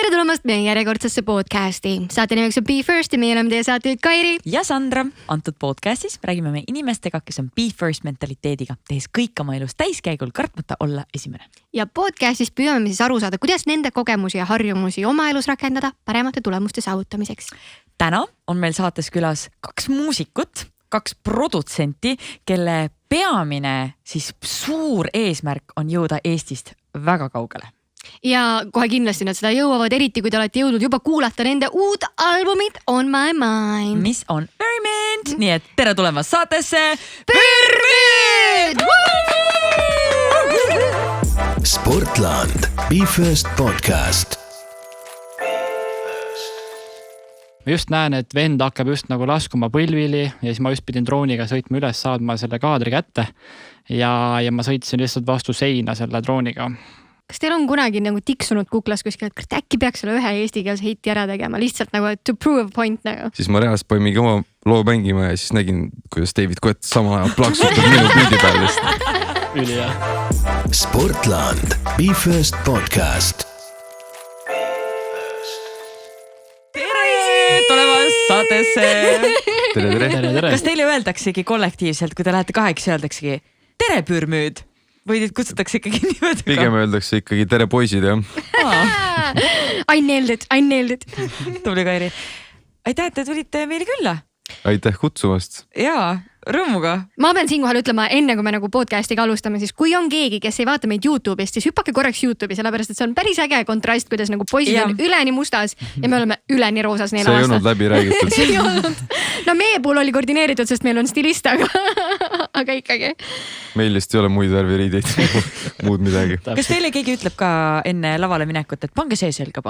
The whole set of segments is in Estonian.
tere tulemast meie järjekordsesse podcasti. Saate nimeks on Be First ja meie oleme teie saatejuhid Kairi ja Sandra. Antud podcastis räägime me inimestega, kes on Be First mentaliteediga, tehes kõik oma elus täiskäigul, kartmata olla esimene. Ja podcastis püüame me siis aru saada, kuidas nende kogemusi ja harjumusi oma elus rakendada paremate tulemuste saavutamiseks. Täna on meil saates külas 2 muusikut, 2 produtsenti, kelle peamine siis suur eesmärk on jõuda Eestist väga kaugele. Ja kohe kindlasti nad seda jõuavad, eriti kui te olete jõudnud juba kuulata nende uut albumit On My Mind. Mis on Very Mint. Nii et tere tulemast saatesse Pürmüüd! Sportland, Be First podcast. Ma just näen, et vend hakkab just nagu laskuma põlvili ja siis ma just pidin drooniga sõitma üles, saadma selle kaadri kätte ja ma sõitsin lihtsalt vastu seina selle drooniga. Kas teil on kunagi nagu tiksunud kuklas kuskil, et äkki peaks selle ühe eestikeelse hitti ära tegema, lihtsalt nagu to prove a point nagu? Siis ma reaalselt panin mingi oma loo mängima ja siis nägin, kuidas David Kott sama ajal plaksutab minu pildi peal lihtsalt. Ülija. Sportland, Be First podcast. tere tulemast saatesse. Tere. Kas teile öeldaksegi kollektiivselt, kui te lähete 8, öeldaksegi tere Pürmüüd? Või teid kutsutakse ikkagi niimoodi? Pigem öeldakse ikkagi tere poisid, jah. I nailed it. Tubli Kairi. Aitäh, et te tulite meile külla. Aitäh kutsumast. Jaa, rõõmuga. Ma pean siinkohal ütlema, enne kui me nagu podcastiga alustame, siis kui on keegi, kes ei vaata meid YouTube'ist, siis hüppake korraks YouTube'i, sellepärast et see on päris äge kontrast, kuidas nagu poisid on üleni mustas ja me oleme üleni roosas neil aastal. See ei aastal. olnud läbi räägitud. See ei olnud. No meie puhul oli koordineeritud, sest meil on stilist, aga ikkagi. Meil vist ei ole muid värviriideid, muud midagi. Kas teile keegi ütleb ka enne lavale minekut, et pange see selga?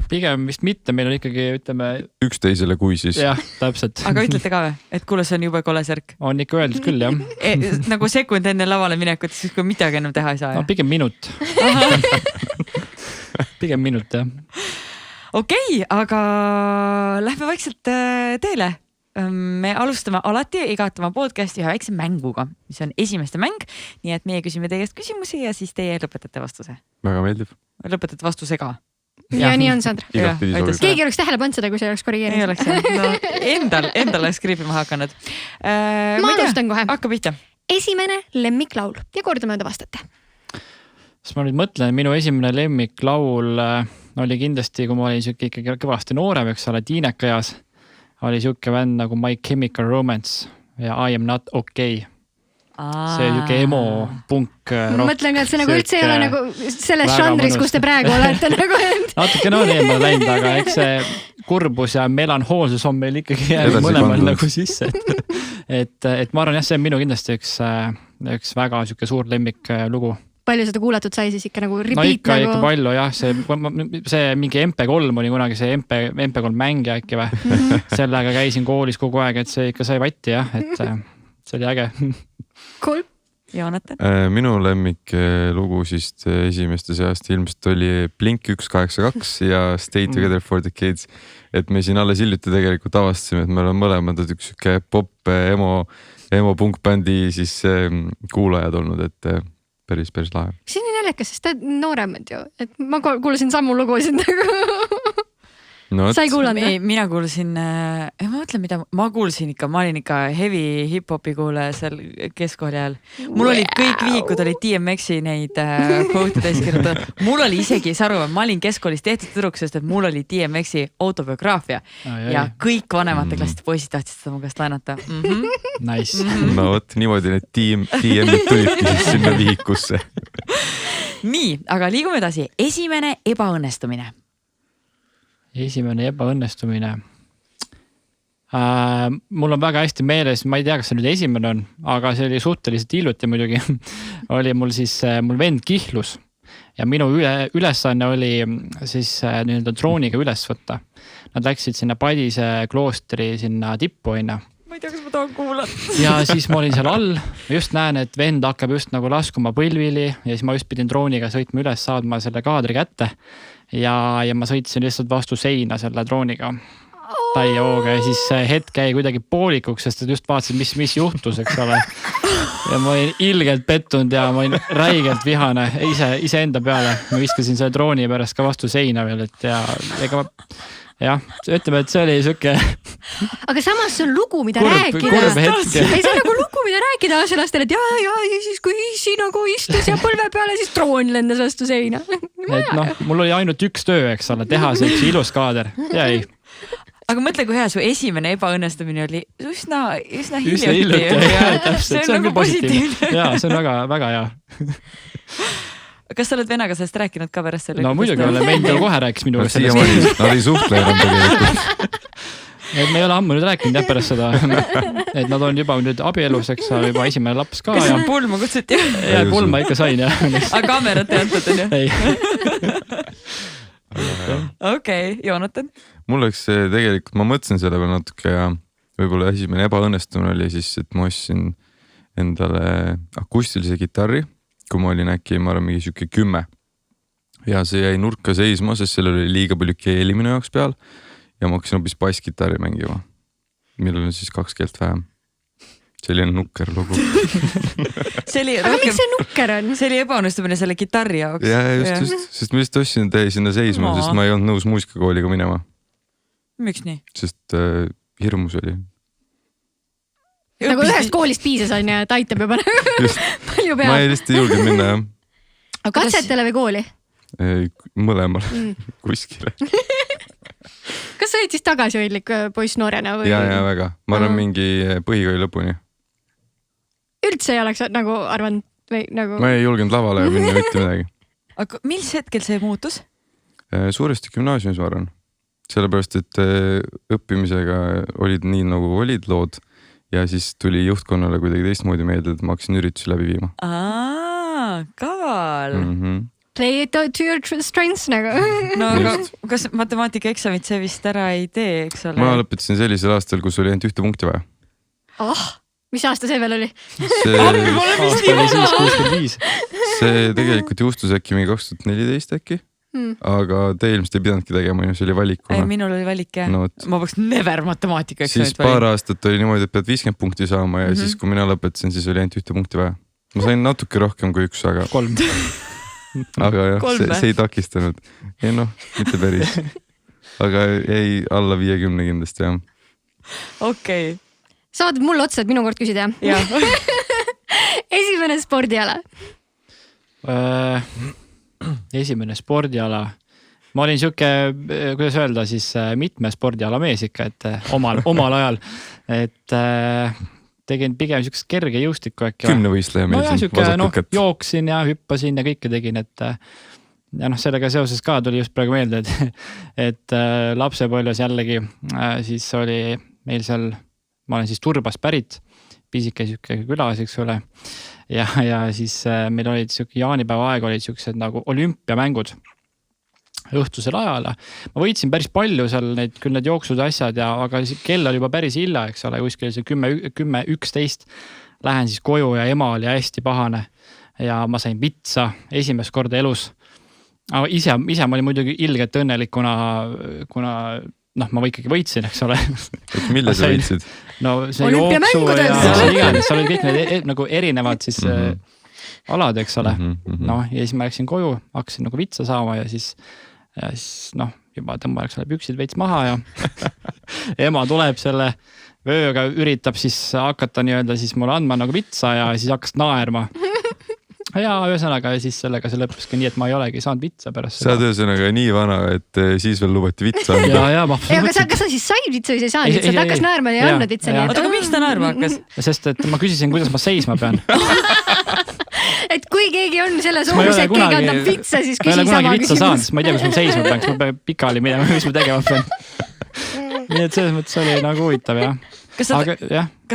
Pigem vist mitte, meil on ikkagi, ütleme... Üksteisele kui siis. Jah, täpselt. Aga ütlete ka või? Et kuule, see on jube kole särk. On ikka öeldud küll, jah. Nagu sekund enne lavale minekut, siis kui midagi enam teha ei saa. No pigem minut. Pigem minut, jah. Okei, aga lähme vaikselt teele. Me alustame alati igat oma podcasti ühe väikse mänguga, mis on esimeste mäng. Nii et meie küsime teie küsimusi ja siis teie lõpetate vastuse. Väga meeldib. Lõpetate vastusega. Ja nii on, Sandra. Keegi oleks tähele pannud seda, kui see oleks korrigeerinud. Ei oleks, endal oleks kriipima hakanud. Ma alustan kohe. Hakka pihta. Esimene lemmiklaul ja kordamööda vastate. Siis ma nüüd mõtlen, minu esimene lemmiklaul oli kindlasti, kui ma olin ikkagi kõvasti noorem, eks ole, tiinekajas, oli siuke bänd nagu My Chemical Romance ja I Am Not Okay. See on siuke emo, punk, rock. Ma mõtlen, et see nagu üldse ei ole nagu selles žanris, kus te praegu olete nagu. Natukene on eemale läinud, aga eks see kurbus ja melanhoolsus on meil ikkagi jäänud mõlemal nagu sisse. Et ma arvan, jah, see on minu kindlasti üks väga siuke suur lemmik lugu. Palju seda kuulatud sai siis ikka nagu repeat? No ikka palju, jah. See mingi MP3 oli kunagi see MP3 mängija äkki või. Sellega käisin koolis kogu aeg, et see ikka sai vatti, jah. Et see oli äge. Cool. Joonatan? Minu lemmik lugu siis esimeste seast ilmselt oli Blink 182 ja Stay Together for the Kids. Et me siin alles hiljuti tegelikult avastasime, et me oleme mõlemad üks pop, emo punkbändi siis kuulajad olnud, et päris lahe. See on naljakas, sest ta on nooremad ju. Et ma kuulasin samu lugusid nagu. No, sai kuulanud? Mina kuulsin, ma mõtlen mida, ma kuulsin ikka, ma olin ikka heavy hip-hopi kuule seal keskkooli ajal. Mul olid kõik vihikud olid DMX-i neid quote'id eeskirjutada. Mul oli isegi saru, ma olin keskkoolis tehtud tüdruk, sest et mul oli DMX-i autobiograafia ja kõik vanemate klasside poisid tahtsid seda mu käest laenata. Nice. No võt, niimoodi need DM-id tulidki siis sinna vihikusse. Nii, aga liigume edasi. Esimene ebaõnnestumine. Esimene ebaõnnestumine. Mul on väga hästi meeles, ma ei tea, kas see nüüd esimene on, aga see oli suhteliselt hiljuti muidugi. Oli mul siis, mul vend kihlus ja minu ülesanne oli siis nii-öelda drooniga üles võtta. Nad läksid sinna Padise kloostri sinna tippu aina. Ma ei tea, kas ma tahan kuulata. Ja siis ma olin seal all, just näen, et vend hakkab just nagu laskuma põlvili ja siis ma just pidin drooniga sõitma üles, saadma selle kaadri kätte. Ja ma sõitsin lihtsalt vastu seina selle drooniga täie hooga ja siis hetk jäi kuidagi poolikuks, sest just vaatasid, mis juhtus, eks ole. ja ma olin ilgelt pettunud ja ma olin räigelt vihane iseenda peale. Ma viskasin selle drooni pärast ka vastu seina veel, et ja ega jah, ütleme, et see oli siuke. Aga samas see on lugu, mida rääkida. Kurb hetk. Ei, see on nagu lugu, mida rääkida lastele, et ja siis kui issi nagu istus ja põlve peale, siis droon lendas vastu seina. Et noh, mul oli ainult üks töö, eks ole, teha see üks ilus kaader ja ei. Aga mõtle, kui hea su esimene ebaõnnestumine oli üsna hiljuti. See on nagu positiivne. Jaa, see on väga hea. Kas sa oled vennaga sellest rääkinud ka pärast selle? No muidugi olen, Vendel kohe rääkis minuga sellest. Nad ei suhtle enam tegelikult. Et me ei ole ammu nüüd rääkinud jah pärast seda. Et nad on juba nüüd abielus, eks ole, juba esimene laps ka. Kas pulma kutsuti? Ja pulma ikka sain jah. Aga kaamerat ei antud on ju? Ei. Okei, Joonatan? Mul oleks tegelikult, ma mõtlesin selle peale natuke ja võib-olla esimene ebaõnnestumine oli siis, et ma ostsin endale akustilise kitarri, kui ma olin äkki, ma arvan, mingi siuke 10. Ja see jäi nurka seisma, sest seal oli liiga palju keeli minu jaoks peal ja ma hakkasin hoopis basskitarri mängima, millel on siis 2 keelt vähem. Selline nukker lugu. Aga miks see nukker on? See oli ebaõnnestumine selle kitarri jaoks. Ja just, sest ma lihtsalt ostsin täi sinna seisma, sest ma ei olnud nõus muusikakooliga minema. Miks nii? Sest hirmus oli. Nagu ühest koolist piisas on ja ta aitab juba palju peal. Ma ei lihtsalt ei julge minna jah. Katsetele või kooli? Mõlemal kuskile. Kas sa olid siis tagasihoidlik poiss noorena? Ja väga. Ma arvan mingi põhikooli lõpuni. Üldse ei oleks nagu arvanud või nagu... Ma ei julgenud lavale minna mitte midagi. Aga mis hetkel see muutus? Suuresti gümnaasiumis ma arvan. Sellepärast, et õppimisega olid nii nagu olid lood ja siis tuli juhtkonnale kuidagi teistmoodi meelde, et ma hakkasin üritusi läbi viima. Kaval! Play it to your strengths nagu. No aga kas matemaatikaeksamit see vist ära ei tee, eks ole? Ma lõpetasin sellisel aastal, kus oli ainult 1 punkti vaja. Mis aasta see veel oli? See tegelikult juhtus äkki mingi 2014 äkki. Aga te ilmselt ei pidanudki tegema, see oli valikuna. Minul oli valik jah. Ma peaks never matemaatikaeksamit siis paar aastat oli niimoodi, et pead 50 punkti saama ja siis kui mina lõpetasin, siis oli ainult 1 punkti vaja. Ma sain natuke rohkem kui 1, aga... 3. Aga jah, see ei takistanud. Ei noh, mitte päris. Aga ei alla 50 kindlasti jah. Okei. Sa vaatad mulle otsa, et minu kord küsida jah? Esimene spordiala? Esimene spordiala. Ma olin siuke, kuidas öelda, siis mitme spordiala mees ikka, et omal ajal, et tegin pigem siukest kerge jõustikku äkki. 10 võistleja meil siin. Jooksin ja hüppasin ja kõike tegin, et ja sellega seoses ka tuli just praegu meelde, et lapsepõlves jällegi siis oli meil seal, ma olen siis Turbast pärit, pisike siuke külas, eks ole. Ja siis meil olid siuke jaanipäeva aeg olid siuksed nagu olümpiamängud õhtusel ajal. Ma võitsin päris palju seal küll need jooksud asjad aga kell oli juba päris hilja, eks ole, kuskil see 10-11 lähen siis koju ja ema oli hästi pahane ja ma sain vitsa esimest korda elus. Aga ise ma olin muidugi ilgelt õnnelik, kuna ma ikkagi võitsin, eks ole. Et mille sa võitsid? No see jooksu ja sa olid kõik need nagu erinevad siis alad, eks ole. Ja siis ma läksin koju, hakkasin nagu vitsa saama ja siis juba tõmba püksid veits maha ja ema tuleb selle vööga, üritab siis hakata nii-öelda siis mulle andma nagu vitsa ja siis hakkas naerma. Ja ühesõnaga siis sellega see lõppeski nii, et ma ei olegi saanud vitsa pärast seda. Sa oled ühesõnaga nii vana, et siis veel lubati vitsa anda. Kas sa siis said vitsa või sa ei saanud vitsa? Ta hakkas naerma ja ei andnud vitsa. Aga miks ta naerma hakkas? Sest et ma küsisin, kuidas ma seisma pean. Et kui keegi on selle suhus, et keegi annab vitsa, siis küsi sama küsimus. Ma ei tea, kus ma seisma pean, kas ma pean pikali minema, mis ma tegema pean. Nii et selles mõttes oli nagu huvitav jah. Kas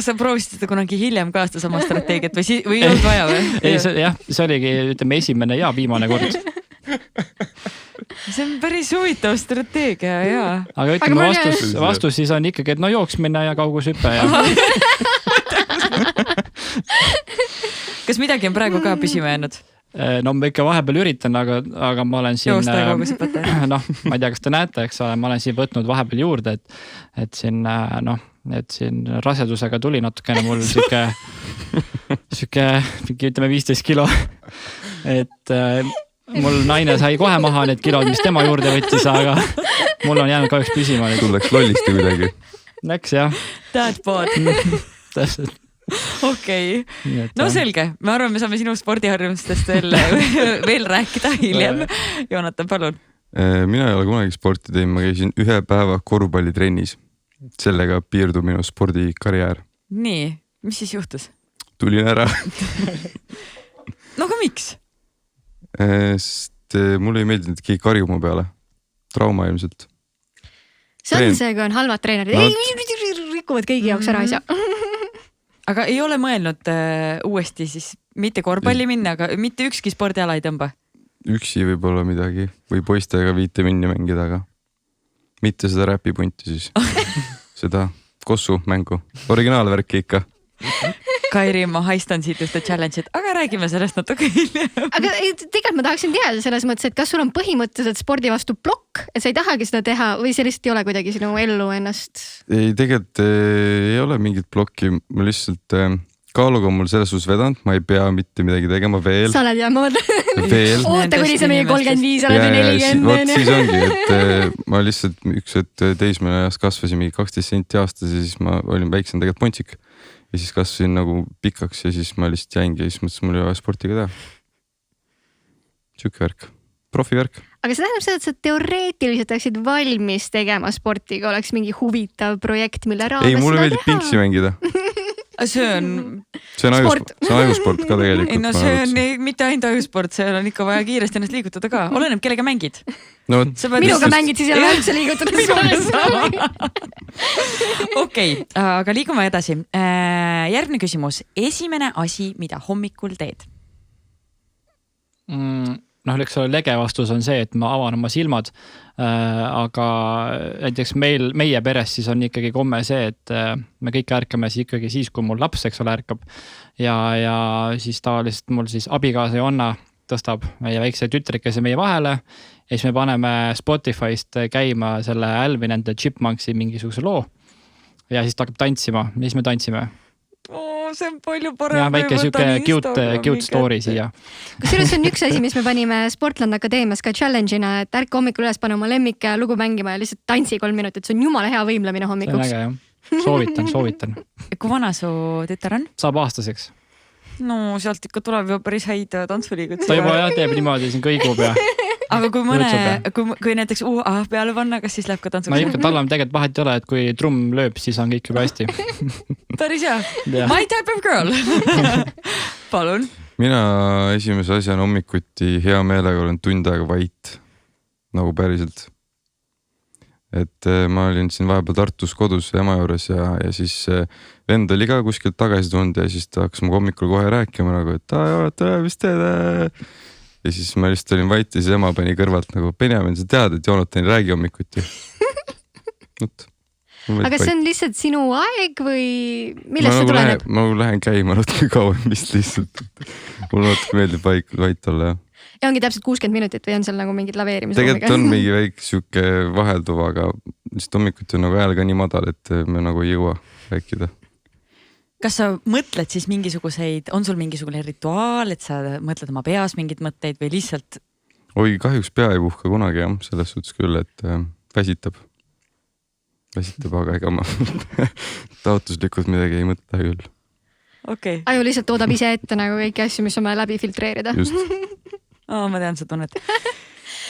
sa proovisid seda kunagi hiljem ka sama strateegiat või ei olnud vaja või? Ei, see oligi ütleme esimene ja viimane kord. See on päris huvitav strateegia, jaa. Aga ütleme vastus siis on ikkagi, et jooksmine ja kaugushüpe ja... Kas midagi on praegu ka püsima jäänud? No ma ikka vahepeal üritan, aga ma olen siin... Joosta ja kaugushüpata. Ma ei tea, kas te näete, eks ole, ma olen siin võtnud vahepeal juurde, et siin et siin rasedusega tuli natukene mul sihuke ütleme 15 kilo. Et mul naine sai kohe maha need kilod, mis tema juurde võttis, aga mul on jäänud kahjuks püsima. Sul läks lollisti kuidagi. Läks jah. Dad bod. Täpselt. Okei. No selge, ma arvan, me saame sinu spordiharjumustest veel rääkida hiljem. Joonatan, palun. Mina ei ole kunagi sporti teinud, ma käisin 1 päeva korvpallitrennis. Sellega piirdub minu spordikarjäär. Nii, mis siis juhtus? Tulin ära. No aga miks? Sest mulle ei meeldinud, et keegi karju mu peale. Trauma ilmselt. See on see, kui on halvad treenerid. Rikuvad kõigi jaoks ära asja. Aga ei ole mõelnud uuesti siis mitte korvpalli minna, aga mitte ükski spordiala ei tõmba? Üksi võib olla midagi või poistega 5 minni mängida, aga mitte seda räpipunti siis. Seda kossu mängu. Originaalvärki ikka. Kairi, ma haistan siit just challenge'id, aga räägime sellest natuke hiljem. Aga tegelikult ma tahaksin teada selles mõttes, et kas sul on põhimõtteliselt spordi vastu plokk, et sa ei tahagi seda teha või see lihtsalt ei ole kuidagi sinu ellu ennast? Ei, tegelikult ei ole mingit plokki. Ma lihtsalt kaaluga on mul selles suus vedanud, ma ei pea mitte midagi tegema veel. Sa oled jah, ma mõtlen. Veel. Oota, kuni sa meie 35 oled või 40. Vot siis ongi, et ma lihtsalt üks teismeline ajast kasvasin mingi 12 senti aastas ja siis ma olin väiksem tegelikult pontsik. Ja siis kasvasin nagu pikaks ja siis ma lihtsalt jäingi ja siis mõtlesin, mul ei ole sportiga teha. Siuke värk. Profivärk. Aga see tähendab seda, et sa teoreetiliselt oleksid valmis tegema sportiga, oleks mingi huvitav projekt, mille raames ei, mulle seda meeldib teha. pingsi mängida. See on ajusport ka tegelikult. Ei, no see on mitte ainult ajusport, see on ikka vaja kiiresti ennast liigutada ka. Oleneb, kellega mängid. No, minuga mängid, siis ei ole üldse liigutada. Okei, aga liigume edasi. Järgmine küsimus. Esimene asi, mida hommikul teed? Noh, eks ole lege vastus on see, et ma avan oma silmad. Aga näiteks meie peres siis on ikkagi komme see, et me kõik ärkame ikkagi siis, kui mul laps, eks ole, ärkab. Ja siis tavaliselt mul siis abikaasa Joanna tõstab meie väikse tütrikese meie vahele. Ja siis me paneme Spotify'st käima selle Alvin and the Chipmunksi mingisuguse loo. Ja siis ta hakkab tantsima. Ja siis me tantsime. See on palju parem. Ja väike cute story siia. Kusjuures see on üks asi, mis me panime Sportland Akadeemias ka challenge'ina, et ärka hommikul üles pane oma lemmike lugu mängima ja lihtsalt tantsi 3 minutit. See on jumala hea võimlemine hommikuks. See on äge, jah. Soovitan. Kui vana su tütar on? Saab aastaseks. No sealt ikka tuleb ju päris häid tantsuliigud. Ta juba teeb niimoodi siin kõigub ja... Aga kui näiteks peale panna, kas siis läheb ka tantsuks? No ikka tal on tegelikult vahet ei ole, et kui trumm lööb, siis on kõik juba hästi. Päris hea. My type of girl. Palun. Mina esimese asjana hommikuti hea meelega olen tund aega vait. Nagu päriselt. Et ma olin siin vahepeal Tartus kodus ema juures ja siis vend oli ka kuskilt tagasi tulnud ja siis ta hakkas mu hommikul kohe rääkima nagu, et mis teed? Ja siis ma lihtsalt olin vait ja siis ema pani kõrvalt nagu, Benjamin, sa tead, et Joonatan ei räägi hommikuti. Aga see on lihtsalt sinu aeg või millest see tuleneb? Ma lähen käima natuke kauem vist lihtsalt. Mul natuke meeldib vait olla, jah. Ja ongi täpselt 60 minutit või on seal nagu mingid laveerimised? Tegelikult on mingi väike siuke vahelduv, aga lihtsalt hommikuti on nagu hääl ka nii madal, et me nagu ei jõua rääkida. Kas sa mõtled siis mingisuguseid, on sul mingisugune rituaal, et sa mõtled oma peas mingid mõtteid või lihtsalt? Oi, kahjuks pea ei puhka kunagi, jah, selles suhtes küll, et väsitab, aga ega ma taotluslikult midagi ei mõtle küll. Okay. Aju lihtsalt toodab ise ette nagu kõiki asju, mis on vaja läbi filtreerida. Just. Ma tean seda tunnet.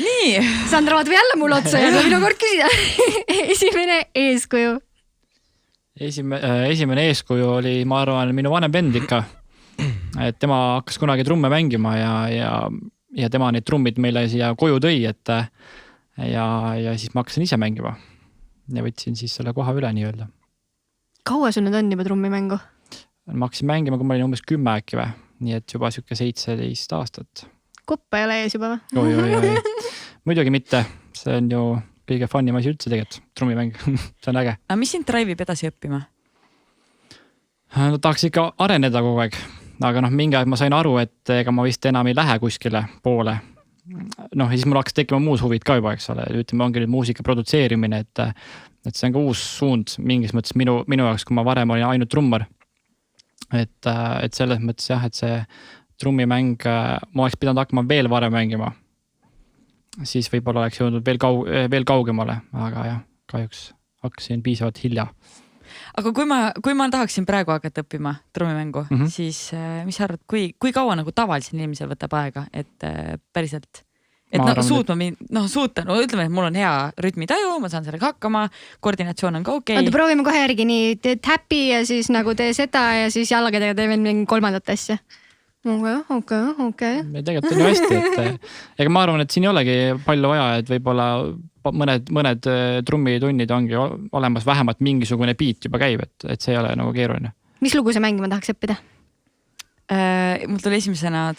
Nii. Sandra vaatab jälle mul otsa ja minu kord küsida. Esimene eeskuju. Esimene eeskuju oli, ma arvan, minu vanem vend ikka. Et tema hakkas kunagi trumme mängima ja tema need trummid meile siia koju tõi, et ja siis ma hakkasin ise mängima. Ja võtsin siis selle koha üle nii öelda. Kaua sul nüüd on juba trummimängu? Ma hakkasin mängima, kui ma olin umbes 10 äkki või. Nii et juba siuke 17 aastat. Koppa ei ole ees juba või? Oi. Muidugi mitte. See on ju kõige funnim asi üldse tegelikult, trummimäng. See on äge. Aga mis sind drive'ib edasi õppima? No tahaks ikka areneda kogu aeg. Aga mingi aeg ma sain aru, et ega ma vist enam ei lähe kuskile poole. Ja siis mul hakkas tekkima muus huvid ka juba, eks ole. Ütleme, ongi nüüd muusika produtseerimine, et et see on ka uus suund mingis mõttes minu jaoks, kui ma varem olin ainult trummar. Et selles mõttes jah, et see trummimäng, ma oleks pidanud hakkama veel varem mängima. Siis võib-olla oleks jõudnud veel kaugemale, aga jah, kahjuks hakkasin piisavalt hilja. Aga kui ma tahaksin praegu hakata õppima trummimängu, siis mis sa arvad, kui kaua nagu tavalisel inimesel võtab aega, et päriselt, et ütleme, et mul on hea rütmitaju, ma saan sellega hakkama, koordinatsioon on ka okei. Oota, proovime kohe järgi nii, tee täpi ja siis nagu tee seda ja siis jalgadega tee veel mingi kolmandat asja. Okay. Tegelikult on ju hästi, et ega ma arvan, et siin ei olegi palju vaja, et võib-olla mõned trummitunnid ongi olemas, vähemalt mingisugune beat juba käib, et see ei ole nagu keeruline. Mis lugu sa mängima tahaks õppida? Mul tuli esimesena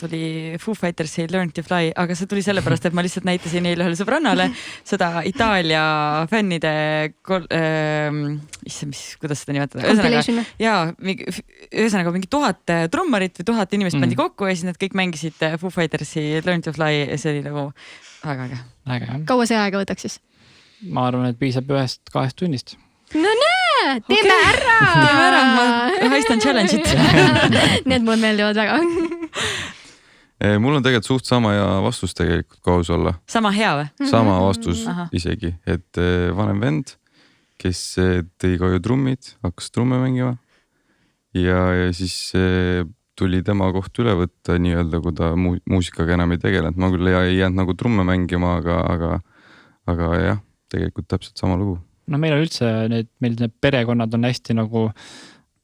Foo Fightersi Learn to Fly, aga see tuli sellepärast, et ma lihtsalt näitasin neile ühele sõbrannale seda Itaalia fännide kuidas seda nimetada? Ühesõnaga mingi 1000 trummarit või 1000 inimest pandi kokku ja siis need kõik mängisid Foo Fightersi Learn to Fly ja see oli nagu väga äge. Kaua see aega võtaks siis? Ma arvan, et piisab 1-2 tunnist. No näe, teeme ära, ma haistan challenge'it. Need mulle meeldivad väga. Mul on tegelikult suht sama ja vastus tegelikult, kui aus olla. Sama hea või? Sama vastus isegi, et vanem vend, kes tõi koju trummid, hakkas trumme mängima ja siis tuli tema koht üle võtta nii-öelda, kui ta muusikaga enam ei tegelenud. Ma küll ei jäänud nagu trumme mängima, aga jah, tegelikult täpselt sama lugu. No meil on üldse need perekonnad on hästi nagu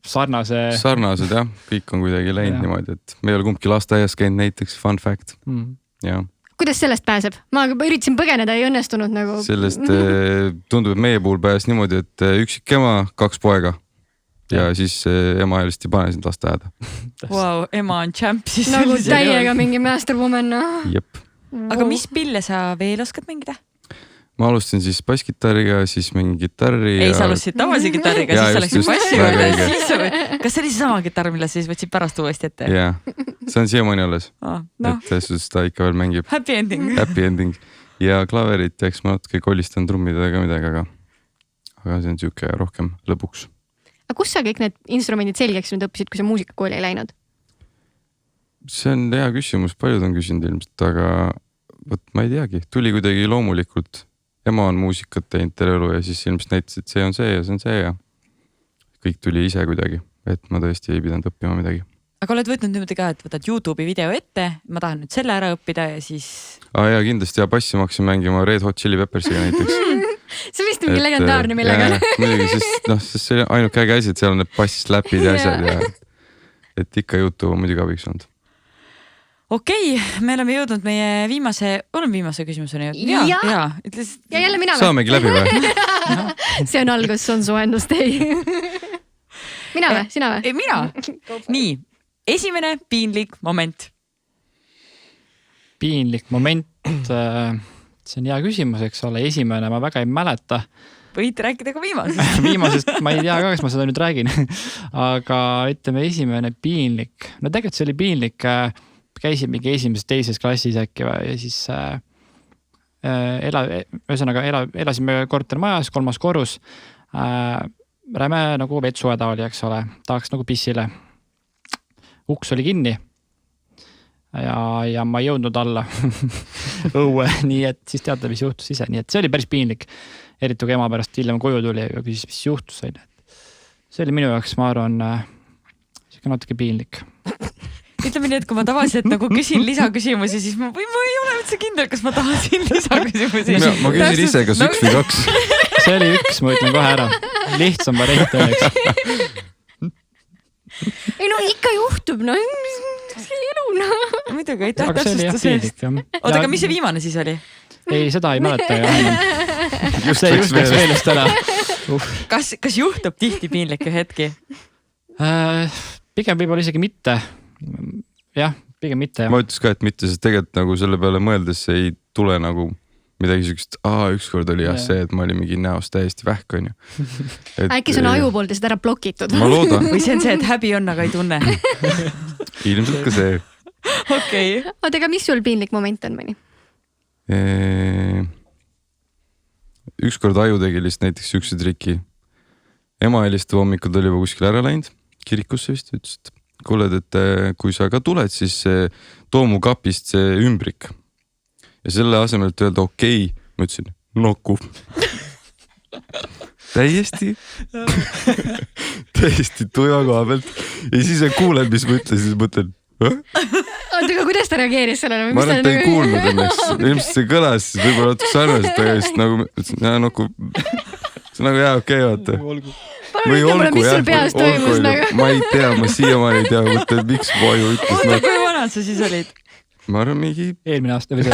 sarnased jah, kõik on kuidagi läinud niimoodi, et me ei ole kumbki lasteaias käinud näiteks, fun fact. Ja. Kuidas sellest pääseb? Ma üritasin põgeneda, ei õnnestunud nagu. Sellest tundub, et meie puhul pääs niimoodi, et üksik ema, 2 poega ja siis ema lihtsalt ei pane sind lasteaeda. Wow, ema on champ siis. Nagu täiega mingi master woman. Jep. Aga mis pille sa veel oskad mängida? Ma alustasin siis basskitarriga, siis mingin gitarri. Ei, sa alustasid tavalise gitarriga, siis sa läksid bassi juurde. Kas see oli seesama gitarr, mille siis võtsid pärast uuesti ette? Jaa, see on siiamaani alles. Et selles ta ikka veel mängib. Happy ending. Ja klaverit, eks ma natuke kollistan trummidega ka midagi, aga see on siuke rohkem lõbuks. Aga kus sa kõik need instrumendid selgeks nüüd õppisid, kui sa muusikakooli ei läinud? See on hea küsimus, paljud on küsinud ilmselt, aga ma ei teagi, tuli kuidagi loomulikult. Ema on muusikat teinud terve elu ja siis ilmselt näitas, et see on see ja kõik tuli ise kuidagi, et ma tõesti ei pidanud õppima midagi. Aga oled võtnud niimoodi ka, et võtad YouTube'i video ette, ma tahan nüüd selle ära õppida ja siis... Ja kindlasti ja bassi ma hakkasin mängima Red Hot Chili Peppersiga näiteks. See vist mingi legendaarne millega. Muidugi, sest see oli ainuke äge asi, et seal on need bassläpid ja asjad ja et ikka YouTube on muidugi abiks olnud. Okei, me oleme jõudnud meie viimase küsimuseni. Ja jälle mina. Saamegi läbi või? See on algus, on su endustei. Mina või? Sina või? Mina. Nii, esimene piinlik moment. Piinlik moment, see on hea küsimus, eks ole. Esimene ma väga ei mäleta. Võid rääkida ka viimasest. Viimasest ma ei tea ka, kas ma seda nüüd räägin. Aga ütleme esimene piinlik. No tegelikult see oli piinlik. Käisin mingi esimeses, teises klassis äkki ja siis elasime kortermajas, 3. korrus. Räme nagu vetsuhäda oli, eks ole, tahaks nagu pissile. Uks oli kinni ja ma ei jõudnud alla õue, nii et siis teate, mis juhtus ise. Nii et see oli päris piinlik, eriti kui ema pärast hiljem koju tuli ja küsis, mis juhtus. See oli minu jaoks, ma arvan, natuke piinlik. Ütleme nii, et kui ma tavaliselt nagu küsin lisaküsimusi, siis ma ei ole üldse kindel, kas ma tahasin lisaküsimusi. Ma küsin ise, kas 1 või 2. See oli 1, ma ütlen kohe ära. Lihtsam variant oleks. Ei no ikka juhtub, no see elu, no. Muidugi, aitäh täpsustuse eest. Oota, aga mis see viimane siis oli? Ei, seda ei mäleta ju. See just läks veelest ära. Kas juhtub tihti piinlikke hetki? Pigem võib-olla isegi mitte. Jah, pigem mitte. Ma ütles ka, et mitte, sest tegelikult nagu selle peale mõeldes ei tule nagu midagi sükest, ükskord oli see, et ma olin mingi näost täiesti vähk, on ju. Äkki see on aju poolt ja seda ära blokitud. Ma loodan. Või see on see, et häbi on, aga ei tunne. Ilmselt ka see. Okei. Oota, aga mis sul piinlik moment on mõni? ükskord aju tegi lihtsalt näiteks siukse triki. Ema helistab hommikul, ta oli juba kuskil ära läinud, kirikusse vist, ütles, et kuuled, et kui sa ka tuled, siis too mu kapist see ümbrik. Ja selle asemel, et öelda okei, ma ütlesin noku. täiesti tuja koha pealt. Ja siis kuulen, mis ma ütlen, siis mõtlen. Oota, aga kuidas ta reageeris sellele? Ma arvan, et ta ei kuulnud õnneks. Ilmselt see kõlas, siis võib-olla natuke sarnaselt, aga just nagu ütlesin, noku. See nagu jaa, okei, vaata. Palun ütle mulle, mis sul peas toimus nagu. Ma ei tea, ma siiamaani ei tea, mõtlen, miks mu aju ütles. Oota, kui vanad sa siis olid? Ma arvan mingi... Eelmine aasta või see.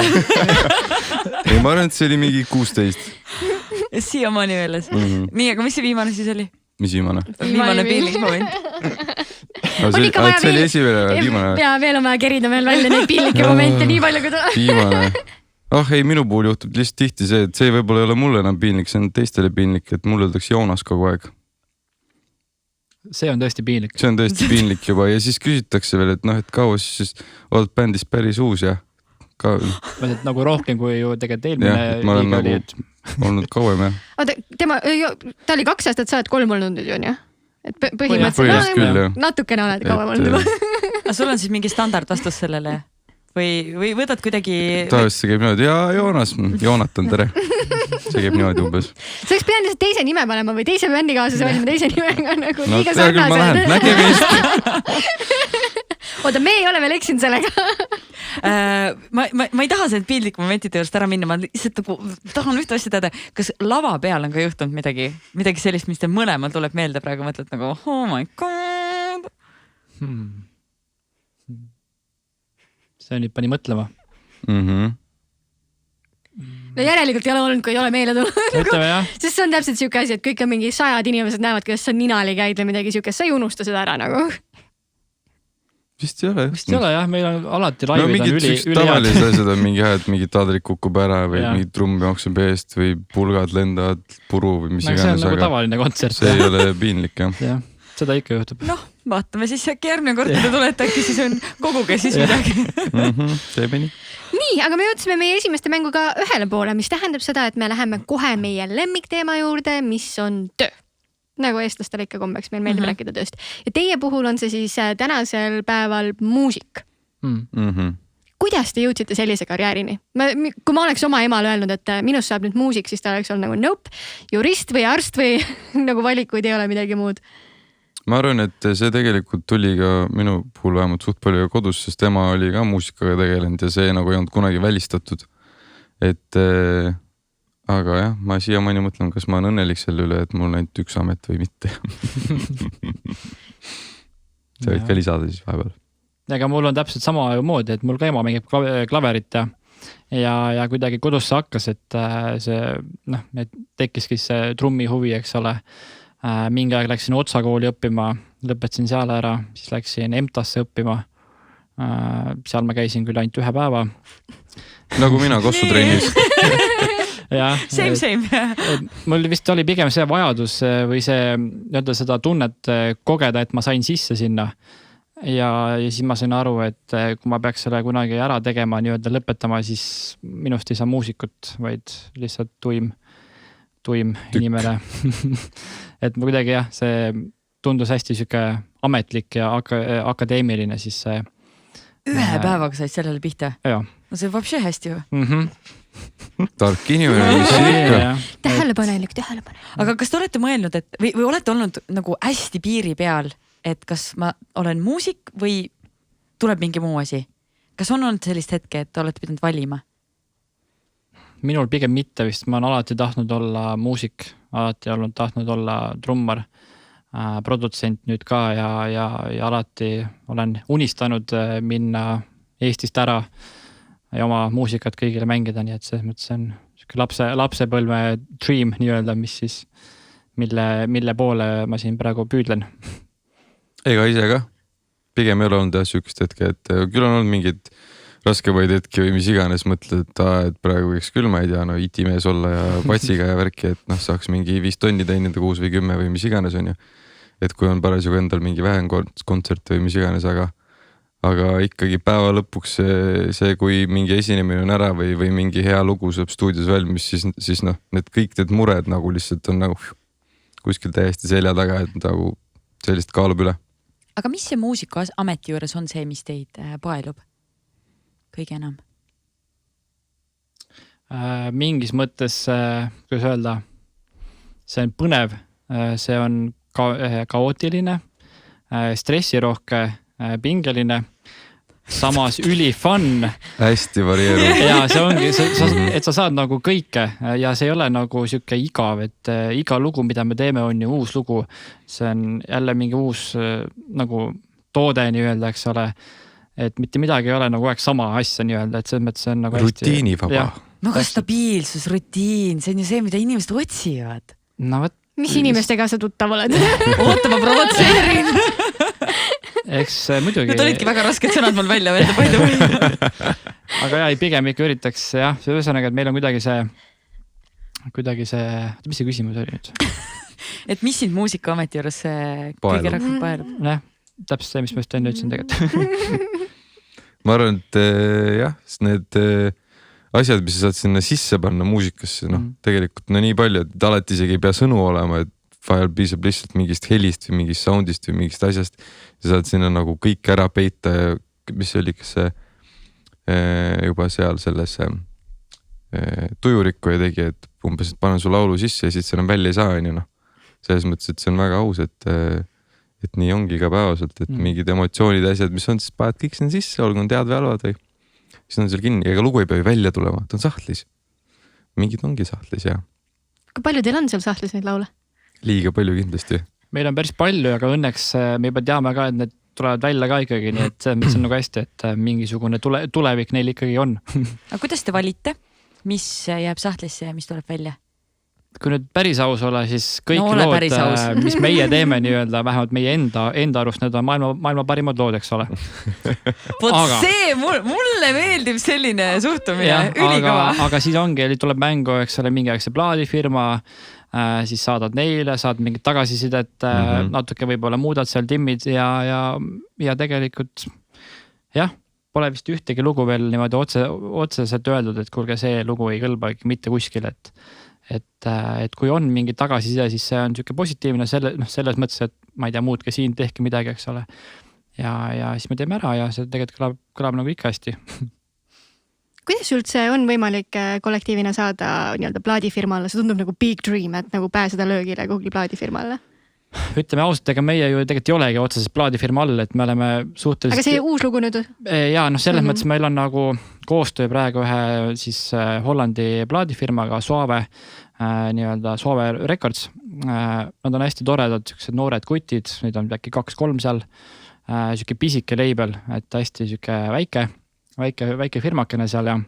Ei, ma arvan, et see oli mingi 16. Siiamaani meeles. Nii, aga mis see viimane siis oli? Mis viimane? Viimane piinlik moment. See oli esimene viimane. Ja veel on vaja kerida veel välja neid piinlikke momente nii palju kui tuleb. Viimane. Ei, minu puhul juhtub lihtsalt tihti see, et see võib-olla ei ole mulle enam piinlik, see on teistele piinlik, et mulle öeldakse Joonas kogu aeg. See on tõesti piinlik. See on tõesti piinlik juba ja siis küsitakse veel, et et kaua siis oled bändis päris uus ja ka... Nagu rohkem kui ju tegelikult eelmine ma olen liiga nagu oli, et... olnud kauem jah. Oota, ta oli 2 aastat, sa oled 3 olnud nüüd ju, jah? Et põhimõtteliselt küll, jah. Natukene oled kauem olnud juba. Aga sul on siis mingi standardvastus sellele? Või võtad kuidagi... Tavaliselt see käib niimoodi, Joonas, Joonatan, tere. See käib niimoodi umbes. Sa oleks pidanud lihtsalt teise nime panema või teise bändikaaslase valima teise nimega nagu liiga tea küll, ma lähen, nägemist. Oota, me ei ole veel eksinud sellega. Ma ei taha see piinlik momentide juurest ära minna, ma lihtsalt tahan ühte asja teada. Kas lava peal on ka juhtunud midagi sellist, mis te mõlemal tuleb meelde praegu, mõtled nagu oh my god. See nüüd pani mõtlema. No järelikult ei ole olnud, kui ei ole meile tulnud. Ütleme jah. Sest see on täpselt siuke asi, et kõik on mingi 100 inimesed näevad, kuidas sa ninali käid või midagi siukest, sa ei unusta seda ära nagu. Vist ei ole. Vist ei ole jah, meil on alati laivid on mingid tavalised asjad on mingi hea, et mingi taadrik kukub ära või mingi trumm jookseb eest või pulgad lendavad puru või mis iganes. See on nagu tavaline kontsert. See ei ole piinlik jah. Jah, seda ikka juhtub. Vaatame siis äkki järgmine kord, kui te tulete, äkki siis on koguge siis midagi. Teeme nii. Nii, aga me jõudsime meie esimeste mänguga ühele poole, mis tähendab seda, et me läheme kohe meie lemmikteema juurde, mis on töö. Nagu eestlastele ikka kombeks, meil meeldib rääkida tööst. Ja teie puhul on see siis tänasel päeval muusik. Kuidas te jõudsite sellise karjäärini? Kui ma oleks oma emale öelnud, et minust saab nüüd muusik, siis ta oleks olnud nagu nope, jurist või arst või nagu valikuid ei ole midagi muud. Ma arvan, et see tegelikult tuli ka minu puhul vähemalt suht palju kodus, sest tema oli ka muusikaga tegelenud ja see nagu ei olnud kunagi välistatud. Et aga jah, ma siiamaani mõtlen, kas ma olen õnnelik selle üle, et mul on ainult üks amet või mitte. See võid ka lisada siis vahepeal. Aga mul on täpselt sama moodi, et mul ka ema mängib klaverit ja kuidagi kodus see hakkas, et see tekkiski see trummi huvi, eks ole. Mingi aeg läksin Otsa kooli õppima, lõpetasin seal ära, siis läksin EMTAsse õppima. Seal ma käisin küll ainult 1 päeva. Nagu mina kossutrennis. Same. Mul vist oli pigem see vajadus või see seda tunnet kogeda, et ma sain sisse sinna. Ja siis ma sain aru, et kui ma peaks selle kunagi ära tegema, lõpetama, siis minust ei saa muusikut, vaid lihtsalt tuim inimene. Et ma kuidagi jah, see tundus hästi siuke ametlik ja akadeemiline siis see. 1 päevaga said sellele pihta? Jaa. No see vabši hästi ju. Tark inimene, mis ikka. Tähelepanelik. Aga kas te olete mõelnud, et või olete olnud nagu hästi piiri peal, et kas ma olen muusik või tuleb mingi muu asi? Kas on olnud sellist hetke, et olete pidanud valima? Minul pigem mitte vist, ma olen alati tahtnud olla muusik, alati tahtnud olla trummar, produtsent nüüd ka ja alati olen unistanud minna Eestist ära ja oma muusikat kõigile mängida, nii et selles mõttes on lapsepõlve dream nii-öelda, mis siis, mille poole ma siin praegu püüdlen. Ega ise ka. Pigem ei ole olnud süükest hetke, et küll on olnud mingid raskemaid hetki või mis iganes mõtled, et praegu võiks küll, ma ei tea, itimees olla ja patsiga ja värki, et saaks mingi 5 tonni teenida 6 või 10 või mis iganes on ju. Et kui on parasjagu endal mingi vähem kontsert või mis iganes, aga ikkagi päeva lõpuks see, kui mingi esinemine on ära või mingi hea lugu saab stuudios valmis, siis noh, kõik need mured nagu lihtsalt on nagu kuskil täiesti selja taga, et nagu sellist kaalub üle. aga mis see muusikuameti juures on see, mis teid paelub kõige enam? Mingis mõttes, kuidas öelda, see on põnev, see on kaootiline, stressirohke, pingeline, samas üli fun. Hästi varieeruv. Ja see ongi, et sa saad nagu kõike ja see ei ole nagu siuke igav, et iga lugu, mida me teeme, on ju uus lugu. See on jälle mingi uus nagu toode nii-öelda, eks ole. Et mitte midagi ei ole nagu aeg sama asja nii-öelda, et selles mõttes see on nagu rutiinivaba. Aga stabiilsus, rutiin, see on ju see, mida inimesed otsivad. No võt. Mis inimestega sa tuttav oled? Oota, ma provotseerin. Eks muidugi. Need olidki väga rasked sõnad mul välja öelda. Aga jah, pigem ikka üritaks, jah, see ühesõnaga, et meil on kuidagi see, mis see küsimus oli nüüd? Et mis sind muusikaameti juures kõige rohkem paelub? Jah, täpselt see, mis ma just enne ütlesin tegelikult. Ma arvan, et jah, need asjad, mis sa saad sinna sisse panna muusikasse, noh, tegelikult no nii palju, et alati isegi ei pea sõnu olema, et vahel piisab lihtsalt mingist helist või mingist soundist või mingist asjast. Sa saad sinna nagu kõik ära peita ja mis oli kas see juba seal selles tujurikkuja tegi, et umbes, et panen su laulu sisse ja siis see enam välja ei saa, noh. Selles mõttes, et see on väga aus, et nii ongi ka päevaselt, et mingid emotsioonid, asjad, mis on, siis paned kõik sinna sisse, olgu on tead või halvad või siis on seal kinni, ega lugu ei pea ju välja tulema, ta on sahtlis. Mingid ongi sahtlis, jah. Kui palju teil on seal sahtlis neid laule? Liiga palju kindlasti. Meil on päris palju, aga õnneks me juba teame ka, et need tulevad välja ka ikkagi, nii et see on nagu hästi, et mingisugune tulevik neil ikkagi on. Aga kuidas te valite, mis jääb sahtlisse ja mis tuleb välja? Kui nüüd päris aus ole, siis kõik lood, mis meie teeme nii-öelda, vähemalt meie enda arust, need on maailma parimad lood, eks ole. See, mulle meeldib selline suhtumine, ülikava. Aga siis ongi, tuleb mängu, eks ole, mingi aeg see plaadifirma, siis saadad neile, saad mingit tagasisidet, natuke võib-olla muudad seal timmid ja tegelikult jah, pole vist ühtegi lugu veel niimoodi otseselt öeldud, et kuulge, see lugu ei kõlba mitte kuskil, et kui on mingi tagasiside, siis see on siuke positiivne selles mõttes, et ma ei tea, muutke siin, tehke midagi, eks ole. Ja siis me teeme ära ja see tegelikult kõlab nagu ikka hästi. Kuidas üldse on võimalik kollektiivina saada nii-öelda plaadifirmale? See tundub nagu big dream, et nagu pääseda löögile kuhugi plaadifirmale. Ütleme ausalt, ega meie ju tegelikult ei olegi otseses plaadifirma all, et me oleme suhteliselt... Aga see uus lugu nüüd? Jaa, selles mõttes meil on nagu koostöö praegu ühe siis Hollandi plaadifirmaga Suave, nii-öelda Suave Records. Nad on hästi toredad, siuksed noored kutid, neid on äkki 2-3 seal. Siuke pisike label, et hästi siuke väike firmakene seal ja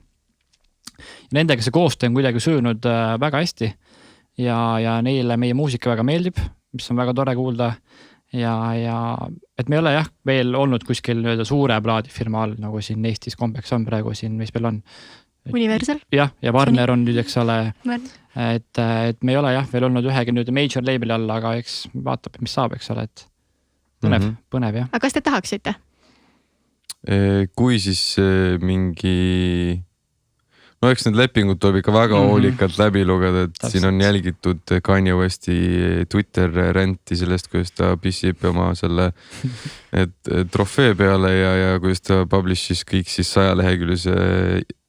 nendega see koostöö on kuidagi sujunud väga hästi ja neile meie muusika väga meeldib, mis on väga tore kuulda ja et me ei ole jah veel olnud kuskil suure plaadifirma all, nagu siin Eestis kombeks on praegu siin, mis meil on. Universal? Jah, ja Warner on nüüd, eks ole, et me ei ole jah veel olnud ühegi nüüd major labeli all, aga eks vaatab, mis saab, eks ole, et põnev jah. Aga kas te tahaksite? Kui siis mingi... No eks need lepingud tuleb ikka väga hoolikalt läbi lugeda, et siin on jälgitud Kanye Westi Twitter renti sellest, kuidas ta pissib oma selle trofee peale ja kuidas ta publishis kõik siis 100 lehekülise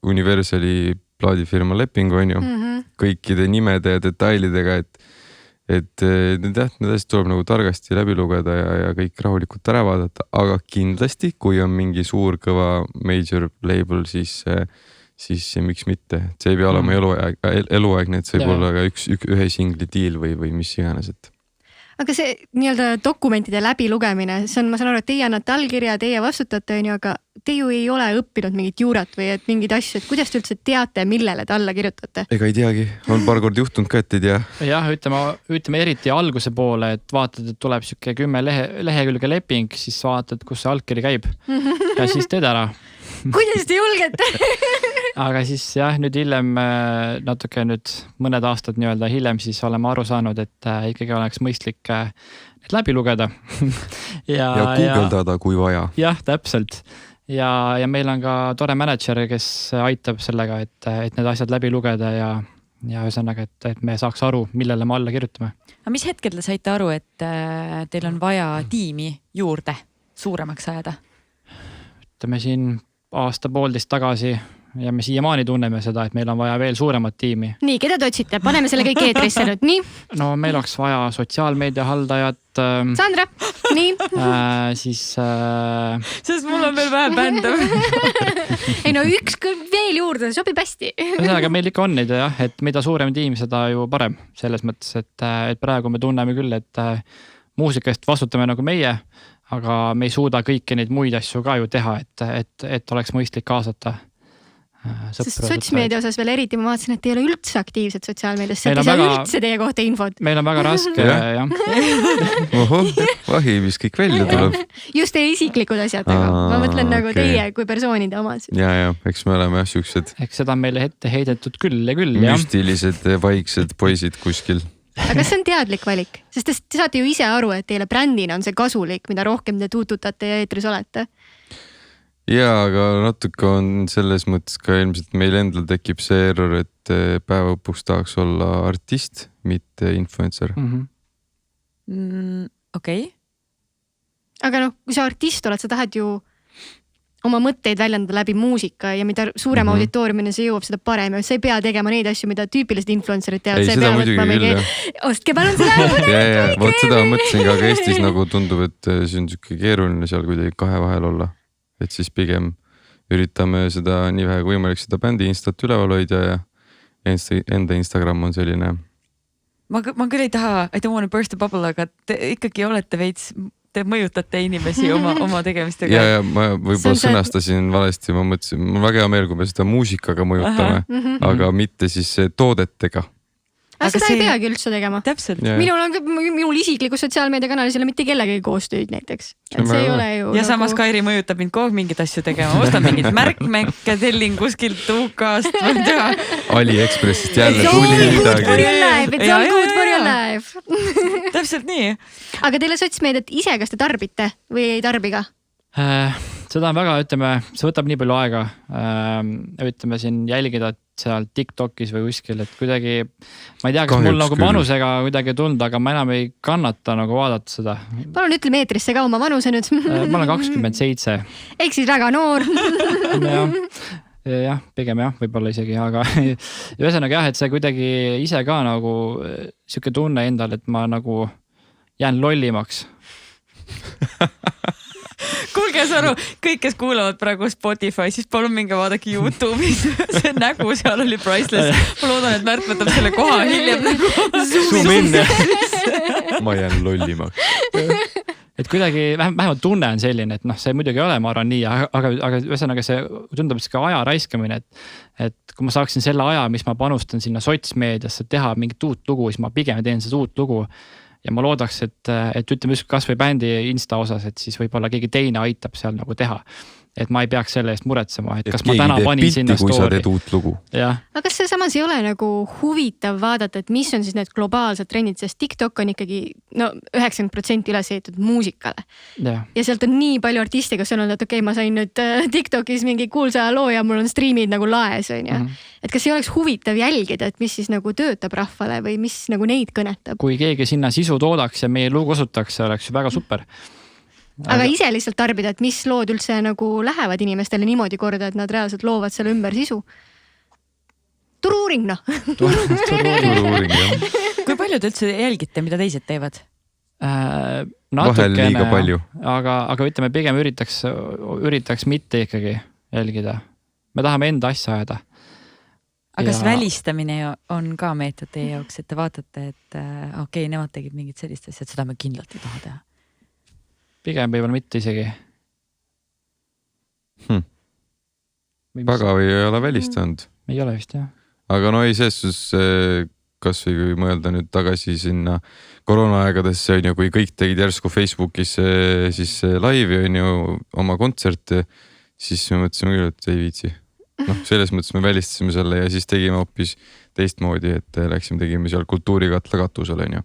Universali plaadifirma lepingu on ju, kõikide nimede ja detailidega, et need asjad tuleb nagu targasti läbi lugeda ja kõik rahulikult ära vaadata, aga kindlasti, kui on mingi suur kõva major label, siis miks mitte, see ei pea olema eluaegne, et see võib olla ka ühe singli deal või mis iganes, et. Aga see nii-öelda dokumentide läbilugemine, see on, ma saan aru, et teie annate allkirja, teie vastutate, aga te ju ei ole õppinud mingit juurat või et mingid asju, et kuidas te üldse teate, millele te alla kirjutate? Ega ei teagi, on paar kord juhtunud ka, et ei tea. Jah, ütleme eriti alguse poole, et vaatad, et tuleb siuke 10 lehekülge leping, siis vaatad, kus see allkiri käib ja siis teed ära. kuidas te julgete? aga siis jah, nüüd hiljem natuke nüüd mõned aastad nii-öelda hiljem siis oleme aru saanud, et ikkagi oleks mõistlik need läbi lugeda. ja guugeldada, kui vaja. Jah, täpselt. Ja meil on ka tore manager, kes aitab sellega, et need asjad läbi lugeda ja ühesõnaga, et me saaks aru, millele me alla kirjutame. aga mis hetkel te saite aru, et teil on vaja tiimi juurde suuremaks ajada? Ütleme siin aasta-poolteist tagasi ja me siiamaani tunneme seda, et meil on vaja veel suuremat tiimi. Nii, keda te otsite? Paneme selle kõik eetrisse nüüd. Nii. No meil oleks vaja sotsiaalmeedia haldajat. Sandra, nii. Siis... Sest mul on veel vähe bände. Ei no üks veel juurde, sobib hästi. Ühesõnaga meil ikka on neid jah, et mida suurem tiim, seda ju parem. Selles mõttes, et praegu me tunneme küll, et muusikast vastutame nagu meie, aga me ei suuda kõiki neid muid asju ka ju teha, et oleks mõistlik kaasata. Sest sotsmeedia osas veel eriti ma vaatasin, et ei ole üldse aktiivsed sotsiaalmeedias, sealt ei saa üldse teie kohta infot. Meil on väga raske, jah. Ohoh, vahi, mis kõik välja tuleb. Just teie isiklikud asjad, aga ma mõtlen nagu teie kui persoonide omad. Ja, eks me oleme siuksed. Eks seda on meile ette heidetud küll ja küll, jah. Müstilised, vaiksed poisid kuskil. Aga kas see on teadlik valik? Sest te saate ju ise aru, et teile brändina on see kasulik, mida rohkem te tuututate ja eetris olete. Ja, aga natuke on selles mõttes ka ilmselt meil endal tekib see error, et päeva õpuks tahaks olla artist, mitte influencer. Okei. Aga noh, kui sa artist oled, sa tahad ju oma mõtteid väljendada läbi muusika ja mida suurema auditooriumine see jõuab, seda parem. Ja sa ei pea tegema neid asju, mida tüüpilised influencerid teavad. Ei, seda muidugi küll, jah. Ostke palun seda. Ja, vot seda mõtlesin ka Eestis nagu tundub, et see on siuke keeruline seal kuidagi kahe vahel olla. Et siis pigem üritame seda nii vähe kui võimalik seda bändi Instat üleval hoida ja enda Instagram on selline. Ma küll ei taha, I don't want to burst the bubble, aga te ikkagi olete veits, te mõjutate inimesi oma tegemistega. Ja ma võib-olla sõnastasin valesti, ma mõtlesin, mul väga hea meel, kui me seda muusikaga mõjutame, aga mitte siis toodetega. Aga seda ei peagi üldse tegema. Täpselt. Minul isiklikus sotsiaalmeediakanalis ei ole mitte kellegagi koostööd näiteks. See ei ole ju. Ja samas Kairi mõjutab mind kogu mingid asju tegema. Ostan mingid märkmekke, tellin kuskilt UK-st. AliExpressist jälle tuli midagi. It's all good for your life. Täpselt nii. Aga teile sotsmeediat ise, kas te tarbite või ei tarbi ka? Seda on väga, ütleme, see võtab nii palju aega, ütleme siin jälgida seal TikTokis või kuskil, et kuidagi, ma ei tea, kas mul nagu vanusega kuidagi tulnud, aga ma enam ei kannata nagu vaadata seda. Palun ütleme eetrisse ka oma vanuse nüüd. Ma olen 27. Ehk siis väga noor. Jah, pigem jah, võib-olla isegi, aga ühesõnaga jah, et see kuidagi ise ka nagu siuke tunne endal, et ma nagu jään lollimaks. Kuulge aru, kõik, kes kuulavad praegu Spotify, siis palun minge vaadake YouTube'is. See nägu seal oli priceless. Ma loodan, et Märt võtab selle koha hiljem nagu zoom in. Ma jään lollimaks. Et kuidagi vähemalt tunne on selline, et noh, see muidugi ei ole, ma arvan nii, aga ühesõnaga see tundub ka aja raiskamine, et kui ma saaksin selle aja, mis ma panustan sinna sotsmeediasse teha mingit uut lugu, siis ma pigem teen seda uut lugu. Ja ma loodaks, et ütleme kas või bändi Insta osas, et siis võib-olla keegi teine aitab seal nagu teha. Et ma ei peaks selle eest muretsema, et kas ma täna panin sinna story. Kui sa teed uut lugu. Aga kas see samas ei ole nagu huvitav vaadata, et mis on siis need globaalsed trendid, sest TikTok on ikkagi 90% üles ehitatud muusikale. Ja sealt on nii palju artiste, kes on olnud, et okei, ma sain nüüd TikTokis mingi kuulsa loo ja mul on streamid nagu laes. Et kas ei oleks huvitav jälgida, et mis siis nagu töötab rahvale või mis nagu neid kõnetab? Kui keegi sinna sisu toodaks ja meie lugu osutaks, see oleks väga super. Aga ise lihtsalt tarbida, et mis lood üldse nagu lähevad inimestele niimoodi korda, et nad reaalselt loovad selle ümber sisu. Turu-uuring, noh. Turu-uuring, jah. Kui palju te üldse jälgite, mida teised teevad? Vahel liiga palju. Aga ütleme, pigem üritaks mitte ikkagi jälgida. Me tahame enda asja ajada. Aga kas välistamine on ka meetod teie jaoks, et te vaatate, et okei, nemad tegid mingid sellist asja, et seda me kindlalt ei taha teha? Pigem võib-olla mitte isegi. Väga või ei ole välistanud? Ei ole vist, jah. Aga no ei seesus, kas või kui mõelda nüüd tagasi sinna koroonaaegadesse, kui kõik tegid järsku Facebookis siis laivi oma kontserte, siis me mõtlesime küll, et ei viitsi. Noh, selles mõttes me välistasime selle ja siis tegime hoopis teistmoodi, et tegime seal kultuurikatla katusel, on ju.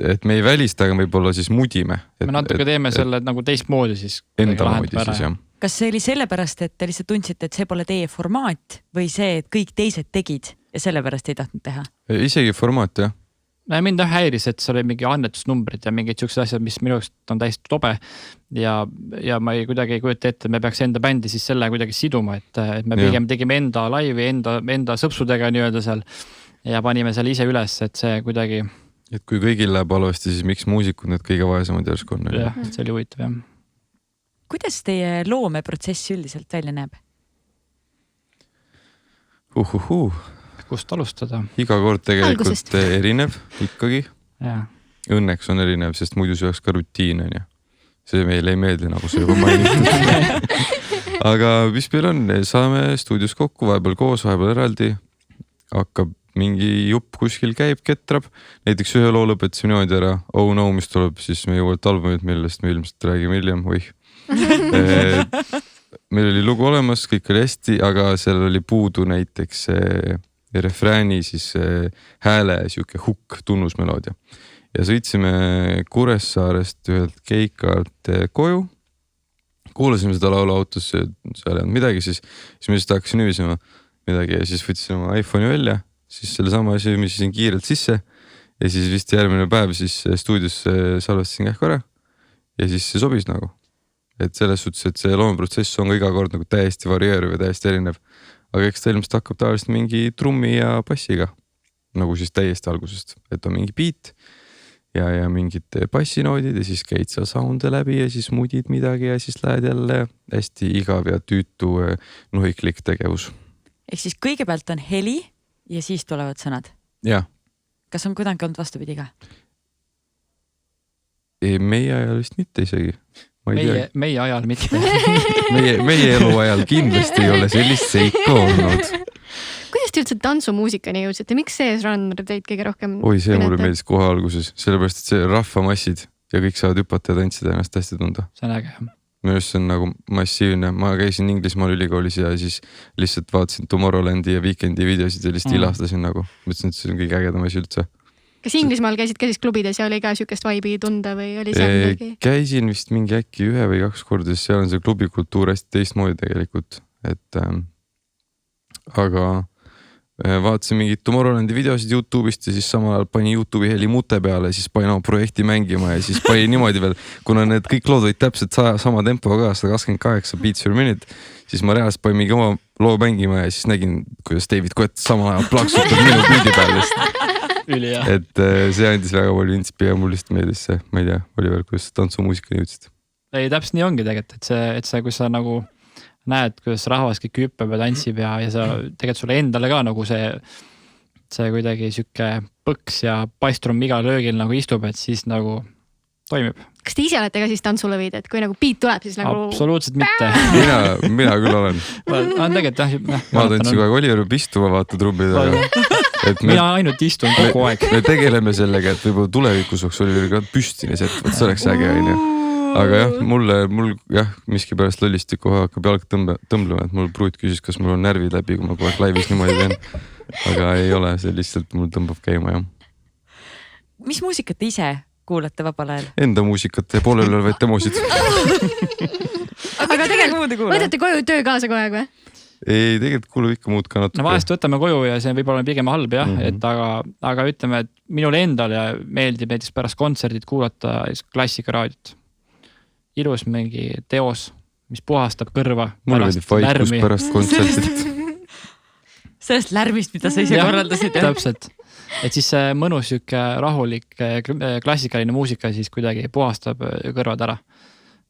Et me ei välista, aga võib-olla siis mudime. Me natuke teeme selle nagu teistmoodi siis. Enda moodi siis, jah. Kas see oli sellepärast, et te lihtsalt tundsite, et see pole teie formaat või see, et kõik teised tegid ja sellepärast ei tahtnud teha? Isegi formaat, jah. Mind häiris, et seal oli mingi annetusnumbrid ja mingid siuksed asjad, mis minu jaoks on täiesti tobe. Ja ma kuidagi ei kujuta ette, me peaks enda bändi siis selle kuidagi siduma, et me pigem tegime enda laivi, enda sõpsudega nii-öelda seal ja panime seal ise üles, et see kuidagi. Et kui kõigil läheb halvasti, siis miks muusikud need kõige vaesemad järsku on? Jah, see oli huvitav, jah. Kuidas teie loomeprotsess üldiselt välja näeb? Kust alustada? Iga kord tegelikult Algusest. erinev ikkagi. Ja. Õnneks on erinev, sest muidu see oleks ka rutiin, on ju. See meile ei meeldi, nagu see juba mainitud. Aga mis meil on, saame stuudios kokku, vahepeal koos, vahepeal eraldi. Hakkab mingi jupp kuskil käib, ketrab. Näiteks ühe loo lõpetasime niimoodi ära. Oh no, mis tuleb siis meie uuelt albumit, millest me ilmselt räägime hiljem. Meil oli lugu olemas, kõik oli hästi, aga seal oli puudu näiteks refrääni siis hääle siuke hukk, tunnusmeloodia. Ja sõitsime Kuressaarest ühelt keikalt koju. Kuulasime seda laulu autos, seal ei olnud midagi, siis me just hakkasin ühisema midagi ja siis võtsin oma iPhone'i välja. Siis selle sama asja ümisin kiirelt sisse ja siis vist järgmine päev siis stuudios salvestasin kähku ära ja siis see sobis nagu. Et selles suhtes, et see loomeprotsess on ka iga kord nagu täiesti varieeruv ja täiesti erinev. Aga eks ta ilmselt hakkab tavaliselt mingi trummi ja bassiga nagu siis täiesti algusest, et on mingi beat ja mingid bassinoodid ja siis käid seal sound'e läbi ja siis mudid midagi ja siis lähed jälle hästi igav ja tüütu nuhiklik tegevus. Ehk siis kõigepealt on heli ja siis tulevad sõnad. Jah. Kas on kuidagi olnud vastupidi ka? Meie ajal vist mitte isegi. Meie ajal mitte. meie eluajal kindlasti ei ole sellist seika olnud. Kuidas te üldse tantsumuusikani jõudsite? Miks see žanr teid kõige rohkem? Oi, see mulle meeldis kohe alguses, sellepärast et see rahvamassid ja kõik saavad hüpata ja tantsida ennast hästi tunda. See on äge. Minu arust see on nagu massiivne. Ma käisin Inglismaal ülikoolis ja siis lihtsalt vaatasin Tomorrowlandi ja Weekendi videosid ja lihtsalt ilastasin nagu. Mõtlesin, et see on kõige ägedam asi üldse. Kas Inglismaal käisid ka siis klubides ja oli ka siukest vibe'i tunda või oli seal midagi? Käisin vist mingi äkki 1 või 2 korda, seal on see klubikultuur hästi teistmoodi tegelikult. Aga vaatasin mingid Tomorrowlandi videosid YouTube'ist ja siis samal ajal panin YouTube'i heli mute peale ja siis panin oma projekti mängima ja siis panin niimoodi veel, kuna need kõik lood olid täpselt sama tempo ka, 128 beats per minute, siis ma reaalselt panin mingi oma loo mängima ja siis nägin, kuidas David Quett samal ajal plaksutab minu püüdi peale. Et see andis väga palju inspi ja mul lihtsalt meeldis see, ma ei tea, Oliver, kuidas tantsumuusikani jõudsid? Ei, täpselt nii ongi tegelikult, et see, kui sa nagu näed, kuidas rahvas kõik hüppab ja tantsib ja sa tegelikult sulle endale ka nagu see kuidagi siuke põks ja paistrum igal löögil nagu istub, et siis nagu toimib. Kas te ise olete ka siis tantsulõvid, et kui nagu beat tuleb, siis nagu... Absoluutselt mitte. Mina küll olen. Tegelikult jah. Ma tantsin kogu aeg, Oliver peab istuma vaata trumbidega. Mina ainult istun kogu aeg. Me tegeleme sellega, et võib-olla tulevikus oleks Oliver ka püstine see, et see oleks äge aine. Aga jah, mul jah, miski pärast lollisti kohe hakkab jalg tõmblema, et mul pruut küsis, kas mul on närvid läbi, kui ma kogu aeg laivis niimoodi teen. Aga ei ole, see lihtsalt mul tõmbab käima, jah. Mis muusikat te ise kuulate vabal ajal? Enda muusikat ja poolel olevaid demosid. Aga tegelikult võtate koju töö kaasa kogu aeg või? Ei, tegelikult kuulub ikka muud ka natuke. No vahest võtame koju ja see võib olla pigem halb jah, et aga ütleme, et minule endale meeldib näiteks pärast kontserdit kuulata klassikaraadiot. Ilus mingi teos, mis puhastab kõrva. Mul oli vaikus pärast kontsertit. Sellest lärmist, mida sa ise korraldasid. Täpselt. Et siis see mõnus rahulik klassikaline muusika siis kuidagi puhastab kõrvad ära.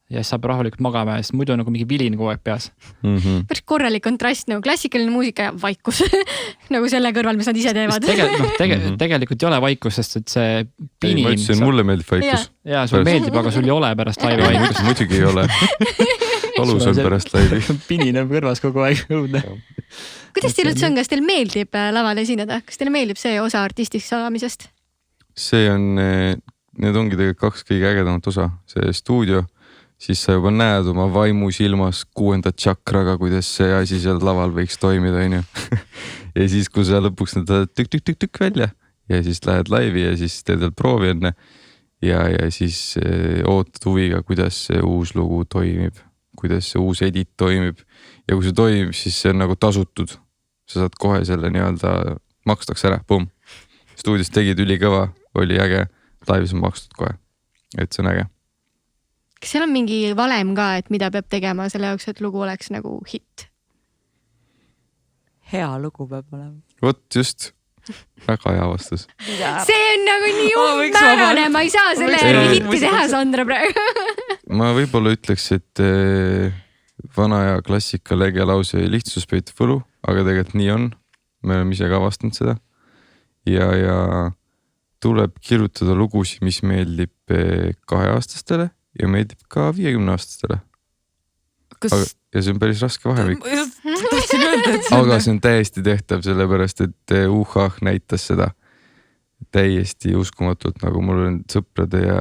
Ja siis saab rahulikult magama ja siis muidu nagu mingi vilin kogu aeg peas. Päris korralik kontrast, nagu klassikaline muusika ja vaikus. Nagu selle kõrval, mis nad ise teevad. Tegelikult ei ole vaikus, sest et see pini... Ma ütlesin, mulle meeldib vaikus. Jaa, sul meeldib, aga sul ei ole pärast laivi vaikus. Muidugi ei ole. Alus on pärast laivi. Pini näeb kõrvas kogu aeg õudne. Kuidas teil üldse on, kas teil meeldib laval esineda? Kas teile meeldib see osa artistiks saamisest? See on, need ongi tegelikult 2 kõige ägedamat osa. See stuudio siis sa juba näed oma vaimu silmas 6. tšakraga, kuidas see asi seal laval võiks toimida, onju. Ja siis, kui sa lõpuks need tükk välja ja siis lähed laivi ja siis teed veel proovi enne ja siis ootad huviga, kuidas see uus lugu toimib, kuidas see uus edit toimib ja kui see toimib, siis see on nagu tasutud. Sa saad kohe selle nii-öelda makstakse ära, pumm. Stuudios tegid ülikõva, oli äge, laivis on makstud kohe, et see on äge. Kas seal on mingi valem ka, et mida peab tegema selle jaoks, et lugu oleks nagu hitt? Hea lugu peab olema. Vot just, väga hea vastus. See on nagu nii umbmäärane, ma ei saa selle hitti teha, Sandra, praegu. Ma võib-olla ütleks, et vana ja klassika lege lause lihtsus peitub võlu, aga tegelikult nii on. Me oleme ise ka vastanud seda. Ja tuleb kirjutada lugusid, mis meeldib 2-aastastele ja meeldib ka 50-aastastele. Ja see on päris raske vahemik. Aga see on täiesti tehtav, sellepärast et UHH näitas seda täiesti uskumatult, nagu mul on sõprade ja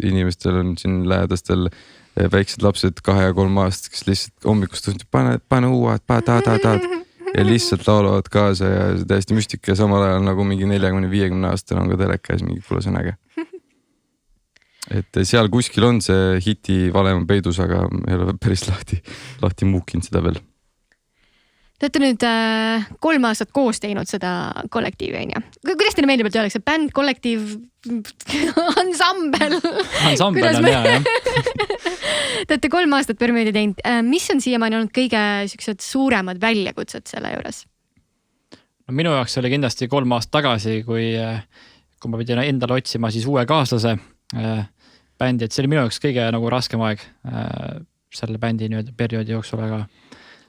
inimestel on siin lähedastel väiksed lapsed 2 ja 3 aastat, kes lihtsalt hommikust pane uuad, taad ja lihtsalt laulavad kaasa ja see täiesti müstika ja samal ajal nagu mingi 40-50 aastane on ka telekas mingi kuule, see on äge. Et seal kuskil on see hiti valem peidus, aga ei ole päris lahti muukinud seda veel. Te olete nüüd 3 aastat koos teinud seda kollektiivi, on ju? Kuidas teile meeldib, et öeldakse bänd, kollektiiv, ansambel? Ansambel on hea, jah. Te olete 3 aastat permöödi teinud. Mis on siiamaani olnud kõige siuksed suuremad väljakutsed selle juures? No, minu jaoks oli kindlasti 3 aastat tagasi, kui ma pidin endale otsima siis uue kaaslase bändi, et see oli minu jaoks kõige nagu raskem aeg selle bändi nii-öelda perioodi jooksul, aga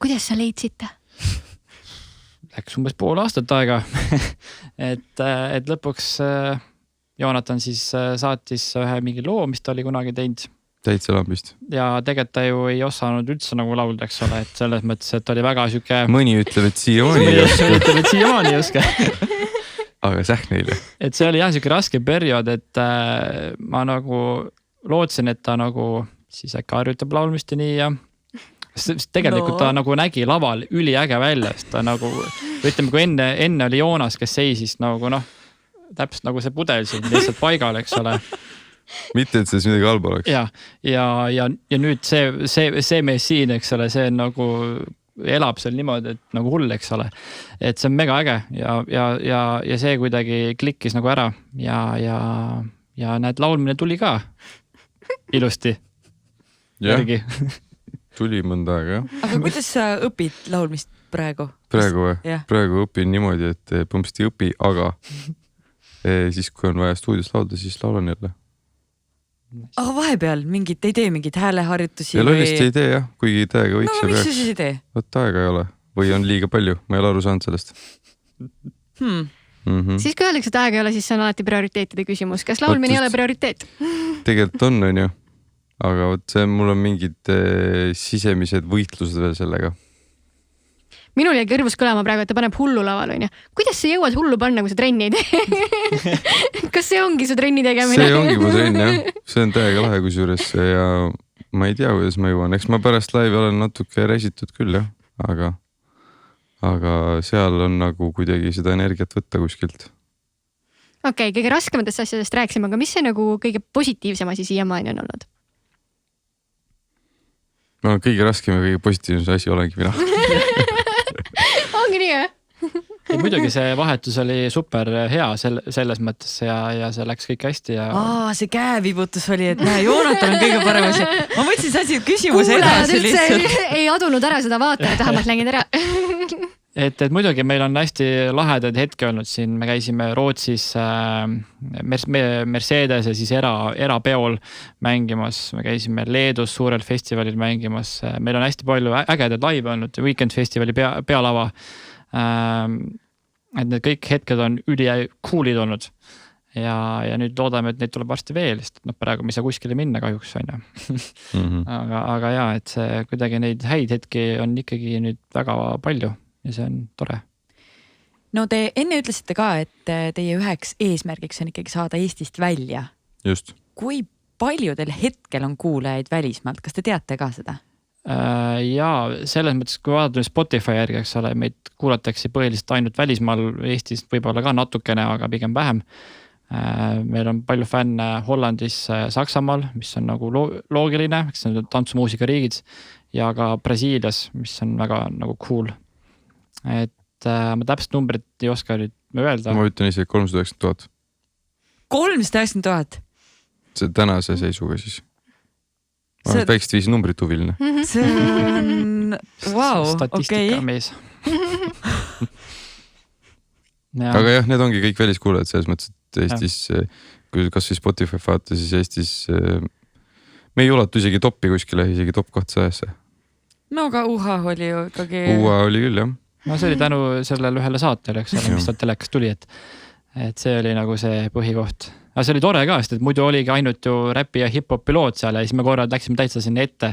kuidas sa leidsite? Läks umbes pool aastat aega, et lõpuks Joonatan siis saatis ühe mingi loo, mis ta oli kunagi teinud. Täitsa lambist. Ja tegelikult ta ju ei osanud üldse nagu laulda, eks ole, et selles mõttes, et oli väga süke... Mõni ütleb, et siiamaani ei oska. Aga sähneile. Et see oli jah süke raske periood, et ma nagu lootsin, et ta nagu siis äkki harjutab laulmist ja nii ja tegelikult ta nagu nägi laval üliäge välja, sest ta nagu, ütleme, kui enne oli Joonas, kes seisis nagu täpselt nagu see pudel siin lihtsalt paigal, eks ole. Mitte, et see midagi halba oleks. Ja nüüd see mees siin, eks ole, see nagu elab seal niimoodi, et nagu hull, eks ole. Et see on mega äge ja see kuidagi klikkis nagu ära ja näed, laulmine tuli ka ilusti. Järgi. Tuli mõnda aega, jah. Aga kuidas sa õpid laulmist praegu? Praegu õpin niimoodi, et põmpsti õpi, aga siis kui on vaja stuudios laulda, siis laulan jälle. Aga vahepeal ei tee mingid hääleharjutusi? Ja lollist ei tee, jah, kuigi täiega võiks. No miks sa siis ei tee? Võtta aega ei ole või on liiga palju, ma ei ole aru saanud sellest. Siis kui öeldakse, et aega ei ole, siis see on alati prioriteetide küsimus. Kas laulmine ei ole prioriteet? Tegelikult on ju. Aga mul on mingid sisemised võitlused veel sellega. Minul jäi kõrvus kõlama praegu, et ta paneb hullu laval, on ju. Kuidas sa jõuad hullu panna, kui sa trenni ei tee? Kas see ongi su trenni tegemine? See ongi mu trenn, jah. See on täiega lahe kusjuures ja ma ei tea, kuidas ma jõuan. Eks ma pärast laivi olen natuke reisitud küll, jah. Aga seal on nagu kuidagi seda energiat võtta kuskilt. Okei, kõige raskematest asjadest rääksime, aga mis see nagu kõige positiivsem asi siiamaani on olnud? No kõige raskem ja kõige positiivsem asi olengi mina. Ongi nii, jah? Ja muidugi see vahetus oli super hea selles mõttes ja see läks kõik hästi. See käevibutus oli, et näe, Joonatan on kõige parem asi. Ma mõtlesin, sa asi küsimus edasi lihtsalt. Ei adunud ära seda vaatajat, vähemalt nägin ära. Et muidugi meil on hästi lahedad hetki olnud siin, me käisime Rootsis Mercedes ja siis erapeol mängimas, me käisime Leedus suurel festivalil mängimas, meil on hästi palju ägedad laive olnud, Weekend festivali pealava. Et need kõik hetked on ülikuulid olnud ja nüüd loodame, et neid tuleb varsti veel, sest praegu me ei saa kuskile minna kahjuks on ju. Aga jaa, et see kuidagi neid häid hetki on ikkagi nüüd väga palju. Ja see on tore. No te enne ütlesite ka, et teie üheks eesmärgiks on ikkagi saada Eestist välja. Just. Kui palju teil hetkel on kuulajaid välismaalt, kas te teate ka seda? Ja selles mõttes, kui vaadata Spotify järgi, eks ole, meid kuulatakse põhiliselt ainult välismaal, Eestis võib-olla ka natukene, aga pigem vähem. Meil on palju fänne Hollandis, Saksamaal, mis on nagu loogiline, eks need on tantsumuusika riigid, ja ka Brasiilias, mis on väga nagu cool. Et ma täpselt numbrit ei oska nüüd öelda. Ma ütlen isegi 390 000. 390 000? See tänase seisuga siis. Ma olen väikest viisi numbrit huviline. See on... Wow, statistika mees. Aga jah, need ongi kõik väliskuulajad selles mõttes, et Eestis, kui kas või Spotify vaata, siis Eestis me ei ulatu isegi topi kuskile, isegi top 200-sse. No aga UHA oli ju ikkagi... UHA oli küll, jah. No see oli tänu sellele ühele saatele, eks ole, mis sealt telekas tuli, et see oli nagu see põhikoht. Aga see oli tore ka, sest et muidu oligi ainult ju räpi ja hip-hopi lood seal ja siis me korra läksime täitsa sinna ette.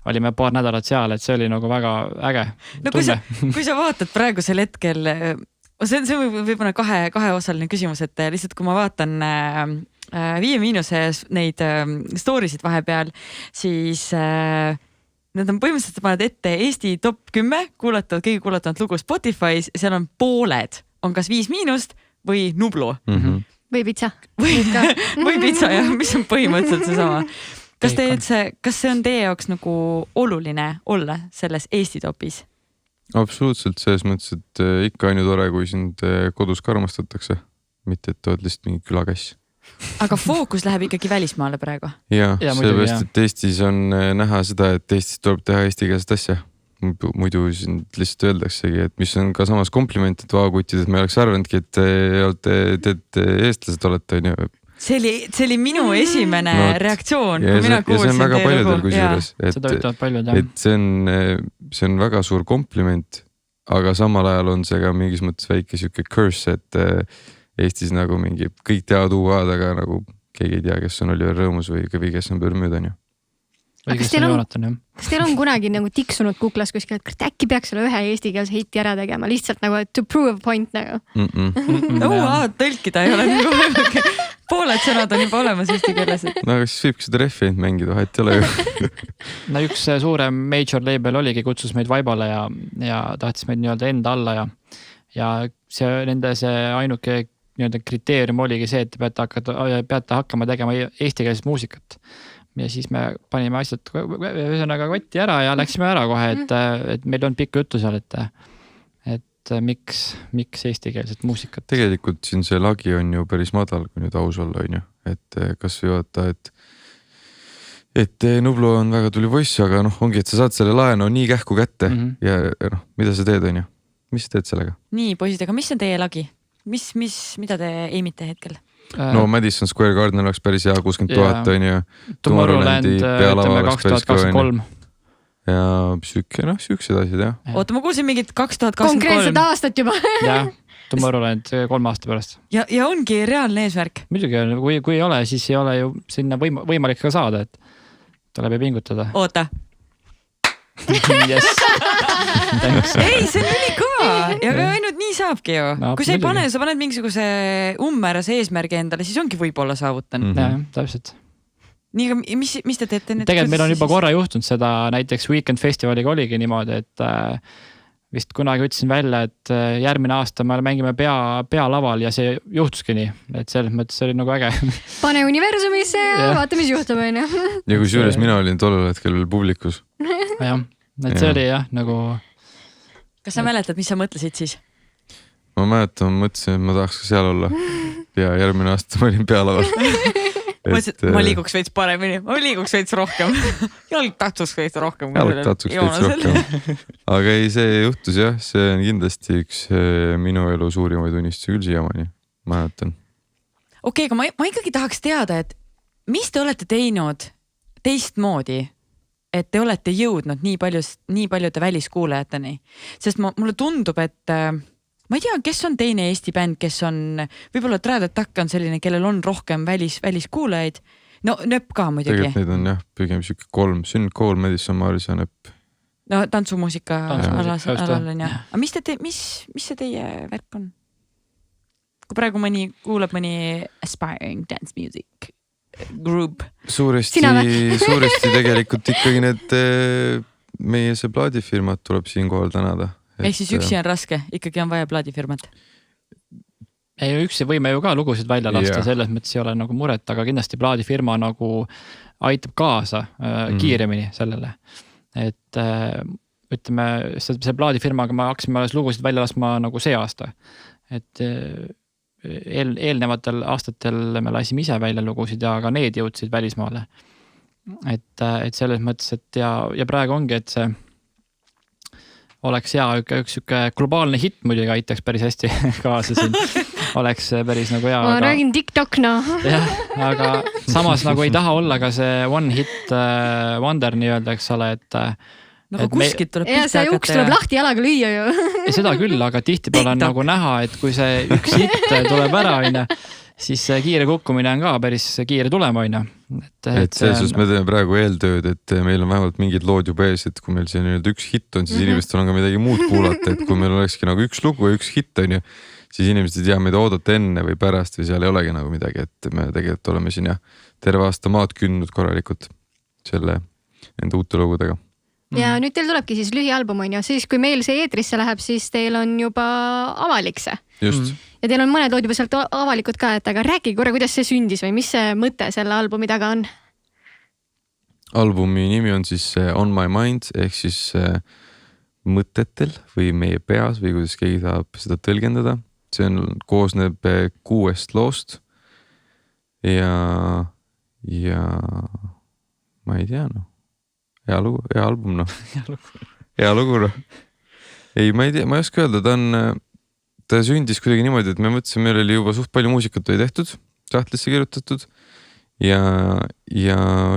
Olime paar nädalat seal, et see oli nagu väga äge. No kui sa vaatad praegusel hetkel, see on võib-olla kaheosaline küsimus, et lihtsalt kui ma vaatan 5 neid story'sid vahepeal, siis... Need on põhimõtteliselt paned ette Eesti top 10 kõige kuulatavat lugu Spotify's, seal on pooled, on kas 5- või Nublu. Või pitsa. Või pitsa, jah, mis on põhimõtteliselt seesama. Kas see on teie jaoks nagu oluline olla selles Eesti topis? Absoluutselt, selles mõttes, et ikka ainu tore, kui sind kodus ka armastatakse, mitte et oled lihtsalt mingi külakäss. Aga fookus läheb ikkagi välismaale praegu. Ja sellepärast, et Eestis on näha seda, et Eestis tuleb teha eestikeelset asja. Muidu siin lihtsalt öeldaksegi, et mis on ka samas kompliment, et vaakutid, et me oleks arvanudki, et te eestlased olete. See oli minu esimene reaktsioon, kui mina kuulsin. Ja see on väga paljudel kusjuures. Seda ütlevad paljud, jah. Et see on väga suur kompliment, aga samal ajal on see ka mingis mõttes väike siuke curse, et Eestis nagu mingi, kõik teavad UA-d, aga nagu keegi ei tea, kes on Oliver Rõõmus või kes on Bermudan ju. Kas teil on kunagi nagu tiksunud kuklas kuskil, et äkki peaks selle ühe eestikeelse heiti ära tegema, lihtsalt nagu to prove a point nagu? Tõlkida ei ole nagu pooled sõnad on juba olemas eesti keeles. No aga siis võibki seda refi mängida, vahet ei ole ju. No üks suurem major label oligi, kutsus meid vaibale ja tahtis meid nii-öelda enda alla ja nende see ainuke nii-öelda kriteerium oligi see, et peate hakkama tegema eestikeelset muusikat. Ja siis me panime asjad ühesõnaga kotti ära ja läksime ära kohe, et meil on pikk juttu seal, et miks eestikeelset muusikat. Tegelikult siin see lagi on ju päris madal, kui nüüd aus olla, on ju. Et kas või vaata, et Nublu on väga tuli poiss, aga ongi, et sa saad selle laenu nii kähku kätte ja mida sa teed, on ju? Mis sa teed sellega? Nii, poisid, aga mis on teie lagi? Mida te eimite hetkel? No Madison Square Garden oleks päris hea, 60 000 on ju. Tomorrowland, ütleme 2023. Ja süüksed asjad, jah. Oota, ma kuulsin mingit 2023. Konkreetset aastat juba. Jah, Tomorrowland 3 aasta pärast. Ja ongi reaalne eesmärk. Muidugi, kui ei ole, siis ei ole ju sinna võimalik ka saada, et tuleb ja pingutada. Oota. Yes. Ei, see on nii kõva ja ka ainult nii saabki ju. Kui sa paned mingisuguse umbmäärase eesmärgi endale, siis ongi võib-olla saavutan. Jah, täpselt. Nii, aga mis te teete? Tegelikult meil on juba korra juhtunud seda, näiteks Weekend Festivaliga oligi niimoodi, et vist kunagi ütlesin välja, et järgmine aasta me mängime pealaval ja see juhtuski nii, et selles mõttes oli nagu äge. Pane universumisse ja vaata, mis juhtub, on ju. Ja kui süüres mina olin tollel hetkel veel publikus. Jah, et see oli jah, nagu... Kas sa mäletad, mis sa mõtlesid siis? Ma mõtlesin, et ma tahaks ka seal olla ja järgmine aasta ma olin pealaval. Ma liiguks veits paremini, ma liiguks veits rohkem. Jalg tatsuks veits rohkem. Aga ei, see juhtus jah, see on kindlasti üks minu elu suurimaid unistusi küll siiamaani, ma mäletan. Okei, aga ma ikkagi tahaks teada, et mis te olete teinud teistmoodi, et te olete jõudnud nii paljude väliskuulajateni. Sest mulle tundub, et ma ei tea, kes on teine Eesti bänd, kes on, võib-olla Trad Attack on selline, kellel on rohkem väliskuulajaid. No Nöpp ka muidugi. Tegelikult neid on jah, pigem siuke 3. Sync Call, Madison, Maris ja Nöpp. No tantsumuusika alal on jah. Aga mis see teie värk on? Kui praegu kuulab mõni aspiring dance music group. suuresti tegelikult ikkagi need meie see plaadifirmad tuleb siinkohal tänada. Ehk siis üksi on raske, ikkagi on vaja plaadifirmat. Ei, üksi võime ju ka lugusid välja lasta, selles mõttes ei ole nagu muret, aga kindlasti plaadifirma nagu aitab kaasa kiiremini sellele. Et ütleme, see plaadifirmaga me hakkasime alles lugusid välja laskma nagu see aasta. Et eelnevatel aastatel me lasime ise välja lugusid ja ka need jõudsid välismaale. Et selles mõttes, et ja praegu ongi, et see oleks üks globaalne hitt muidugi aitaks päris hästi kaasa siin. Oleks päris nagu hea. Ma räägin TikTok, Jah, aga samas nagu ei taha olla ka see one hit wonder nii-öelda, eks ole, et nagu kuskilt tuleb ja see uks tuleb lahti jalaga lüüa ju. Seda küll, aga tihtipeale on nagu näha, et kui see üks hitt tuleb ära, siis see kiire kukkumine on ka päris kiire tulema. Et selles me teeme praegu eeltööd, et meil on vähemalt mingid lood juba ees, et kui meil see üks hitt on, siis inimestel on ka midagi muud kuulata, et kui meil olekski nagu üks lugu ja üks hitt on ju, siis inimesed ei tea, mida oodata enne või pärast või seal ei olegi nagu midagi, et me tegelikult oleme siin terve aasta maad kündnud korralikult nende uute lugudega. Ja nüüd teil tulebki siis lühialbum on ju, siis kui meil see eetrisse läheb, siis teil on juba avalik see. Just. Ja teil on mõned lood juba sealt avalikud ka, et aga rääkige korra, kuidas see sündis või mis see mõte selle albumi taga on? Albumi nimi on siis On My Mind ehk siis mõtetel või meie peas või kuidas keegi tahab seda tõlgendada. See koosneb 6 loost ja ma ei tea hea album hea lugu ei, ma ei tea, ma ei oska öelda, ta sündis kuidagi niimoodi, et me mõtlesime, meil oli juba suht palju muusikat oli tehtud, sahtlisse kirjutatud ja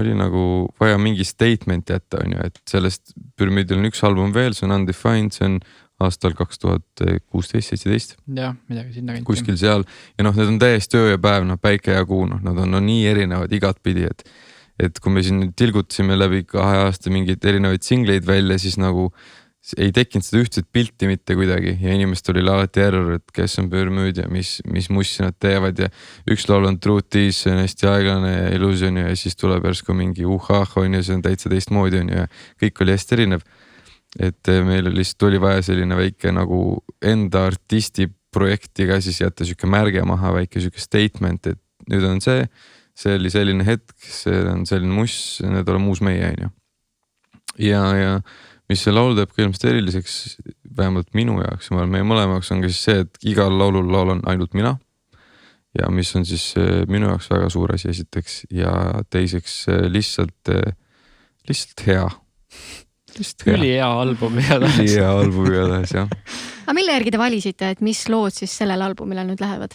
oli nagu vaja mingi statement jätta, on ju, et sellest Püramiidil on üks album veel, see on Undefined, see on aastal 2016-17. Jah, midagi sinna kanti. Kuskil seal ja need on täiesti öö ja päev, päike ja kuu, nad on nii erinevad igat pidi, et kui me siin tilgutasime läbi 2 aasta mingeid erinevaid singleid välja, siis nagu ei tekkinud seda ühtset pilti mitte kuidagi ja inimestel oli alati error, et kes on Püramiid ja mis mussi nad teevad ja üks laul on Truth Is, see on hästi aeglane ja illusion ja siis tuleb järsku mingi on ju, see on täitsa teistmoodi on ju ja kõik oli hästi erinev. Et meil lihtsalt oli vaja selline väike nagu enda artisti projekti ka siis jätta siuke märge maha, väike siuke statement, et nüüd on see oli selline hetk, see on selline muss, need oleme uus meie on ju. Ja mis see laul teeb ka ilmselt eriliseks, vähemalt minu jaoks, meie mõlema jaoks on ka siis see, et igal laulul laulan ainult mina. Ja mis on siis minu jaoks väga suur asi esiteks ja teiseks lihtsalt hea. Ülihea album igatahes. Ülihea album igatahes, jah. Aga mille järgi te valisite, et mis lood siis sellel albumile nüüd lähevad?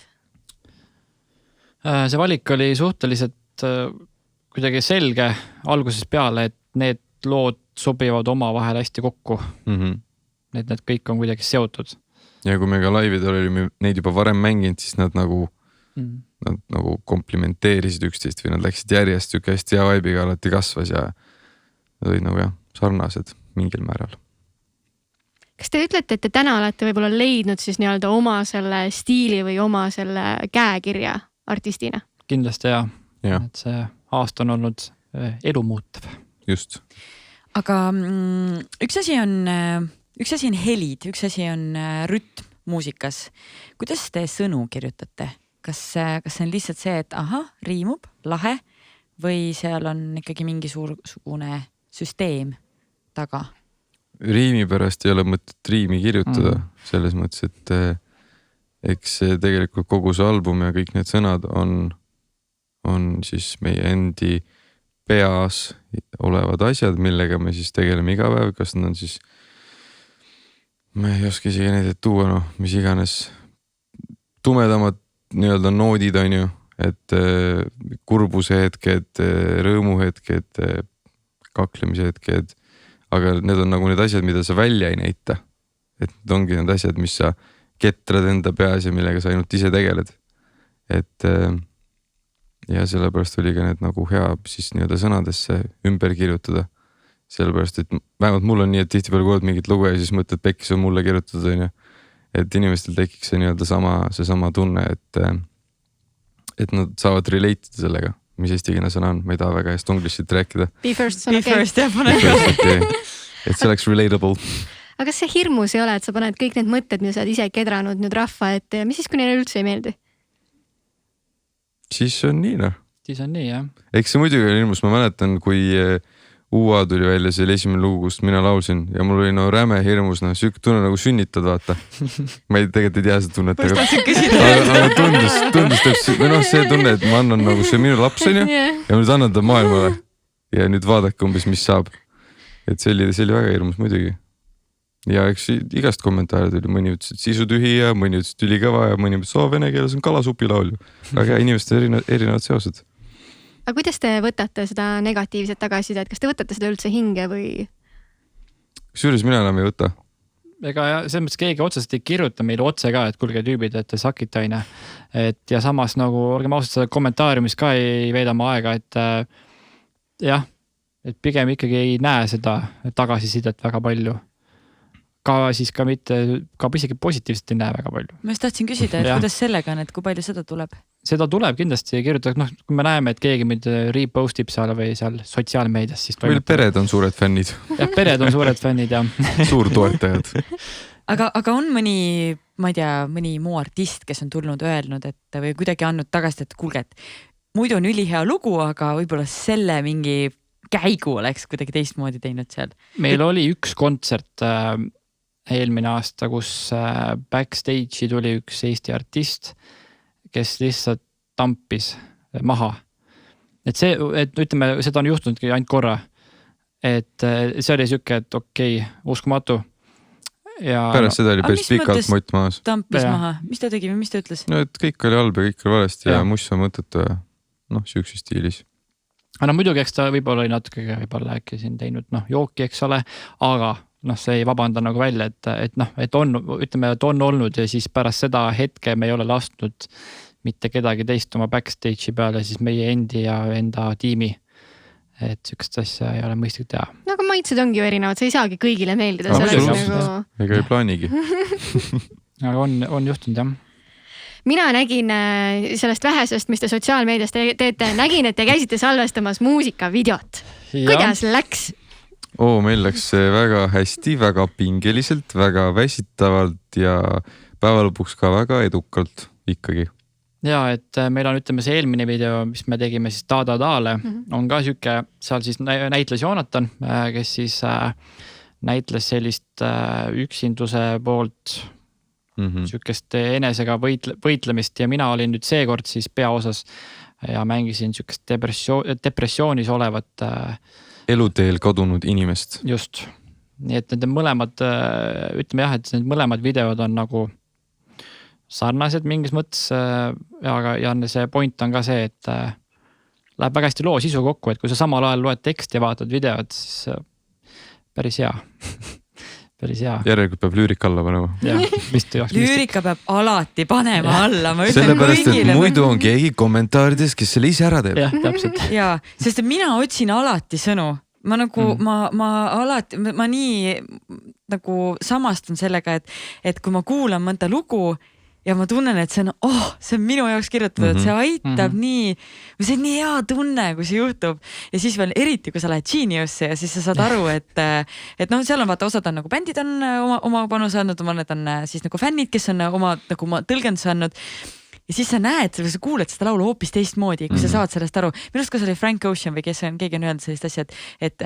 See valik oli suhteliselt kuidagi selge algusest peale, et need lood sobivad omavahel hästi kokku. Need kõik on kuidagi seotud. Ja kui me ka laividel olime neid juba varem mänginud, siis nad nagu komplimenteerisid üksteist või nad läksid järjest siuke hästi hea vibe'iga alati kasvas ja nad olid nagu sarnased mingil määral. Kas te ütlete, et te täna olete võib-olla leidnud siis nii-öelda oma selle stiili või oma selle käekirja artistina? Kindlasti jah. Et see aasta on olnud elumuutev. Just. Aga üks asi on helid, üks asi on rütm muusikas. Kuidas te sõnu kirjutate? Kas see on lihtsalt see, et riimub, lahe või seal on ikkagi mingisugune süsteem taga? Riimi pärast ei ole mõtet riimi kirjutada selles mõttes, et eks tegelikult kogu see album ja kõik need sõnad on siis meie endi peas olevad asjad, millega me siis tegeleme iga päev, kas nad on siis, ma ei oska isegi neid tuua, mis iganes tumedamad nii-öelda noodid on ju, et kurbuse hetked, rõõmu hetked, kaklemise hetked, aga need on nagu need asjad, mida sa välja ei näita. Et need ongi need asjad, mis sa ketrad enda peas ja millega sa ainult ise tegeled. Et ja sellepärast oli ka need nagu hea siis nii-öelda sõnadesse ümber kirjutada. Sellepärast, et vähemalt mul on nii, et tihtipeale kuuled mingit lugu ja siis mõtled, pekkis on mulle kirjutatud, on ju. Et inimestel tekiks see nii-öelda seesama tunne, et nad saavad relate'ida sellega, mis eestigine sõna on, ma ei taha väga hästi unglishit rääkida. Be first on Be okei. first, jah, pane. Et see oleks relatable. Aga kas see hirmus ei ole, et sa paned kõik need mõtted, mida sa oled ise kedranud nüüd rahva ette ja mis siis, kui neile üldse ei meeldi? Siis on nii, noh. Siis on nii, jah. Eks see muidugi on hirmus, ma mäletan, kui UA tuli välja, see oli esimene lugu, kust mina laulsin ja mul oli no räme hirmus, noh, siuke tunne nagu sünnitad, vaata. Ma tegelikult ei tea seda tunnet, aga tundus täpselt, või noh, see tunne, et ma annan nagu see minu laps on ju ja nüüd annan ta maailmale ja nüüd vaadake umbes, mis saab. Et see oli väga hirmus muidugi. Ja eks igast kommentaare tuli, mõni ütles, et sisu tühi ja mõni ütles, et ülikõva ja mõni ütles, vene keeles on kalasupilaul. Aga inimeste erinevad seosed. Aga kuidas te võtate seda negatiivset tagasisidet, kas te võtate seda üldse hinge või? Kusjuures mina enam ei võta. Ega selles mõttes keegi otseselt ei kirjuta meile otse ka, et kulge tüübid, et te sakite aine. Et ja samas nagu olgem ausalt, seda kommentaariumis ka ei veeda ma aega, et jah, et pigem ikkagi ei näe seda tagasisidet väga palju. Ka siis ka mitte, ka isegi positiivselt ei näe väga palju. Ma just tahtsin küsida, et kuidas sellega on, et kui palju seda tuleb? Seda tuleb kindlasti kirjutada, noh, kui me näeme, et keegi meid repostib seal või seal sotsiaalmeedias, siis meil pered on suured fännid. Jah, pered on suured fännid, jah. Suurtoetajad. Aga on mõni, ma ei tea, mõni muu artist, kes on tulnud öelnud, et või kuidagi andnud tagasi, et kuulge, et muidu on ülihea lugu, aga võib-olla selle mingi käigu oleks kuidagi teistmoodi teinud seal. Meil oli üks kontsert eelmine aasta, kus backstage'i tuli üks Eesti artist, kes lihtsalt tampis maha. Et ütleme, seda on juhtunudki ainult korra. Et see oli siuke, et okei, uskumatu. Ja pärast seda oli päris pikalt mott maas. Tampis maha. Mis ta tegi või mis ta ütles? No, et kõik oli halb ja kõik oli valesti ja muss on mõttetu ja noh, siukses stiilis. No muidugi, eks ta võib-olla oli natuke äkki siin teinud jooki, eks ole, aga see ei vabanda nagu välja, et on olnud ja siis pärast seda hetke me ei ole lasknud mitte kedagi teist oma backstage'i peale, siis meie endi ja enda tiimi. Et sükest asja ei ole mõistlik teha. No aga maitsed ongi ju erinevad, sa ei saagi kõigile meeldida. Ega ei plaanigi. Aga on juhtunud, jah. Mina nägin sellest vähesest, mis te sotsiaalmeedias teete, nägin, et te käisite salvestamas muusikavideot. Kuidas läks? Meil läks väga hästi, väga pingeliselt, väga väsitavalt ja päeva lõpuks ka väga edukalt ikkagi. Ja, et meil on, ütleme, see eelmine video, mis me tegime siis Taale, on ka siuke, seal siis näitles Joonatan, kes siis näitles sellist üksinduse poolt siukest enesega võitlemist ja mina olin nüüd seekord siis peaosas ja mängisin siukest depressioonis olevat eluteel kadunud inimest. Just. Nii et need mõlemad, ütleme jah, et need mõlemad videod on nagu sarnased mingis mõttes, ja see point on ka see, et läheb väga hästi loo sisu kokku, et kui sa samal ajal loed teksti ja vaatad videot, siis päris hea. Päris hea. Järelikult peab lüürika alla panema. Lüürika peab alati panema alla. Sellepärast, et muidu on keegi kommentaarides, kes selle ise ära teeb. Jah, täpselt. Jaa, sest mina otsin alati sõnu. Ma nagu, ma nii nagu samastun sellega, et kui ma kuulan mõnda lugu ja ma tunnen, et see on minu jaoks kirjutatud, et see aitab nii, või see on nii hea tunne, kui see juhtub. Ja siis veel eriti, kui sa lähed Geniusse ja siis sa saad aru, et seal on vaata, osad on nagu bändid on oma panuse andnud, mõned on siis nagu fännid, kes on oma tõlgenduse andnud. Ja siis sa näed, sa kuuled seda laulu hoopis teistmoodi, kui sa saad sellest aru. Minu arust, kas oli Frank Ocean või keegi on öelnud sellist asja, et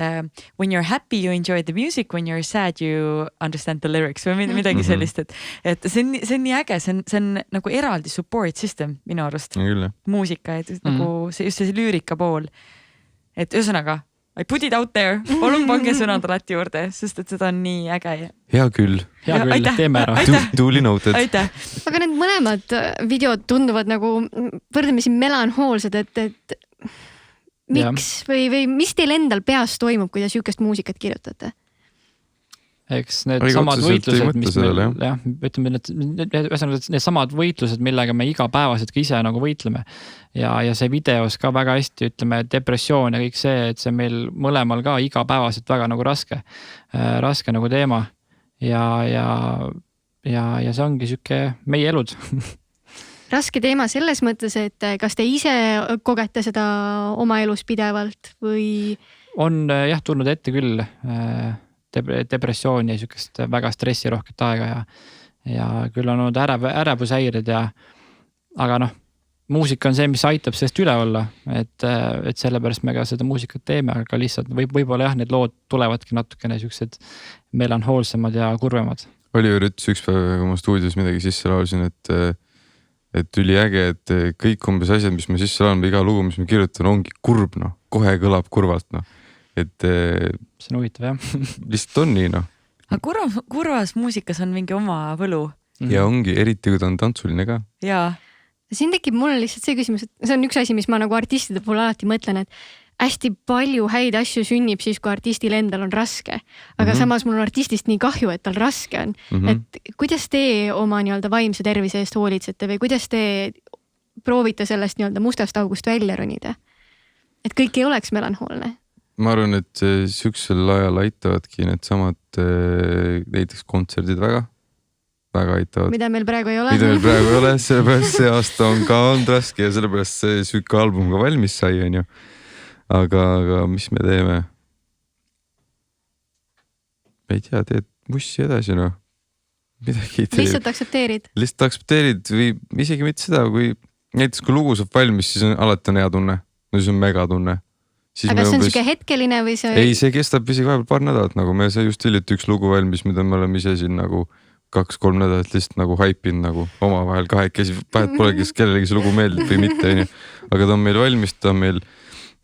when you're happy, you enjoy the music, when you're sad, you understand the lyrics või midagi sellist. Et see on nii äge, see on nagu eraldi support system minu arust. Muusika, et nagu just see lüürika pool. Et ühesõnaga, I put it out there, palun pange sõnad alati juurde, sest et seda on nii äge. Hea küll. Hea küll, teeme ära. Duly noted. Aga need mõlemad videod tunduvad nagu võrdlemisi melanhoolsed, et miks või mis teil endal peas toimub, kui te siukest muusikat kirjutate? Eks need samad võitlused, mis meil, jah, ütleme, need samad võitlused, millega me igapäevaselt ka ise nagu võitleme. Ja see videos ka väga hästi, ütleme, depressioon ja kõik see, et see meil mõlemal ka igapäevaselt väga nagu raske nagu teema. Ja see ongi siuke meie elud. raske teema selles mõttes, et kas te ise kogete seda oma elus pidevalt või? On jah tulnud ette küll depressiooni ja sihukest väga stressirohket aega ja küll on olnud ärevushäired aga noh, muusika on see, mis aitab sellest üle olla, et sellepärast me ka seda muusikat teeme, aga lihtsalt võib-olla jah, need lood tulevadki natukene siuksed melanhoolsemad ja kurvemad. Oliver ütles üks päev, kui ma stuudios midagi sisse laulsin, et üliäge, et kõik umbes asjad, mis me sisse laulame, iga lugu, mis me kirjutan, ongi kurb, kohe kõlab kurvalt, et see on huvitav jah. Lihtsalt on nii aga kurvas muusikas on mingi oma võlu. Ja ongi, eriti kui ta on tantsuline ka. Jaa. Siin tekib mulle lihtsalt see küsimus, et see on üks asi, mis ma nagu artistide puhul alati mõtlen, et hästi palju häid asju sünnib siis, kui artistil endal on raske. Aga samas mul on artistist nii kahju, et tal raske on. Et kuidas te oma nii-öelda vaimse tervise eest hoolitsete või kuidas te proovite sellest nii-öelda mustast august välja ronida? Et kõik ei oleks melanhoolne. Ma arvan, et siuksel ajal aitavadki need samad näiteks kontserdid väga aitavad. Mida meil praegu ei ole, sellepärast see aasta on ka olnud raske ja sellepärast see süke album ka valmis sai, on ju. Aga mis me teeme? Ei tea, teed mussi edasi, midagi ei tee. Lihtsalt aktsepteerid või isegi mitte seda, kui näiteks kui lugu saab valmis, siis on alati hea tunne. Siis on mega tunne. Aga see on siuke hetkeline või see? Ei, see kestab isegi vahepeal paar nädalat, me sai just hiljuti üks lugu valmis, mida me oleme ise siin 2-3 nädalat lihtsalt haipinud omavahel kahekesi, vahet polegi, kes kellelegi see lugu meeldib või mitte, on ju. Aga ta on meil valmis, ta on meil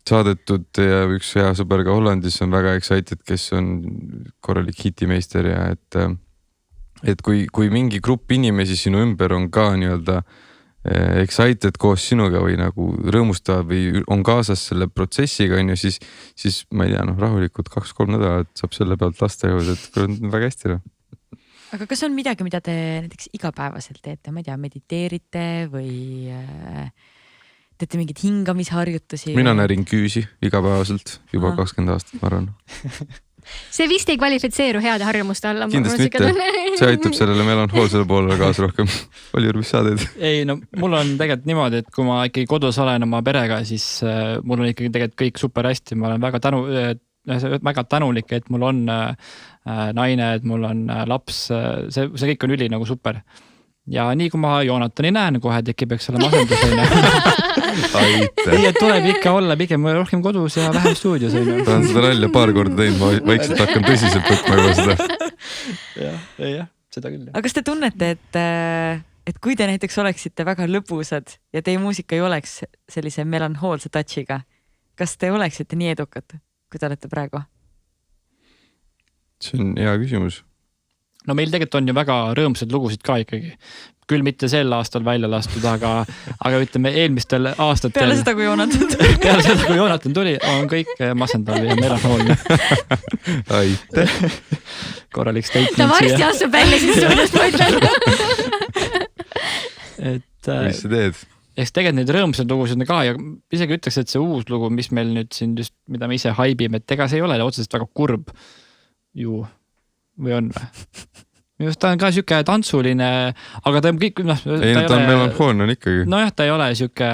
saadetud ja üks hea sõber ka Hollandis on väga excited, kes on korralik hitimeister ja et kui mingi grupp inimesi sinu ümber on ka nii-öelda excited koos sinuga või rõõmustavad või on kaasas selle protsessiga, on ju, siis ma ei tea, rahulikult 2-3 nädalat saab selle pealt lasta jõuda, et on väga hästi. Aga kas on midagi, mida te näiteks igapäevaselt teete, ma ei tea, mediteerite või teete mingid hingamisharjutusi? Mina närin küüsi igapäevaselt juba 20 aastat, ma arvan. See vist ei kvalifitseeru heade harjumuste alla. Kindlasti mitte. See aitab sellele melanhoolsele poolele kaasa rohkem. Oliver, mis sa teed? Ei, mul on tegelikult niimoodi, et kui ma ikkagi kodus olen oma perega, siis mul on ikkagi tegelikult kõik super hästi. Ma olen väga tänulik, et mul on naine, et mul on laps. See kõik on üli super. Ja nii kui ma Joonatani näen, kohe tekib eks ole masendusena. Nii, et tuleb ikka olla pigem rohkem kodus ja vähem stuudios. Ta on seda nalja paar korda teinud, ma vaikselt hakkan tõsiselt võtma juba seda. Jah, seda küll. Aga kas te tunnete, et kui te näiteks oleksite väga lõbusad ja teie muusika ei oleks sellise melanhoolse touchiga, kas te oleksite nii edukad, kui te olete praegu? See on hea küsimus. No meil tegelikult on ju väga rõõmsad lugusid ka ikkagi. Küll mitte sel aastal välja lastud, aga ütleme eelmistel aastatel. Peale seda, kui Joonatan tuli, on kõik masendav ja melanhoolne. Aitäh. Korralik statement. Ta varsti asub välja siis suudest, ma ütlen. Mis sa teed? Eks tegelikult neid rõõmsad lugusid ka ja isegi ütleks, et see uus lugu, mis meil nüüd siin just, mida me ise haibime, et ega see ei ole otseselt väga kurb ju. Või on või? Minu arust ta on ka siuke tantsuline, aga ta on kõik... Ei, ta on melanhoolne ikkagi. Nojah, ta ei ole siuke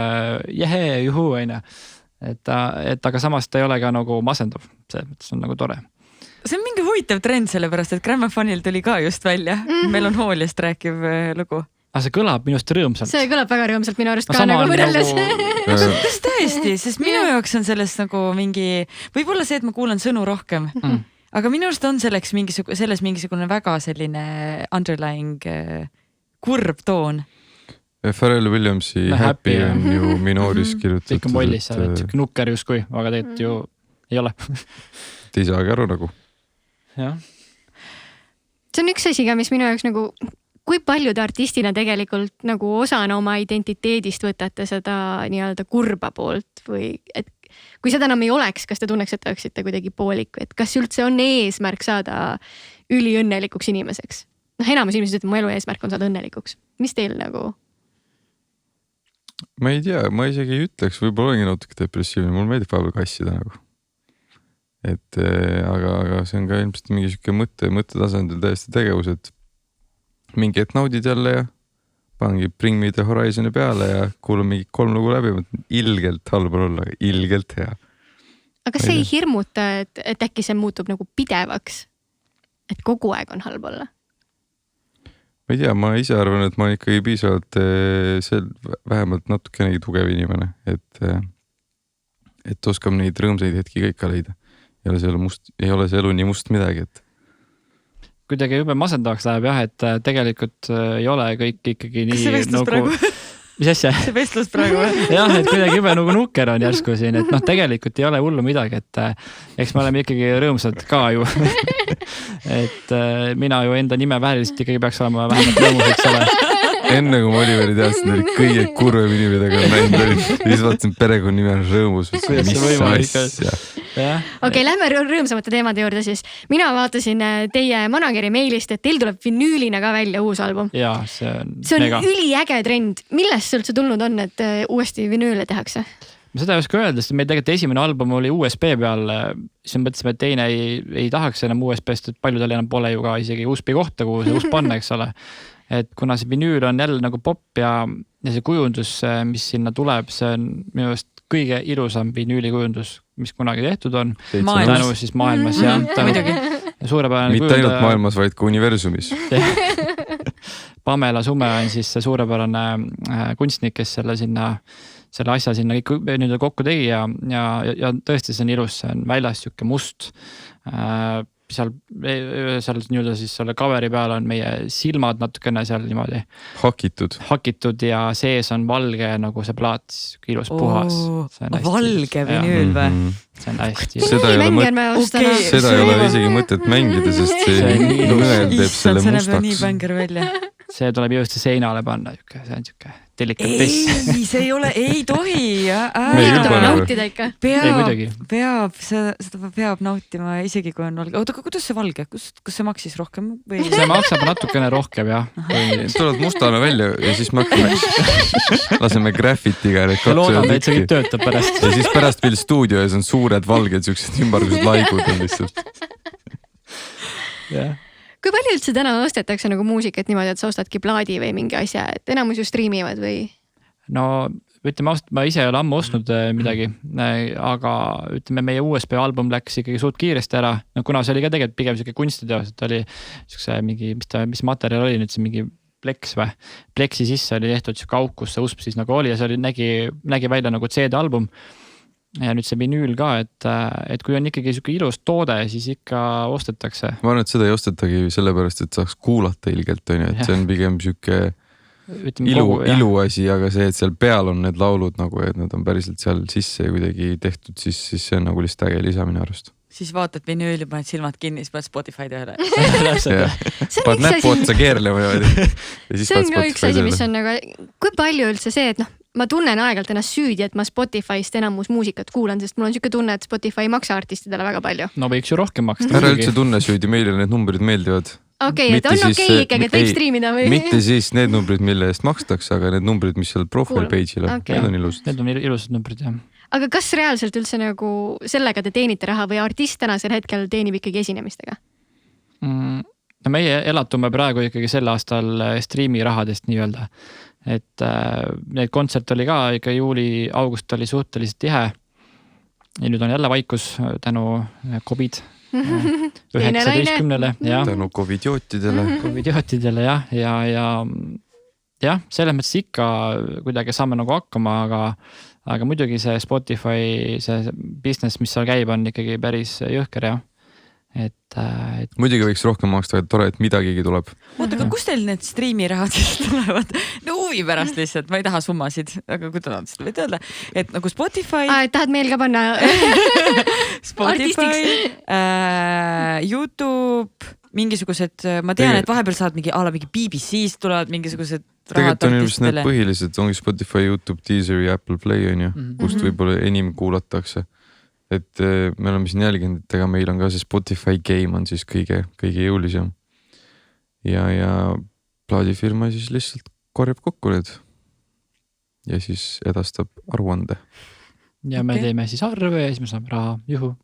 jehee juhu, aga samas ta ei ole ka masendav. See on tore. See on mingi huvitav trend sellepärast, et Grammofonil tuli ka just välja melanhooliast rääkiv lugu. Aga see kõlab minust rõõmsalt. See kõlab väga rõõmsalt minu arust ka võrreldes. Kas tõesti, sest minu jaoks on sellest mingi... Võib-olla see, et ma kuulan sõnu rohkem. Aga minu arust on selles mingisugune väga selline underlying kurb toon. Pharrell Williamsi Happy on ju minooris kirjutatud. Kõik on mollis, sa oled nukker justkui, aga tegelikult ju ei ole. Te ei saagi aru Jah. See on üks asi ka, mis minu jaoks kui palju te artistina tegelikult osana oma identiteedist võtate seda nii-öelda kurba poolt või et kui seda enam ei oleks, kas te tunneks, et te oleksite kuidagi poolik, et kas üldse on eesmärk saada üliõnnelikuks inimeseks? Enamus inimesed ütleb, mu elu eesmärk on saada õnnelikuks. Mis teil Ma ei tea, ma isegi ei ütleks, võib-olla olengi natuke depressiivne, mul meeldib vahepeal kassida Et aga see on ka ilmselt mingi siuke mõttetasandil täiesti tegevus, et mingi hetk naudid jälle ja paangi Bring Me The Horizon'i peale ja kuulan mingi 3 lugu läbi, ilgelt halb on olla, ilgelt hea. aga kas see ei hirmuta, et äkki see muutub nagu pidevaks? Et kogu aeg on halb olla? Ma ei tea, ma ise arvan, et ma olen ikkagi piisavalt vähemalt natukenegi tugev inimene, et oskab neid rõõmsaid hetki kõik ka leida. Ei ole see elu nii must midagi, et kuidagi jube masendavaks läheb jah, et tegelikult ei ole kõik ikkagi nii kas see vestlus praegu? Mis asja? See vestlus praegu? jah, et kuidagi jube nagu nukker on järsku siin, et tegelikult ei ole hullu midagi, et eks me oleme ikkagi rõõmsad ka ju. et mina ju enda nime vääriliselt ikkagi peaks olema vähemalt rõõmus, eks ole. enne kui ma Oliveri teadsin, oli kõige kurvem inimedega näinud oli. Siis vaatasin perekonnanime on Rõõmus. Okei, lähme rõõmsamate teemade juurde siis. Mina vaatasin teie manageri meilist, et teil tuleb vinüülina ka välja uus album. Jaa, see on mega. Üliäge trend. Millest see üldse tulnud on, et uuesti vinüüle tehakse? Ma seda ei oska öelda, sest meil tegelikult esimene album oli USB peal. Siis mõtlesime, et teine ei tahaks enam USB-st, et paljudel enam pole ju ka isegi USB kohta, kuhu see USB panna, eks ole. Et kuna see vinüül on jälle nagu pop ja see kujundus, mis sinna tuleb, see on minu arust kõige ilusam vinüüli kujundus, mis kunagi tehtud on. Maailmas. Tänu siis maailmas, jah. Suurepärane mitte ainult maailmas, vaid ka universumis. Pamela Sume on siis see suurepärane kunstnik, kes selle asja sinna kõik nüüd kokku tegi ja tõesti see on ilus, see on väljas siuke must. Seal nii-öelda siis selle coveri peal on meie silmad natukene seal niimoodi hakitud ja sees on valge nagu see plaat, ilus puhas. Valge vinüül või? See on hästi. Seda ei ole isegi mõtet mängida, sest see nõel teeb selle see näeb mustaks. nii bänger välja. See tuleb jõusti seinale panna, see on siuke delikatess. Ei, see ei ole, ei tohi. Nautida ikka. Seda peab nautima isegi kui on valge. Oota, kuidas see valge? Kus see maksis rohkem? See maksab natukene rohkem, jah. Tulevad mustana välja ja siis me laseme graffitiga need kaks. Loodame, et see kõik töötab pärast. Ja siis pärast meil stuudio ja see on suured valged siuksed ümbargused laigud on lihtsalt. Jah. Kui palju üldse täna ostetakse nagu muusikat niimoodi, et sa ostadki plaadi või mingi asja, et enamus ju striimivad või? No ütleme ausalt, ma ise ei ole ammu ostnud midagi, aga ütleme meie USB album läks ikkagi suht kiiresti ära. No kuna see oli ka tegelikult pigem siuke kunstiteos, et oli siukse mingi, mis materjal oli nüüd see mingi pleks või? Pleksi sisse oli tehtud siuke auk, kus see USB siis nagu oli ja see oli, nägi välja nagu CD album. Ja nüüd see vinüül ka, et kui on ikkagi siuke ilus toode, siis ikka ostetakse. Ma arvan, et seda ei ostetagi sellepärast, et saaks kuulata ilgelt, et see on pigem siuke iluasi, aga see, et seal peal on need laulud nagu, et nad on päriselt seal sisse kuidagi tehtud, siis see on nagu lihtsalt äge lisa minu arust. Siis vaatad vinüüli, paned silmad kinni, siis paned Spotify tööle. Paned näppu otsa keerlema ja siis see on ka üks asi, mis on nagu, kui palju üldse see, et ma tunnen aegalt ennast süüdi, et ma Spotify'st enamus muusikat kuulan, sest mul on siuke tunne, et Spotify ei maksa artistidele väga palju. No võiks ju rohkem maksta. Ära üldse tunne süüdi, meile need numbrid meeldivad. Okei, et on okei ikkagi, et võib striimida või? Mitte siis need numbrid, mille eest makstakse, aga need numbrid, mis seal profile page'il on, need on ilusad. Need on ilusad numbrid, jah. Aga kas reaalselt üldse nagu sellega te teenite raha või artist tänasel hetkel teenib ikkagi esinemistega? No meie elatume praegu ikkagi sel aastal striimi rahadest nii-öelda. Et need kontsert oli ka ikka juuli-august oli suhteliselt tihe. Ja nüüd on jälle vaikus tänu COVID 19-le. Tänu Covidiootidele. Ja selles mõttes ikka kuidagi saame nagu hakkama, aga muidugi see Spotify, see business, mis seal käib, on ikkagi päris jõhker, jah. Et muidugi võiks rohkem maksta, et tore, et midagigi tuleb. Oota, aga kus teil need striimirahad siis tulevad? No huvi pärast lihtsalt, ma ei taha summasid, aga kui tahad seda võid öelda, et nagu Spotify. Tahad meil ka panna Spotify, YouTube, mingisugused, ma tean, et vahepeal saad mingi BBC-st tulevad mingisugused rahad tegelikult on just need põhilised, ongi Spotify, YouTube, Deezer ja Apple Play on ju, kust võib-olla enim kuulatakse. Et me oleme siin jälginud, et ega meil on ka see Spotify game on siis kõige jõulisem. Ja plaadifirma siis lihtsalt korjab kokku need ja siis edastab aruande. Ja me teeme siis arve ja siis me saame raha, juhu.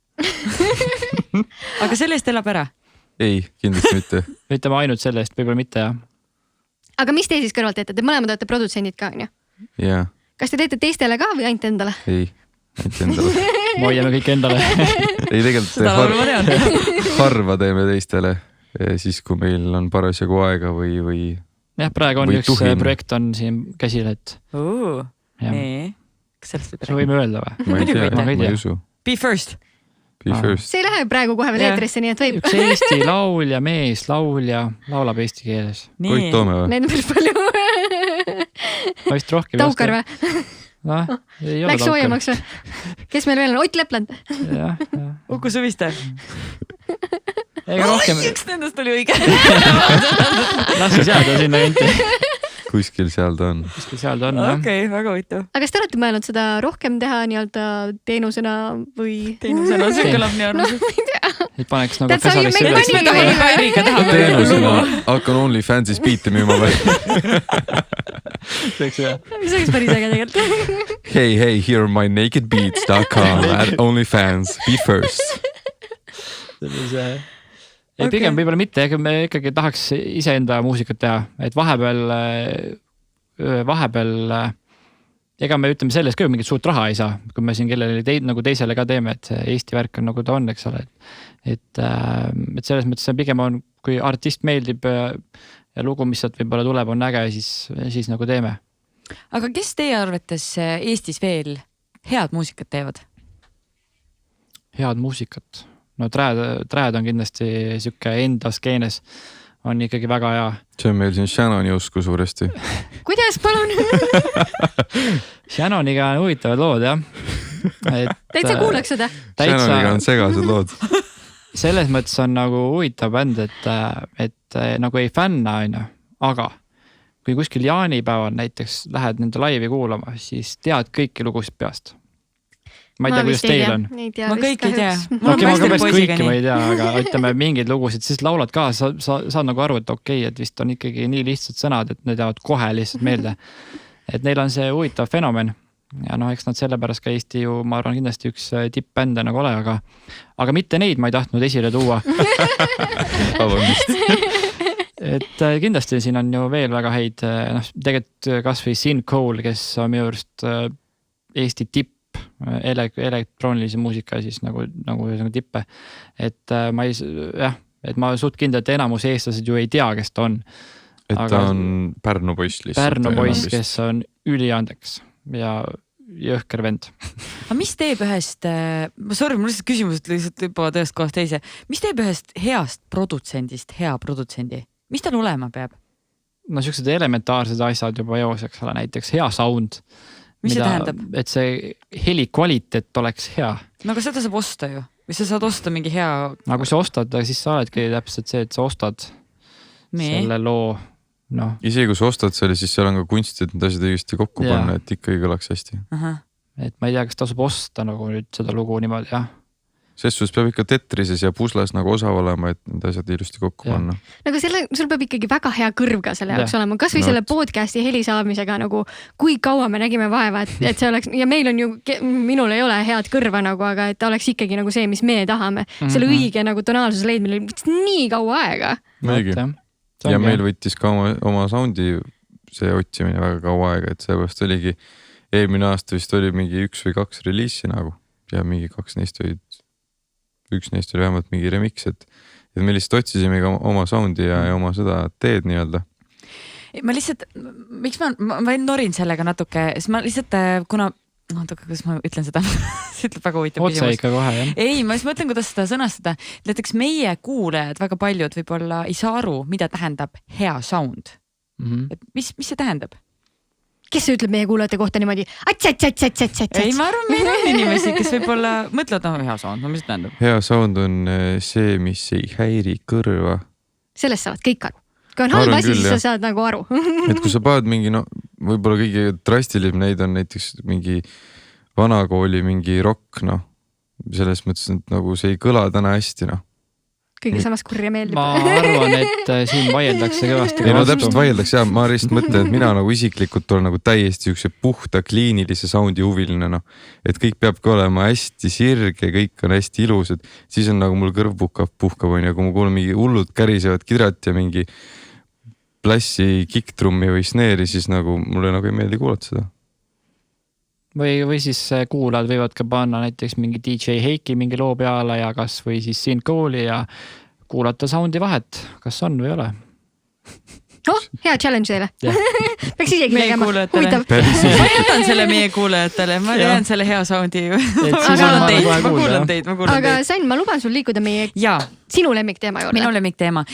Aga selle eest elab ära? Ei, kindlasti mitte. Ütleme ainult selle eest, võib-olla mitte, jah. aga mis te siis kõrvalt teete? Te mõlemad olete produtsendid ka, on ju? jaa, Kas te teete teistele ka või ainult endale? ei, ainult endale. me hoiame kõik endale. ei, tegelikult harva teeme teistele, siis kui meil on parasjagu aega või jah, praegu on Või üks tuhin. projekt on siin käsil, et jah. nii, kas sellest Kas me võime öelda või? ma ei tea, võite. ma ei usu. Be first. Be first. See ei lähe praegu kohe veel Jah. eetrisse, nii et võib. Üks Eesti laulja, mees, laulja, laulab eesti keeles. Koit Toome või? Neid on päris palju. Ma vist rohkem Taukar või? Noh, ei ole Läks soojemaks või? Kes meil veel on? Ott Lepland. Jah. Uku Suviste. Ega rohkem. Üks nendest oli õige. Las siis jääda sinna kanti. Kuskil seal ta on. Kuskil seal ta on, jah. Okei, väga huvitav. aga kas te olete mõelnud seda rohkem teha nii-öelda teenusena või? Teenusena, see kõlab nii No arvamus. ma ei tea. Et paneks nagu That's how you make pesalisse. money. me tohime ka Eriga teha. teenusena hakkan OnlyFansis biite müüma või? See oleks päris äge tegelikult. Hey, here my nakedbeats.com at OnlyFans, be first. Ei, pigem võib-olla mitte, ega me ikkagi tahaks iseenda muusikat teha, et vahepeal ega me ütleme selles ka mingit suurt raha ei saa, kui me siin kellele nagu teisele ka teeme, et see Eesti värk on nagu ta on, eks ole. Et selles mõttes see pigem on, kui artist meeldib ja lugu, mis sealt võib-olla tuleb, on äge, siis nagu teeme. aga kes teie arvates Eestis veel head muusikat teevad? Head muusikat. No Trad on kindlasti siuke enda skeenes on ikkagi väga hea. See on meil siin Shannoni usku suuresti. Kuidas, palun? Shannoniga on huvitavad lood, jah. Täitsa kuulaks seda. Shannoniga on segased lood. Selles mõttes on nagu huvitav bänd, et nagu ei fänna, aga kui kuskil jaanipäeval näiteks lähed nende laivi kuulama, siis tead kõiki lugusid peast. Ma ei tea, kuidas teil on. Ma kõiki ei tea. Ma ka päris kõiki ma ei tea, aga ütleme mingeid lugusid, siis laulad ka, saad nagu aru, et okei, et vist on ikkagi nii lihtsad sõnad, et need jäävad kohe lihtsalt meelde. Et neil on see huvitav fenomen ja eks nad sellepärast ka Eesti ju, ma arvan, kindlasti üks tippbände nagu ole, aga mitte neid ma ei tahtnud esile tuua. Et kindlasti siin on ju veel väga häid, tegelikult kas või Sin Cole, kes on minu arust Eesti tipp elektroonilise muusika siis nagu tippe. Et ma suht kindel, et enamus eestlased ju ei tea, kes ta on. Et ta on Pärnu poiss lihtsalt. Pärnu poiss, kes on üliandeks ja jõhker vend. Aga mis teeb ühest, sorry, mul lihtsalt küsimused lihtsalt hüppavad ühest kohast teise. Mis teeb ühest heast produtsendist hea produtsendi? Mis tal olema peab? No siuksed elementaarsed asjad juba joos, eks ole, näiteks hea sound. Mis see tähendab? Et see heli kvaliteet oleks hea. No aga seda saab osta ju. Või sa saad osta mingi hea... Aga kui sa ostad, siis sa oledki täpselt see, et sa ostad selle loo. No. Isegi kui sa ostad selle, siis seal on ka kunst, et need asjad õigesti kokku panna, et ikkagi kõlaks hästi. Et ma ei tea, kas tasub osta nagu nüüd seda lugu niimoodi, jah. Sest sus peab ikka tetrises ja puslas nagu osav olema, et need asjad ilusti kokku panna. Nagu sul peab ikkagi väga hea kõrv ka selle jaoks olema. Kas või selle podcasti heli saamisega nagu, kui kaua me nägime vaeva, et see oleks, ja meil on ju, minul ei ole head kõrva nagu, aga et ta oleks ikkagi nagu see, mis me tahame. Selle õige nagu tonaalsuse leidmine oli nii kaua aega. Ja meil võttis ka oma soundi see otsimine väga kaua aega, et seepärast oligi eelmine aasta vist oli mingi 1 või 2 reliisi nagu ja mingi 2 neist olid, üks neist oli vähemalt mingi remix, et me lihtsalt otsisime ka oma soundi ja oma seda teed nii-öelda. Ma lihtsalt, miks ma norin sellega natuke, sest ma lihtsalt, kuna, kuidas ma ütlen seda, see ütleb väga huvitav küsimus. Otsa ikka kohe, jah? Ei, ma siis mõtlen, kuidas seda sõnastada. Näiteks meie kuulajad, väga paljud võib-olla ei saa aru, mida tähendab hea sound. Et mis see tähendab? Kes ütleb meie kuulajate kohta niimoodi? Ei, ma arvan, meil on inimesi, kes võib-olla mõtlevad, hea sound, mis see tähendab? Hea sound on see, mis ei häiri kõrva. Sellest saavad kõik aru. Kui on halb asi, siis sa saad nagu aru. Et kui sa paned mingi, võib-olla kõige drastilisem neid on näiteks mingi vanakooli, mingi rock, selles mõttes, et nagu see ei kõla täna hästi, Kõige samas kurja meeldib. Ma arvan, et siin vaieldakse kõvasti. Ei, täpselt vaieldakse, ma lihtsalt mõtlen, et mina nagu isiklikult olen nagu täiesti üks puhta kliinilise soundi huviline, et kõik peabki olema hästi sirge, kõik on hästi ilusad, siis on nagu mul kõrv puhkab, kui ma kuulen mingi hullud kärisevad kidrat ja mingi Splassi, kicktrummi või snare'i, siis nagu mulle nagu ei meeldi kuulata seda. või siis kuulajad võivad ka panna näiteks mingi DJ Heiki mingi loo peale ja kas või siis Siin Kooli ja kuulata soundi vahet, kas on või ei ole. hea challenge teile. Peaks isegi Meie tegema. kuulajatele. Huvitav. ma jätan selle meie kuulajatele, ma tean selle hea soundi. ma kuulan teid. Aga Sann, ma luban sul liikuda meie Jaa, sinu lemmikteema juurde. minu lemmikteema.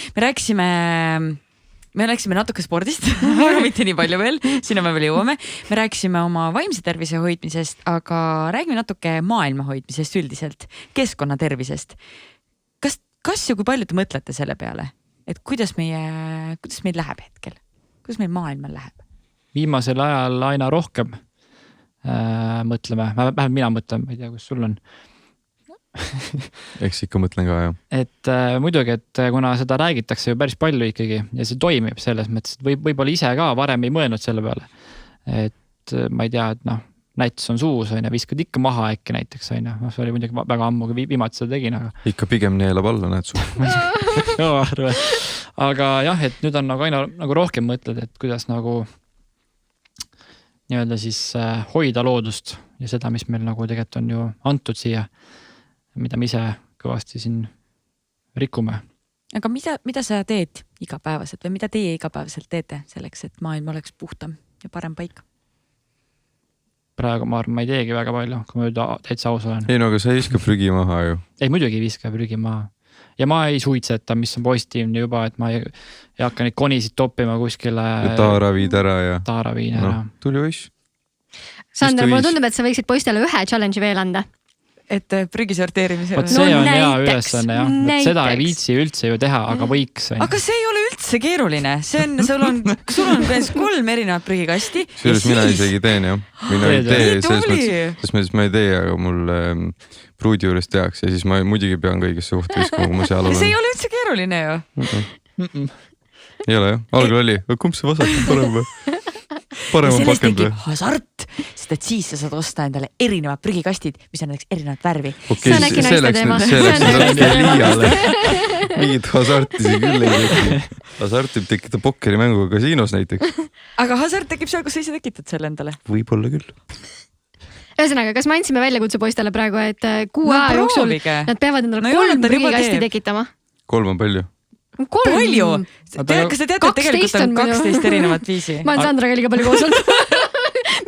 Me rääkisime natuke spordist, aga mitte nii palju veel, sinna me veel jõuame. Me rääkisime oma vaimse tervise hoidmisest, aga räägime natuke maailma hoidmisest üldiselt, keskkonna tervisest. Kas ja kui palju te mõtlete selle peale, et kuidas meil läheb hetkel? Kuidas meil maailmal läheb? Viimasel ajal aina rohkem mõtleme, vähemalt mina mõtlen, ma ei tea, kus sul on. Eks ikka mõtlen ka, jah. Et muidugi, et kuna seda räägitakse ju päris palju ikkagi ja see toimib selles mõttes, et võib-olla ise ka varem ei mõelnud selle peale. Et ma ei tea, et näitus on suus, viskad ikka maha äkki näiteks, see oli muidugi väga ammu, kui viimati seda tegin, aga. Ikka pigem neelab alla, näed su. Aga jah, et nüüd on aina rohkem mõtled, et kuidas nii-öelda siis hoida loodust ja seda, mis meil tegelikult on ju antud siia, mida me ise kõvasti siin rikume. Aga mida sa teed igapäevaselt või mida teie igapäevaselt teete selleks, et maailm oleks puhtam ja parem paik? Praegu ma arvan, ma ei teegi väga palju, kui ma nüüd täitsa aus olen. Ei no, aga sa ei viska prügi maha ju. Ei, muidugi ei viska prügi maha. Ja ma ei suitseta, mis on positiivne juba, et ma ei hakka neid konisid toppima kuskile. Ja taara viid ära ja. Taara viin ära. Tuli võiss. Sander, mulle tundub, et sa võiksid poistele ühe challenge veel anda. Et prügi sorteerimise. Võt see on hea ülesanne, jah. Seda ei viitsi üldse ju teha, aga võiks. Aga see ei ole üldse keeruline. Sul on 3 erinevat prügikasti. Selles mina isegi teen, jah. Mina ei tee, selles mõttes ma ei tee, aga mul pruudi juures tehakse ja siis ma muidugi pean kõigesse kohta viskama, kui ma seal olen. See ei ole üldse keeruline ju. Ei ole, jah. Algal oli. Kumb see vasak on parem või? Parem on pakend või? Hasart, sest et siis sa saad osta endale erinevad prügikastid, mis on näiteks erinevat värvi. See on äkki naiste teema. See läks natuke liiale. Mingit hasarti siin küll ei teki. Hasart võib tekkida pokkerimänguga kasiinos näiteks. Aga hasart tekib seal, kus sa ise tekitad selle endale. Võib-olla küll. Ühesõnaga, kas me andsime väljakutse poistele praegu, et 6 aja jooksul nad peavad endale 3 prügikasti tekitama? 3 on palju. Palju? Kas te teate, et tegelikult on 12 erinevat viisi? Ma olen Sandraga liiga palju koos olnud.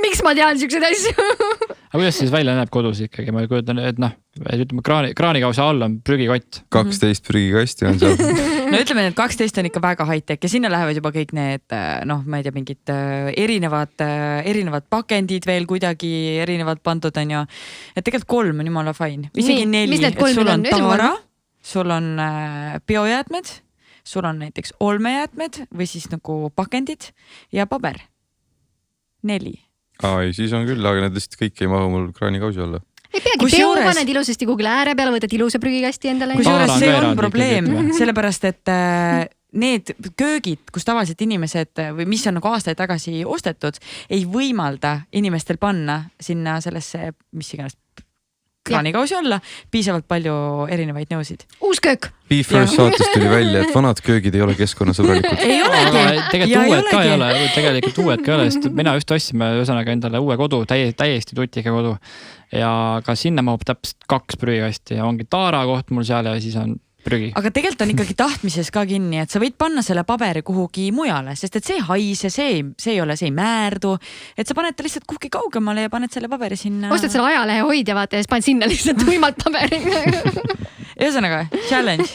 Miks ma tean siukseid asju? Aga kuidas siis välja näeb kodus ikkagi? Ma kujutan, et ütleme kraanikausa all on prügikott. 12 prügikasti on seal. No ütleme, et 12 on ikka väga high-tech ja sinna lähevad juba kõik need, ma ei tea, mingid erinevad pakendid veel kuidagi erinevad pandud on ju. Et tegelikult 3 on jumala fine. Isegi 4. Mis need 3 on? Taara, sul on biojäätmed, sul on näiteks olmejäätmed või siis nagu pakendid ja paber. 4. Ai, siis on küll, aga need lihtsalt kõik ei mahu mul kraanikausi alla. Ei peagi, peo paned ilusasti Google ääre peale, võtad ilusa prügikasti endale. Kusjuures see on probleem, sellepärast et need köögid, kus tavaliselt inimesed või mis on nagu aastaid tagasi ostetud, ei võimalda inimestel panna sinna sellesse, mis iganes kraanikausi alla, piisavalt palju erinevaid nõusid. Uus köök. Be First saates tuli välja, et vanad köögid ei ole keskkonnasõbralikud. Ei olegi. Tegelikult uued ka ei ole, sest mina just ostsime ühesõnaga endale uue kodu, täiesti tutika kodu. Ja ka sinna mahub täpselt 2 prügikasti ja ongi Taara koht mul seal ja siis on prügi. Aga tegelikult on ikkagi tahtmises ka kinni, et sa võid panna selle paberi kuhugi mujale, sest et see ei haise, see ei määrdu, et sa paned ta lihtsalt kuhugi kaugemale ja paned selle paberi sinna. Ostad selle ajalehe hoidja vaata ja siis paned sinna lihtsalt tuimalt paberi. Ühesõnaga, challenge.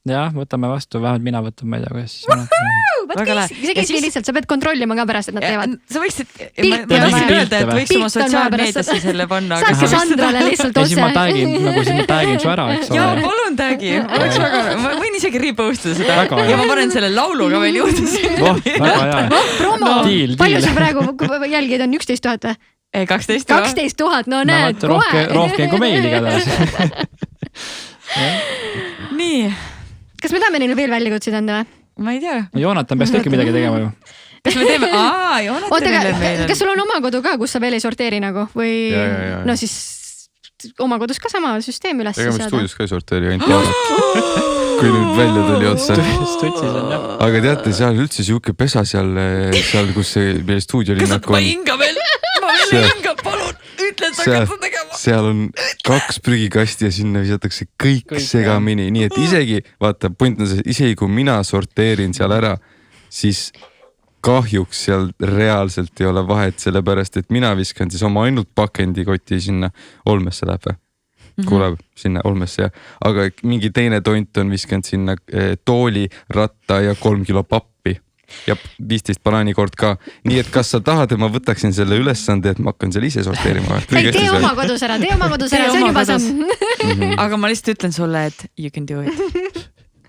Jah, võtame vastu, vähemalt mina võtan, ma ei tea, kuidas siis. See käibki lihtsalt, sa pead kontrollima ka pärast, et nad teevad. Sa võiksid, ma tahtsin öelda, et võiks oma sotsiaalmeediasse selle panna. Saadki Sandrale lihtsalt otse. Siis ma tagin su ära, eks ole. Jaa, palun tagi. Ma võin isegi repostada seda ja ma panen selle lauluga veel juurde sinna. Väga hea. Promo, palju see praegu jälgid on 11 000 või? 12 000, no näed, kohe. Rohkem kui meil igatahes. Nii. Kas me tahame neile veel väljakutseid anda või? Ma ei tea. Joonatan peaks ikka midagi tegema ju. Kas me teeme? Joonatanile meil. Kas sul on oma kodu ka, kus sa veel ei sorteeri nagu? Või no siis oma kodus ka sama süsteem üles saada? Ega me stuudios ka ei sorteeri, ainult kui nüüd välja tuli otsa. Stutsis on jah. Aga teate, seal üldse siuke pesa seal, kus see meie stuudiolinnak on. ma hinga veel, palun, ütle, et hakkad seda tegema. Seal on 2 prügikasti ja sinna visatakse kõik segamini, nii et isegi, vaata, point on see, isegi kui mina sorteerin seal ära, siis kahjuks seal reaalselt ei ole vahet, sellepärast et mina viskan siis oma ainult pakendikoti sinna Olmesse läheb või? Kuuleb sinna Olmesse, aga mingi teine tont on viskanud sinna tooli, ratta ja 3 kilo pappi ja 15 banaanikord ka. Nii et kas sa tahad, et ma võtaksin selle ülesande, et ma hakkan seal ise sorteerima? Tee oma kodus ära, see on juba samm. Aga ma lihtsalt ütlen sulle, et you can do it.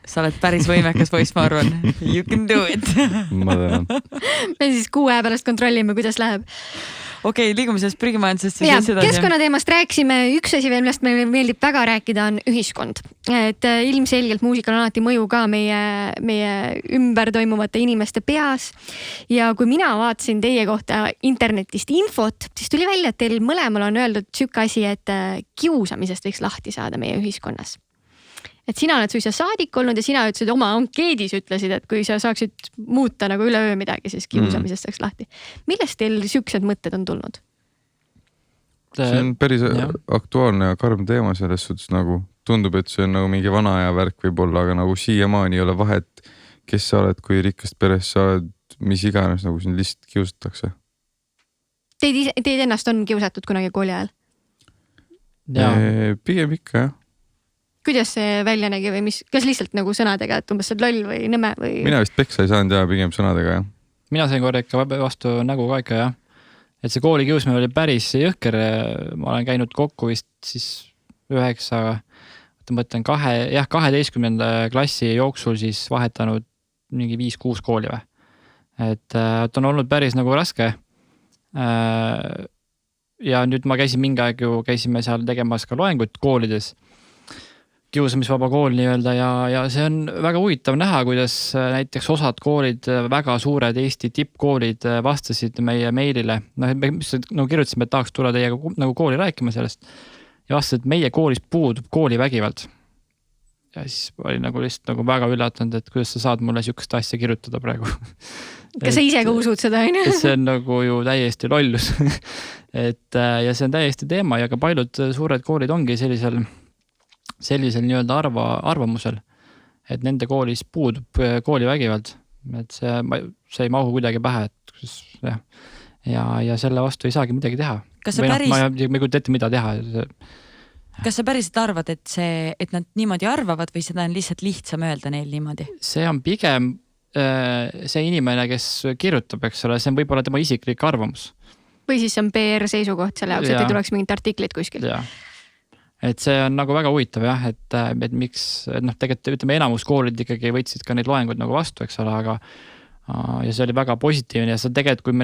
Sa oled päris võimekas poiss, ma arvan. You can do it. Ma tänan. Me siis 6 aja pärast kontrollime, kuidas läheb. Okei, liigume sellest prügimajandusest siis ja, edasi. Keskkonnateemast rääkisime, üks asi veel, millest meile meeldib väga rääkida, on ühiskond. Et ilmselgelt muusikal on alati mõju ka meie ümber toimuvate inimeste peas. Ja kui mina vaatasin teie kohta internetist infot, siis tuli välja, et teil mõlemal on öeldud siuke asi, et kiusamisest võiks lahti saada meie ühiskonnas. Et sina oled suisa saadik olnud ja sina ütlesid oma ankeedis ütlesid, et kui sa saaksid muuta nagu üleöö midagi, siis kiusamisest saaks lahti. Millest teil siuksed mõtted on tulnud? See on päris aktuaalne ja karm teema selles suhtes, nagu tundub, et see on nagu mingi vana aja värk võib-olla, aga nagu siiamaani ei ole vahet, kes sa oled, kui rikkast perest sa oled, mis iganes, nagu sind lihtsalt kiusatakse. Teid ennast on kiusatud kunagi kooli ajal? Pigem ikka, jah. Kuidas see välja nägi või kas lihtsalt nagu sõnadega, et umbes sa loll või nõme või? Mina vist peksa ei saanud ja pigem sõnadega, jah. Mina sain korra ikka vastu nägu ka ikka, jah. Et see kooli kiusmine oli päris jõhker. Ma olen käinud kokku vist siis 12. klassi jooksul siis vahetanud mingi 5-6 kooli või. Et on olnud päris nagu raske. Ja nüüd ma käisin mingi aeg ju, käisime seal tegemas ka loengut koolides. Kiusamisvaba kool nii-öelda ja see on väga huvitav näha, kuidas näiteks osad koolid, väga suured Eesti tippkoolid vastasid meie meilile. Me kirjutasime, et tahaks tulla teiega nagu kooli rääkima sellest ja vastasid, et meie koolis puudub koolivägivald. Ja siis oli nagu lihtsalt nagu väga üllatanud, et kuidas sa saad mulle siukest asja kirjutada praegu. Kas sa ise ka usud seda? See on nagu ju täiesti lollus. Ja see on täiesti teema ja ka paljud suured koolid ongi sellisel nii-öelda arvamusel, et nende koolis puudub koolivägivald, et see ei mahu kuidagi pähe, ja selle vastu ei saagi midagi teha. Ma ei kujuta ette, mida teha. Kas sa päriselt arvad, et nad niimoodi arvavad või seda on lihtsalt lihtsam öelda neil niimoodi? See on pigem see inimene, kes kirjutab, eks ole, see on võib-olla tema isiklik arvamus. Või siis on PR seisukoht selle jaoks, et ei tuleks mingit artiklit kuskil. Et see on nagu väga huvitav jah, et miks, tegelikult ütleme enamus koolid ikkagi võtsid ka neid loengud nagu vastu, eks ole, aga ja see oli väga positiivne ja sa tegelikult,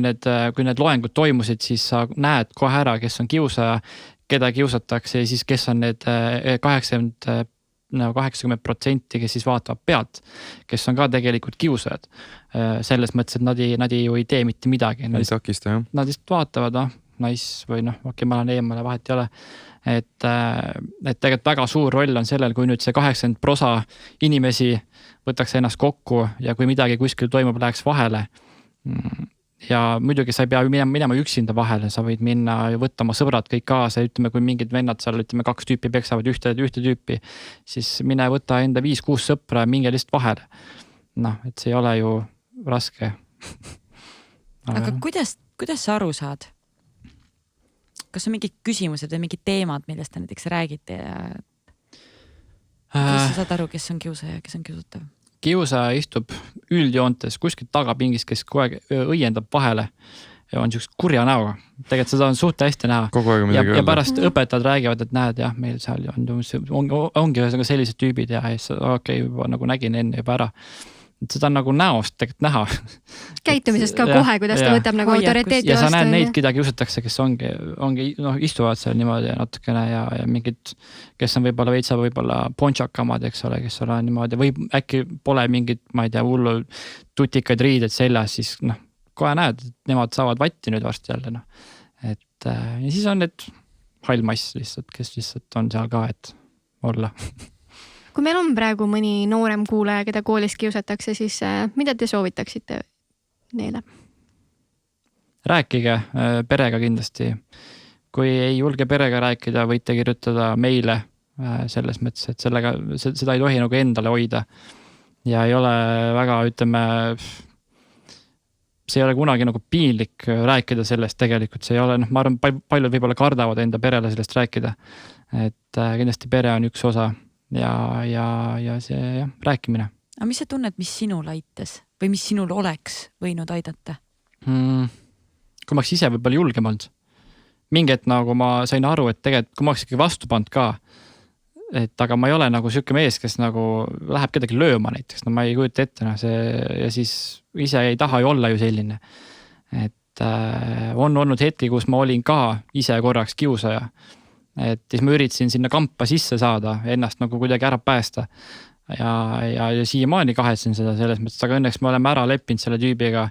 kui need loengud toimusid, siis sa näed kohe ära, kes on kiusaja, keda kiusatakse ja siis kes on need 80%, kes siis vaatavad pealt, kes on ka tegelikult kiusajad. Selles mõttes, et nad ju ei tee mitte midagi. Ei takista, jah. Nad lihtsalt vaatavad, või okei, ma olen eemale, vahet ei ole. Et tegelikult väga suur roll on sellel, kui nüüd see 80% inimesi võtaks ennast kokku ja kui midagi kuskil toimub, läheks vahele. Ja muidugi sa ei pea minema üksinda vahele, sa võid minna ja võtta oma sõbrad kõik kaasa ja ütleme, kui mingid vennad seal, 2 tüüpi peksavad ühte tüüpi, siis mine võta enda 5-6 sõpra ja minge lihtsalt vahele. Et see ei ole ju raske. Aga kuidas sa aru saad? Kas on mingid küsimused või mingid teemad, millest te näiteks räägite ja kuidas sa saad aru, kes on kiusaja ja kes on kiusatav? Kiusaja istub üldjoontes kuskil tagapingis, kes kogu aeg õiendab vahele ja on siukest kurja näoga. Tegelikult seda on suht hästi näha. Kogu aeg midagi ja pärast õpetajad räägivad, et näed jah, meil seal ongi sellised tüübid ja okei, nagu nägin enne juba ära. Seda on nagu näost tegelikult näha. Käitumisest ka kohe, kuidas ta võtab nagu autoriteeti vastu. Ja sa näed neid, keda kiusatakse, kes ongi istuvad seal niimoodi natukene ja mingid, kes on võib-olla veitsa pončakamad, eks ole, kes on niimoodi, või äkki pole mingid, ma ei tea, hullu tutikaid riided seljas, siis kohe näed, et nemad saavad vatti nüüd varsti jälle. Ja siis on need hall mass lihtsalt, kes lihtsalt on seal ka, et olla. kui meil on praegu mõni noorem kuulaja, keda koolis kiusatakse, siis mida te soovitaksite neile? Rääkige perega kindlasti. Kui ei julge perega rääkida, võite kirjutada meile selles mõttes, et seda ei tohi nagu endale hoida. Ja ei ole väga, ütleme, see ei ole kunagi nagu piinlik rääkida sellest tegelikult. See ei ole, ma arvan, paljud võib-olla kardavad enda perele sellest rääkida. Et kindlasti pere on üks osa ja see rääkimine. Aga mis sa tunned, mis sinul aitas või mis sinul oleks võinud aidata? Kui ma oleks ise võib-olla julgem olnud. Mingi hetk nagu ma sain aru, et tegelikult kui ma oleks ikkagi vastu pannud ka, et aga ma ei ole nagu siuke mees, kes nagu läheb kedagi lööma näiteks, no ma ei kujuta ette ja siis ise ei taha ju olla ju selline. Et on olnud hetki, kus ma olin ka ise korraks kiusaja, et siis ma üritasin sinna kampa sisse saada, ennast nagu kuidagi ära päästa ja siiamaani kahetsen seda selles mõttes, aga õnneks me oleme ära leppinud selle tüübiga,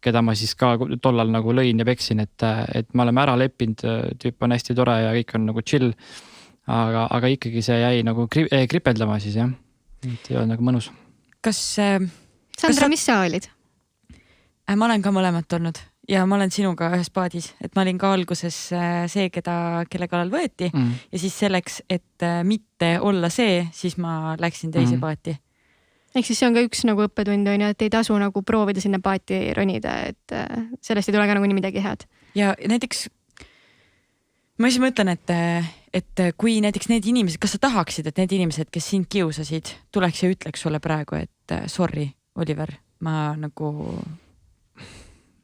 keda ma siis ka tollal nagu lõin ja peksin, et me oleme ära leppinud, tüüp on hästi tore ja kõik on nagu chill. Aga ikkagi see jäi nagu kripeldama siis jah. Et ei ole nagu mõnus. Sandra, mis sa olid? Ma olen ka mõlemat olnud ja ma olen sinuga ühes paadis, et ma olin ka alguses see, kelle kallal võeti ja siis selleks, et mitte olla see, siis ma läksin teise paati. Ehk siis see on ka üks nagu õppetund on ju, et ei tasu nagu proovida sinna paati ronida, et sellest ei tule ka nagu nii midagi head. Ja näiteks ma siis mõtlen, et kui näiteks need inimesed, kas sa tahaksid, et need inimesed, kes sind kiusasid, tuleks ja ütleks sulle praegu, et sorry, Oliver, ma nagu...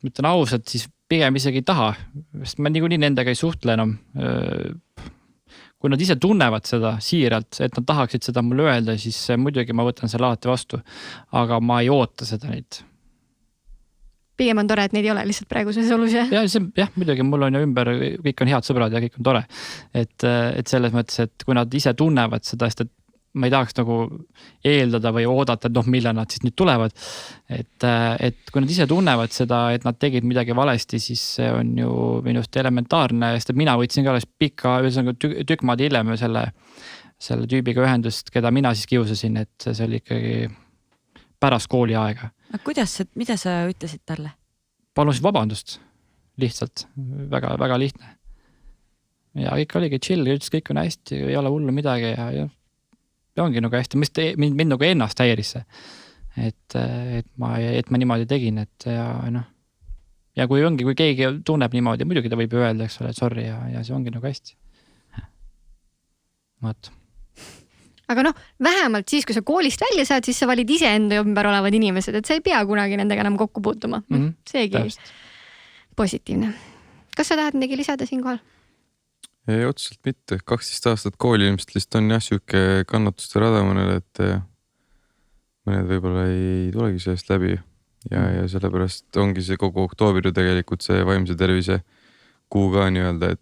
Ütlen ausalt, siis pigem isegi ei taha, sest ma nii nendega ei suhtle enam. Kui nad ise tunnevad seda siiralt, et nad tahaksid seda mulle öelda, siis muidugi ma võtan selle alati vastu, aga ma ei oota seda neid. Pigem on tore, et neid ei ole lihtsalt praeguses olus. Jah, muidugi mul on ju ümber, kõik on head sõbrad ja kõik on tore. Et selles mõttes, et kui nad ise tunnevad seda, sest et ma ei tahaks nagu eeldada või oodata, et millal nad siis nüüd tulevad. Et kui nad ise tunnevad seda, et nad tegid midagi valesti, siis see on ju minust elementaarne, sest et mina võtsin ka alles pikka, tükk maad hiljem selle tüübiga ühendust, keda mina siis kiusasin, et see oli ikkagi pärast kooli aega. Mida sa ütlesid talle? Palusin vabandust, lihtsalt, väga, väga lihtne. Ja kõik oligi chill, ütles kõik on hästi, ei ole hullu midagi ja ongi nagu hästi, mind nagu ennast häiris see, et ma niimoodi tegin, et ja kui keegi tunneb niimoodi, muidugi ta võib öelda, eks ole, et sorry ja see ongi nagu hästi. Mõt. Aga vähemalt siis, kui sa koolist välja saad, siis sa valid ise enda ümber olevad inimesed, et sa ei pea kunagi nendega enam kokku puutuma. Seegi positiivne. Kas sa tahad midagi lisada siin kohal? Ei, otseselt mitte. 12 aastat kooli ilmselt lihtsalt on süüke kannatuste rada mõnele, et mõned võib-olla ei tulegi sellest läbi ja sellepärast ongi see kogu oktoober ju tegelikult see vaimse tervise kuu ka nii-öelda,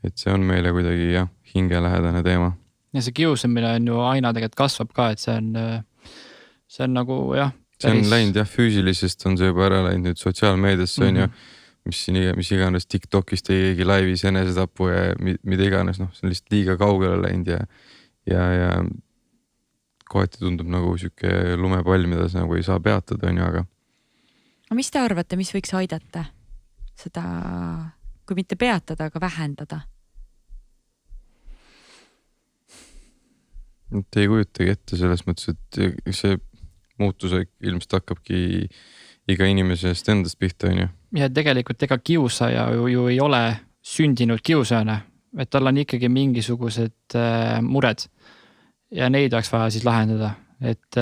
et see on meile kuidagi hingelähedane teema. Ja see kiusamine on ju aina tegelikult kasvab ka, et see on nagu see on läinud füüsilisest on see juba ära läinud nüüd sotsiaalmeediasse on ju mis iganes TikTokis tegigi laivis enesetapu ja mida iganes, see on lihtsalt liiga kaugele läinud ja kohati tundub nagu siuke lumepall, mida see nagu ei saa peatada, on ju, aga. Mis te arvate, mis võiks aidata seda, kui mitte peatada, aga vähendada? Te ei kujutagi ette selles mõttes, et see muutus ilmselt hakkabki iga inimesest endast pihta, on ju. Ja tegelikult ega kiusaja ju ei ole sündinud kiusajana, et tal on ikkagi mingisugused mured ja neid oleks vaja siis lahendada. Et,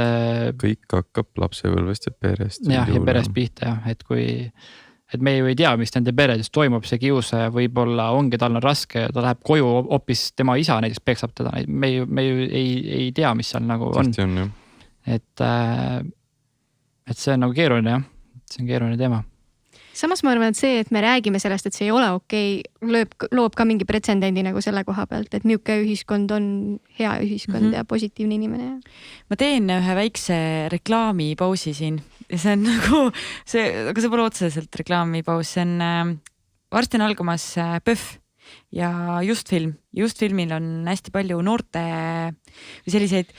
kõik hakkab lapsepõlvest ja perest. Ja perest pihta, et me ju ei tea, mis nende peredes toimub, see kiusaja võib-olla ongi, tal on raske ja ta läheb koju hoopis tema isa näiteks peksab teda. Me ju ei tea, mis seal nagu on. On jah. Et see on nagu keeruline, see on keeruline teema. Samas ma arvan, et see, et me räägime sellest, et see ei ole okei, loob ka mingi pretsedendi nagu selle koha pealt, et niuke ühiskond on hea ühiskond ja positiivne inimene. Ma teen ühe väikse reklaamipausi siin ja see on nagu, aga see pole otseselt reklaamipaus, see on varsti on algamas PÖF ja Justfilmil on hästi palju noorte või selliseid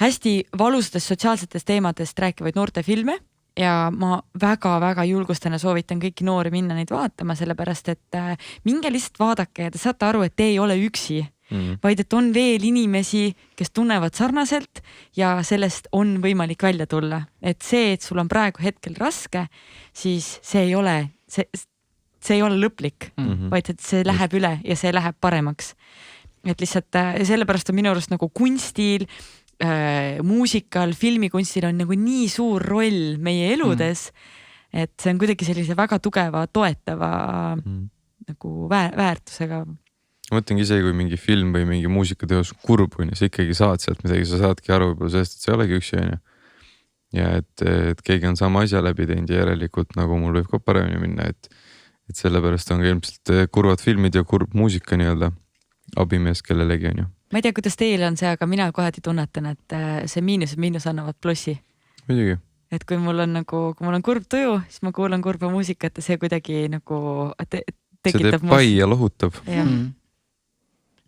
hästi valusatest sotsiaalsetest teemadest rääkivaid noortefilme ja ma väga-väga julgustan ja soovitan kõiki noori minna neid vaatama, sellepärast et minge lihtsalt vaadake ja te saate aru, et te ei ole üksi, vaid et on veel inimesi, kes tunnevad sarnaselt ja sellest on võimalik välja tulla. Et see, et sul on praegu hetkel raske, siis see ei ole lõplik, vaid et see läheb üle ja see läheb paremaks. Et lihtsalt sellepärast on minu arust nagu kunstil, muusikal, filmikunstil on nagu nii suur roll meie eludes, et see on kuidagi sellise väga tugeva, toetava nagu väärtusega. Ma mõtlengi isegi, kui mingi film või mingi muusikateos kurb on ja sa ikkagi saad sealt midagi, sa saadki aru võib-olla sellest, et see ei olegi üksi on ju. Ja et keegi on sama asja läbi teinud ja järelikult nagu mul võib ka paremini minna, et sellepärast on ka ilmselt kurvad filmid ja kurb muusika nii-öelda abimees kellelegi on ju. Ma ei tea, kuidas teil on see, aga mina kohati tunnetan, et see miinus annavad plussi. Muidugi. Et kui mul on kurb tuju, siis ma kuulan kurba muusikat ja see kuidagi nagu tekitab. See teeb pai ja lohutab.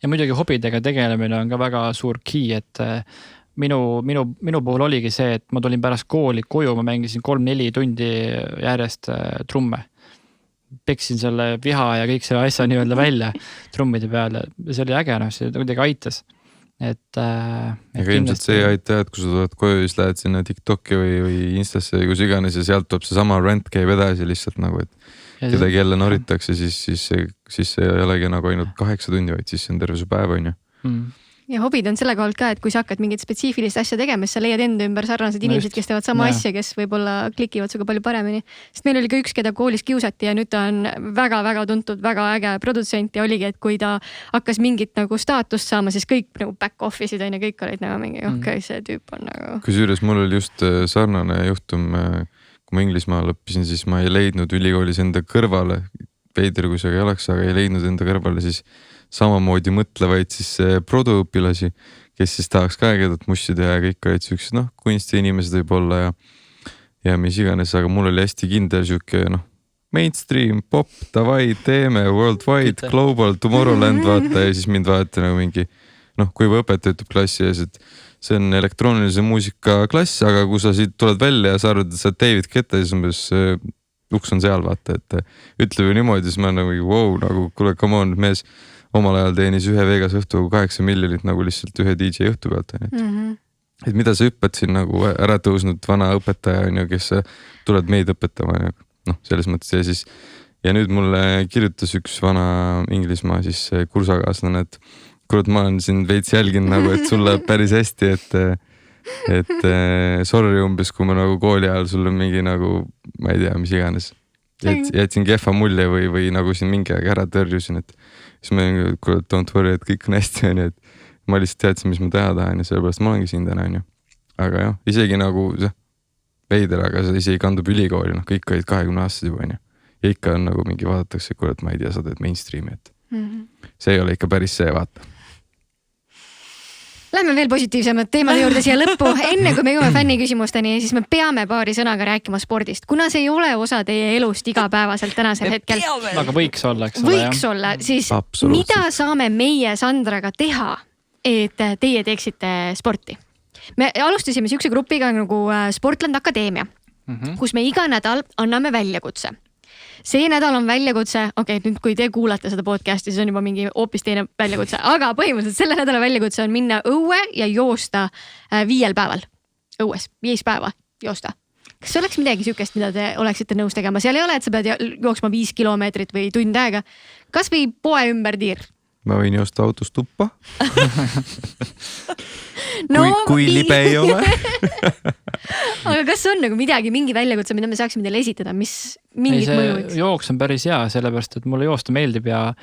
Ja muidugi hobidega tegelemine on ka väga suur key, et minu puhul oligi see, et ma tulin pärast kooli koju, ma mängisin 3-4 tundi järjest trumme. Peksin selle viha ja kõik selle asja nii-öelda välja trummide peale. See oli äge, see kuidagi aitas. Aga ilmselt see ei aita, et kui sa tuled koju, siis lähed sinna TikToki või Instasse või kus iganes ja sealt tuleb see sama rant käib edasi lihtsalt nagu, et kedagi jälle noritakse, siis see ei olegi nagu ainult 8 tundi, vaid siis see on terve su päev on ju. Ja hobid on selle kohalt ka, et kui sa hakkad mingit spetsiifilist asja tegema, siis sa leiad enda ümber sarnased inimesed, kes teevad sama asja, kes võib-olla klikivad suga palju paremini. Sest meil oli ka üks, keda koolis kiusati ja nüüd ta on väga-väga tuntud, väga äge produtsent ja oligi, et kui ta hakkas mingit nagu staatust saama, siis kõik nagu back office'id ja kõik olid nagu mingi, okei, see tüüp on nagu. Kusjuures mul oli just sarnane juhtum, kui ma Inglismaal õppisin, siis ma ei leidnud ülikoolis enda kõrvale, veider kui see ei oleks, aga ei leidnud enda kõrvale siis samamoodi mõtlevaid siis produõpilasi, kes siis tahaks ka ägedat mussi teha ja kõik olid siuksed kunsti inimesed võib olla ja mis iganes, aga mul oli hästi kindel siuke mainstream, pop, davai, teeme, worldwide, global, Tomorrowland vaata ja siis mind vaadati nagu mingi kui õpetaja ütleb klassi ees, et see on elektroonilise muusika klass, aga kui sa siit tuled välja ja sa arvad, et sa oled David Guetta, siis umbes uks on seal vaata, et ütleb ju niimoodi, siis ma nagu wow, nagu kuule, come on, mees omal ajal teenis ühe Vegas õhtu 8 miljonit nagu lihtsalt ühe DJ õhtu pealt. Et mida sa hüppad siin nagu ära tõusnud vana õpetaja on ju, kes tuled meid õpetama selles mõttes ja siis ja nüüd mulle kirjutas üks vana Inglismaa siis kursakaaslane, et kurat, ma olen siin veits jälginud nagu, et sul läheb päris hästi, et sorry umbes, kui ma nagu kooli ajal sulle mingi nagu, ma ei tea, mis iganes jätsin kehva mulje või nagu siin mingi aeg ära tõrjusin, et siis ma kurat, don't worry, et kõik on hästi on ju, et ma lihtsalt teadsin, mis ma teha tahan ja sellepärast ma olengi siin täna on ju. Aga jah, isegi nagu veider, aga see isegi kandub ülikooli, kõik olid 20-aastased juba on ju. Ja ikka on nagu mingi vaadatakse, kurat, ma ei tea, sa teed mainstreami, et see ei ole ikka päris see, vaata. Lähme veel positiivsemad teemade juurde siia lõppu. Enne kui me jõuame fänniküsimusteni, siis me peame paari sõnaga rääkima spordist, kuna see ei ole osa teie elust igapäevaselt tänasel hetkel. Aga võiks olla, eks ole. Võiks olla, siis mida saame meie Sandraga teha, et teie teeksite sporti? Me alustasime siukse grupiga nagu Sportland Akadeemia, kus me iga nädal anname väljakutse. See nädal on väljakutse, nüüd kui te kuulate seda podcasti, siis on juba mingi hoopis teine väljakutse, aga põhimõtteliselt selle nädala väljakutse on minna õue ja joosta 5 päeval. Õues, 5 päeva joosta. Kas oleks midagi siukest, mida te oleksite nõus tegema? Seal ei ole, et sa pead jooksma 5 kilomeetrit või tund aega. Kas või poe ümber tiir? Ma võin joosta autos tuppa. Kui libe ei ole. Aga kas on nagu midagi, mingi väljakutse, mida me saaksime teile esitada, mis mingit mõju võiks? Jooks on päris hea, sellepärast, et mulle joosta meeldib ja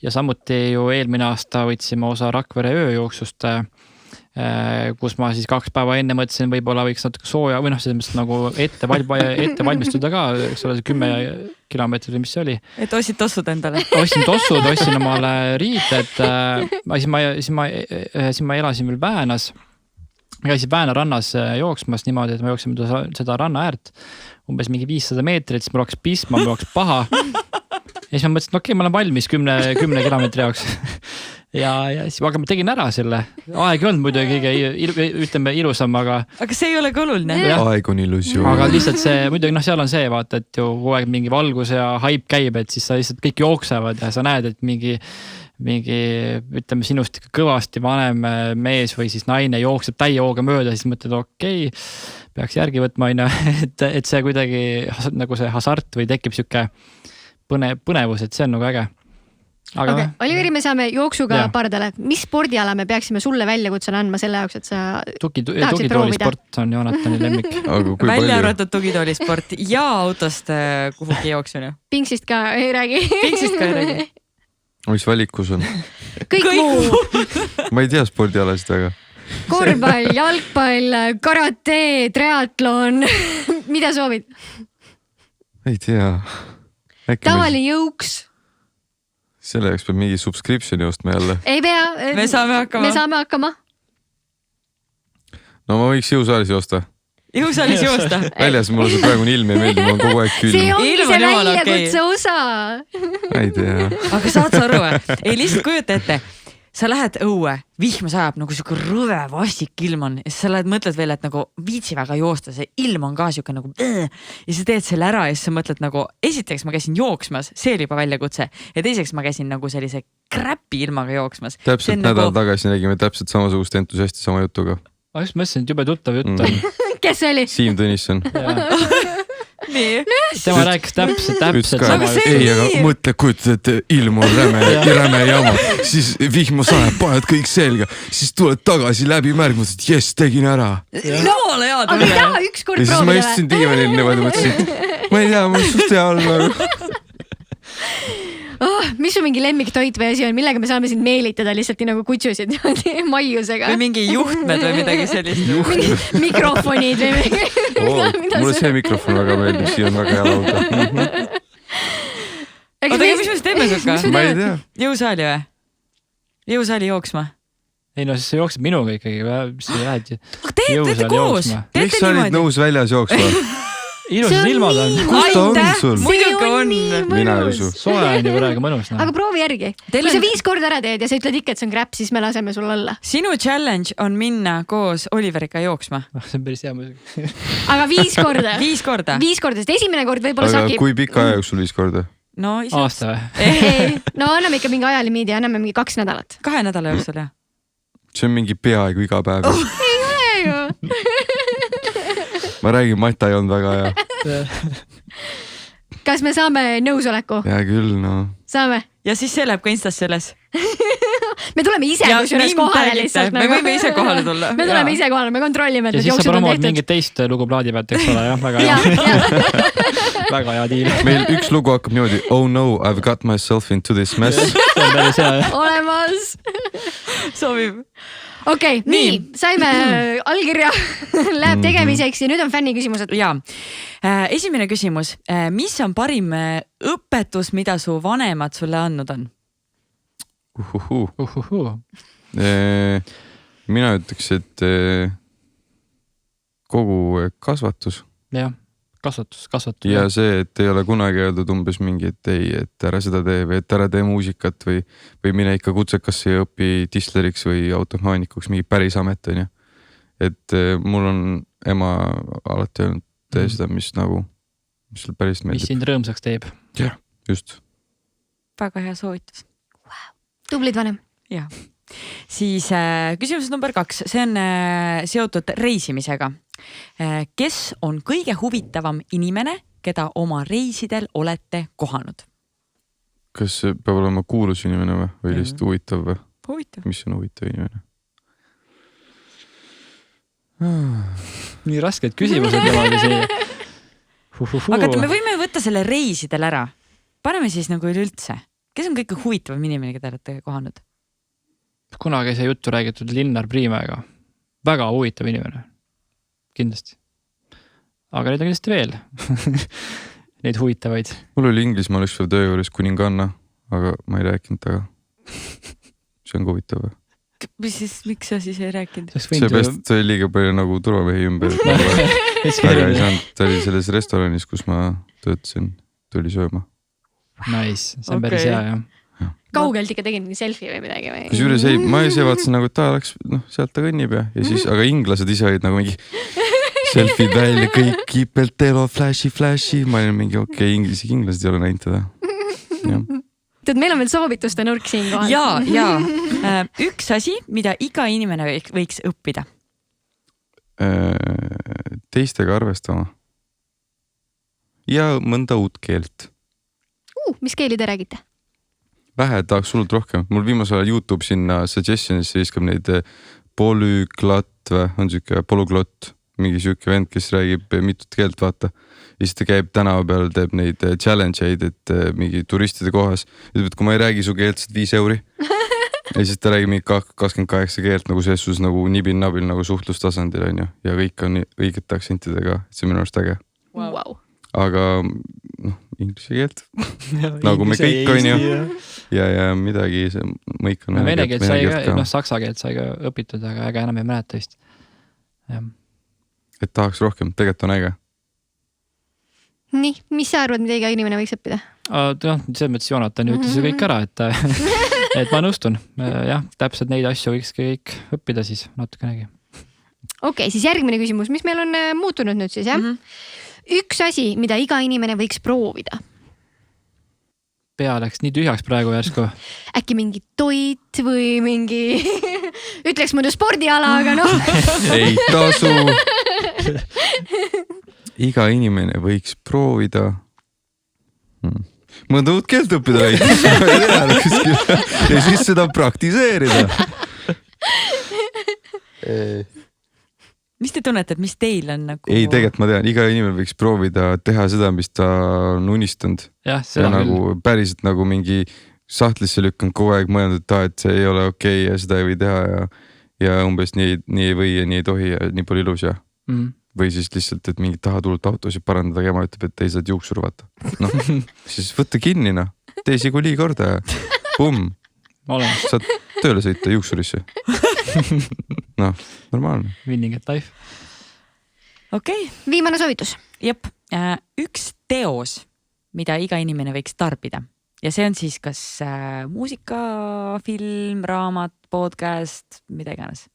samuti ju eelmine aasta võtsime osa Rakvere ööjooksust, kus ma siis 2 päeva enne mõtlesin, võib-olla võiks natuke sooja või selles mõttes nagu ette valmistuda ka, eks ole, 10 kilomeetrit või mis see oli. Et ostsid tossud endale? Ostsin tossud, ostsin omale riited, siis ma elasin veel Väänas. Ma käisin Vääna rannas jooksmas niimoodi, et ma jooksime seda ranna äärt umbes mingi 500 meetrit, siis mul hakkas pisma, mul hakkas paha. siis ma mõtlesin, et okei, ma olen valmis 10 kilomeetri jaoks ja siis, aga ma tegin ära selle. Aeg ei olnud muidugi kõige, ütleme ilusam, aga see ei ole ka oluline. Aeg on illusioon. Aga lihtsalt see, muidugi seal on see, vaata, et ju kogu aeg mingi valgus ja haip käib, et siis sa lihtsalt kõik jooksevad ja sa näed, et mingi, ütleme sinust kõvasti vanem mees või siis naine jookseb täie hooga mööda, siis mõtled, okei, peaks järgi võtma, et see kuidagi nagu see hasart või tekib sihuke põnevus, et see on nagu äge. Aga okay. Oliveri, me saame jooksuga Ja. pardale. Mis spordiala me peaksime sulle väljakutsena andma selle jaoks, et sa tahaksid proovida? Tugitoolisport on Joonatani lemmik. Aga kui välja palju? arvatud tugitoolisport ja autost kuhugi jooksmine. Pingsist ka ei räägi. Pingsist ka ei räägi. Mis valikus on? Kõik muu. Ma ei tea spordialasid väga. Korvpall, jalgpall, karate, triatlon. Mida soovid? Ei tea. Tavaline jõuks. Selle jaoks peab mingi subscriptioni ostma jälle. Ei pea. Me saame hakkama. No ma võiks jõusaalis joosta. Jõusaalis joosta. Väljas mulle see praegu ilm ei meeldi, ma olen kogu aeg See külm. ongi Ilm see on jumala väljakutse osa. Ei tea. Aga saad sa aru, ei lihtsalt kujuta ette, sa lähed õue, vihma sajab nagu siuke rõve vastik ilm on ja sa mõtled veel, et nagu viitsi väga joosta, see ilm on ka siuke nagu ja sa teed selle ära ja siis sa mõtled nagu esiteks ma käisin jooksmas, see oli juba väljakutse ja teiseks ma käisin nagu sellise kräpi ilmaga jooksmas. Täpselt nädal tagasi nägime täpselt samasugust entusiasti sama jutuga. Ma just mõtlesin, et jube tuttav jutt on. Kes see oli? Siim Tõnisson. Nii. Tema rääkis täpselt sama see- ei, aga mõtle, kujutad, et ilm on räme jama, siis vihma sajab, paned kõik selga, siis tuled tagasi läbi märgmas, et jess, tegin ära. Jumala hea Aga ei taha ükskord Ja siis ma proovida istusin diivanil niimoodi, mõtlesin, ma ei tea, ma suht hea olla. mis su mingi lemmiktoit või asi on, millega me saame sind meelitada lihtsalt nii nagu kutsusid maiusega? või mingi juhtmed või midagi sellist. Mikrofonid või mingi. Mulle see mikrofon väga meeldib, siin on väga hea laulda. Oota, aga mis me siis teeme sinuga? Ma ei tea. Jõusaali või? Jõusaali jooksma? Ei no siis sa jooksed minuga ikkagi, mis sa lähed Teete koos? Miks sa olid nõus väljas jooksma? Ilusad ilmad on. Kus ta on sul? Muidugi on. Mina ei usu. Soe on ju praegu mõnus. Aga proovi järgi. Kui sa 5 korda ära teed ja sa ütled ikka, et see on crap, siis me laseme sul olla. Sinu challenge on minna koos Oliveriga jooksma. See on päris hea muidugi. Aga 5 korda. 5 korda? 5 korda, sest esimene kord võib-olla Aga sakib. kui pika aja jooksul 5 korda? No, Aasta või? No anname ikka mingi ajalimiidi, anname mingi 2 nädalat. 2 nädala jooksul, jah. See on mingi peaaegu iga päev. Ei ole ju. Ma räägin, Mata ei olnud väga hea. Kas me saame nõusoleku? Hea küll, no. Saame. Ja siis see läheb ka Instasse üles. Me tuleme ise kusjuures kohale lihtsalt. Me võime ise kohale tulla. Me tuleme ise kohale, me kontrollime, et ja need siis sa jooksud on promood tehtud. mingit teist lugu plaadi pealt, eks ole, jah, väga hea. Väga hea diil. Meil üks lugu hakkab niimoodi. Oh no, I've got myself into this mess. See on päris hea. Olemas. Sobib. Okei, nii, saime allkirja, läheb tegemiseks ja nüüd on fänni küsimused. Ja, esimene küsimus. Mis on parim õpetus, mida su vanemad sulle andnud on? Mina ütleks, et kogu kasvatus. Jah, kasvatus. Ja see, et ei ole kunagi öeldud umbes mingi, et ei, et ära seda tee või et ära tee muusikat või mine ikka kutsekasse ja õpi disleriks või automaanikuks, mingi päris amet on ju. Et mul on ema alati öelnud tee seda, mis sul päris meeldib. Mis sind rõõmsaks teeb. Jah, just. Väga hea soovitus. Tublid vanem. Ja. Siis küsimus number 2, see on seotud reisimisega. Kes on kõige huvitavam inimene, keda oma reisidel olete kohanud? Kas see peab olema kuulus inimene või lihtsalt huvitav või? Huvitav. Mis on huvitav inimene? Nii rasked küsimused niimoodi siia. Aga me võime võtta selle reisidel ära. Paneme siis nagu üleüldse. Kes on kõige huvitavam inimene, keda olete kohanud? Kunagi see juttu räägitud Linnar Priimäega. Väga huvitav inimene. Kindlasti. Aga neid on kindlasti veel. Neid huvitavaid. Mul oli Inglismaal üks töö juures kuninganna, aga ma ei rääkinud taga. See on ka huvitav. Miks sa siis ei rääkinud? Seepärast oli liiga palju nagu turvamehi ümber. Väga ei saanud, ta oli selles restoranis, kus ma töötasin, tuli sööma. Nice, see on päris hea jah. kaugelt ikka tegid mingi selfie või midagi või? kusjuures ei, ma ise vaatasin nagu, et ta läks, sealt ta kõnnib ja siis, aga inglased ise olid nagu mingi selfie'd välja, kõik kipeltelo, flashi, ma olin mingi okei, inglased ei ole näinud teda. Tead, meil on veel soovituste nurk siinkohal. Ja üks asi, mida iga inimene võiks õppida. Teistega arvestama. Ja mõnda uut keelt. Mis keeli te räägite? Vähe, tahaks hullult rohkem. Mul viimasel ajal YouTube sinna suggestionisse viskab neid polüglott või on siuke poluglott, mingi siuke vend, kes räägib mitut keelt, vaata. Ja siis ta käib tänava peal, teeb neid challenge-eid, et mingi turistide kohas. Ütleb, et kui ma ei räägi su keelt, saad 5 euri. Ja siis ta räägib mingi 28 keelt nagu selles nagu nibin-nabil nagu suhtlustasandil on ju. Ja kõik on õigete aktsentidega, et see minu arust äge. Wow. Aga inglise keelt nagu me kõik on ju ja midagi ma ikka on vene keelt sai ka, saksa keelt sai ka õpitud, aga äge enam ei mäleta vist. Et tahaks rohkem, tegelikult on äge. Nii, mis sa arvad, mida iga inimene võiks õppida? Selles mõttes Jonatan ütles ju kõik ära, et ma nõustun. Jah, täpselt neid asju võiks kõik õppida siis natukenegi. Okei, siis järgmine küsimus, mis meil on muutunud nüüd siis, jah? Üks asi, mida iga inimene võiks proovida. Pea läks nii tühjaks praegu järsku. Äkki mingi toit või mingi, ütleks muidu spordiala, aga ei tasu. Iga inimene võiks proovida. Mõnda uut keelt õppida ja siis seda praktiseerida. Mis te tunnete, et mis teil on nagu? Ei, tegelikult ma tean, iga inimene võiks proovida teha seda, mis ta on unistanud. Ja nagu päriselt nagu mingi sahtlisse lükkanud kogu aeg mõelnud, et see ei ole okei ja seda ei või teha ja umbes nii ei või ja nii ei tohi ja nii pole ilus ja. Või siis lihtsalt, et mingi tahad hullult autosid parandada ja ema ütleb, et ei saad juuksur vaata. Siis võtta kinni, tee Žiguli korda ja pumm. Saad tööle sõita juuksurisse. Normaalne. Winning at life. Okei. Viimane soovitus. Jep. Üks teos, mida iga inimene võiks tarbida. Ja see on siis kas muusika, film, raamat, podcast, mida iganes.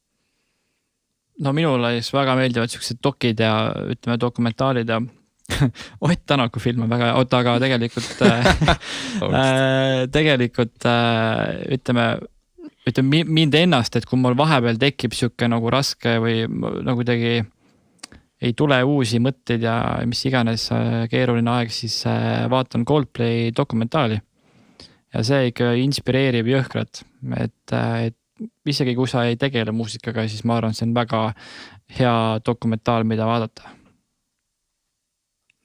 No minule siis väga meeldivad siuksed dokid ja ütleme dokumentaalid ja Ott Tänaku film on väga, aga tegelikult ütleme mind ennast, et kui mul vahepeal tekib siuke nagu raske või nagu tegi ei tule uusi mõtteid ja mis iganes keeruline aeg, siis vaatan Coldplay dokumentaali ja see ikka inspireerib jõhkrat, et isegi kui sa ei tegele muusikaga, siis ma arvan, see on väga hea dokumentaal, mida vaadata.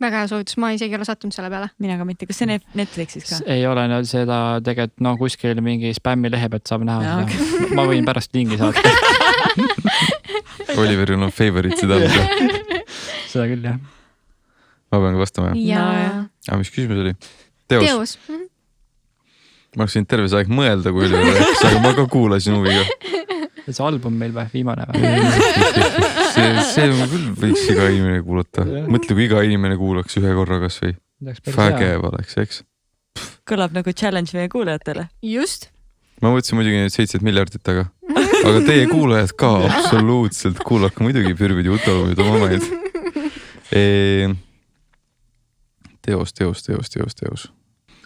Väga hea soovitus, ma isegi ole sattunud selle peale. Mina ka mitte, kas see Netflixis ka? Ei ole seda tegelikult kuskil mingi spämmi lehe pealt saab näha. Okay. Ma võin pärast lingi saada. Oliveril on favoritsid all. Seda küll, jah. Ma pean ka vastama, jah? Aga mis küsimus oli? Teos. Ma oleksin terve see aeg mõelda, kui oli rääkis, aga ma ka kuulasin huviga. See album meil viimane või? See küll võiks iga inimene kuulata. Mõtle, kui iga inimene kuulaks ühe korra kas või. Vägev oleks, eks? Kõlab nagu challenge meie kuulajatele. Just. Ma mõtlesin muidugi neid 7 miljardit, aga teie kuulajad ka absoluutselt kuulake muidugi Pürmidi Utolumid oma maid. Teos.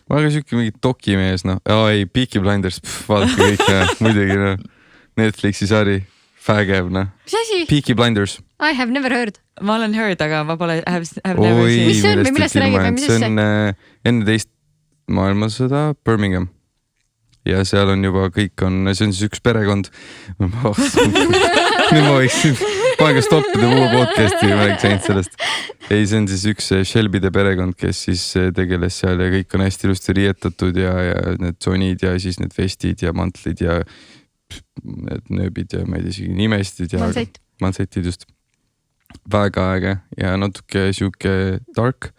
Ma olen ka siuke mingi dokimees, ei, Peaky Blinders, vaadake kõik, muidugi, Netflixi sari, vägev, Mis asi? Peaky Blinders. I have never heard. Ma olen heard, aga ma pole have never seen. Mis see on või millest räägib? See on enne teist maailmasõda Birmingham. Ja seal on juba kõik see on siis üks perekond. Nüüd ma võiksin panega stoppida muu podcasti ja ma rääks ainult sellest. Ei, see on siis üks Shelby'de perekond, kes siis tegeles seal ja kõik on hästi ilusti riietatud ja need sonid ja siis need vestid ja mantlid ja need nööbid ja ma ei tea isegi nimestid ja mantsetid just. Väga äge ja natuke siuke dark,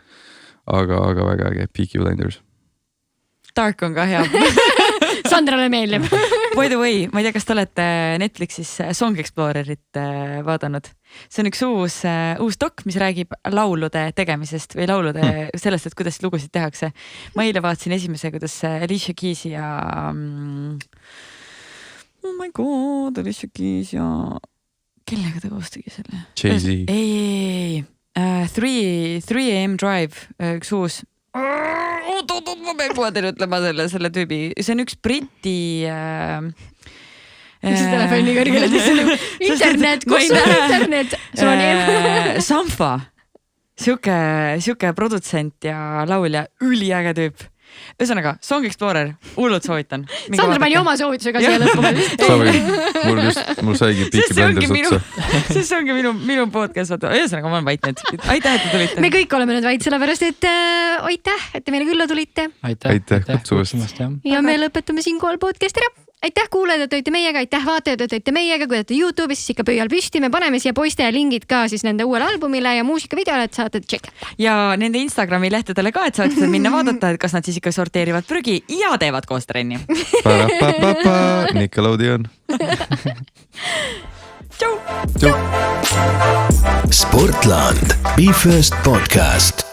aga väga äge. Peaky Blinders. Dark on ka hea. Sandrale meeldib. By the way, ma ei tea, kas te olete Netflixis Song Explorerit vaadanud. See on üks uus dok, mis räägib laulude tegemisest või laulude sellest, et kuidas lugusid tehakse. Ma eile vaatasin esimese, kuidas Alicia Keys ja oh my god, Alicia Keys ja kellega ta koos tegi selle? Jay-Z. Ei. 3am Drive, üks uus. Ma pean kohe teile ütlema selle tüübi. See on üks Briti mis see telefoni kõrgele tõstab? Internet, kus on internet? Sampha. Siuke produtsent ja laulja, üliäge tüüp. Ühesõnaga, Song Explorer, hullult soovitan. Sandra pani oma soovitusega siia lõppu. Mul saigi Peaky Blinders otsa. See ongi minu podcast. Ühesõnaga, ma olen vait nüüd. Aitäh, et te tulite. Me kõik oleme nüüd vait, sellepärast et aitäh, et te meile külla tulite. Aitäh kutsumast. Ja me lõpetame siinkohal podcasti ära. Aitäh kuulajad, et olite meiega, aitäh vaatajad, et olite meiega, kui olete YouTube'is, siis ikka pöial püsti. Me paneme siia poiste ja lingid ka siis nende uuele albumile ja muusikavideole, et saate tšekata. Ja nende Instagrami lehtedele ka, et saate minna vaadata, et kas nad siis ikka sorteerivad prügi ja teevad koos trenni. Nickelodeon. Tšau! Sportland, Be First podcast.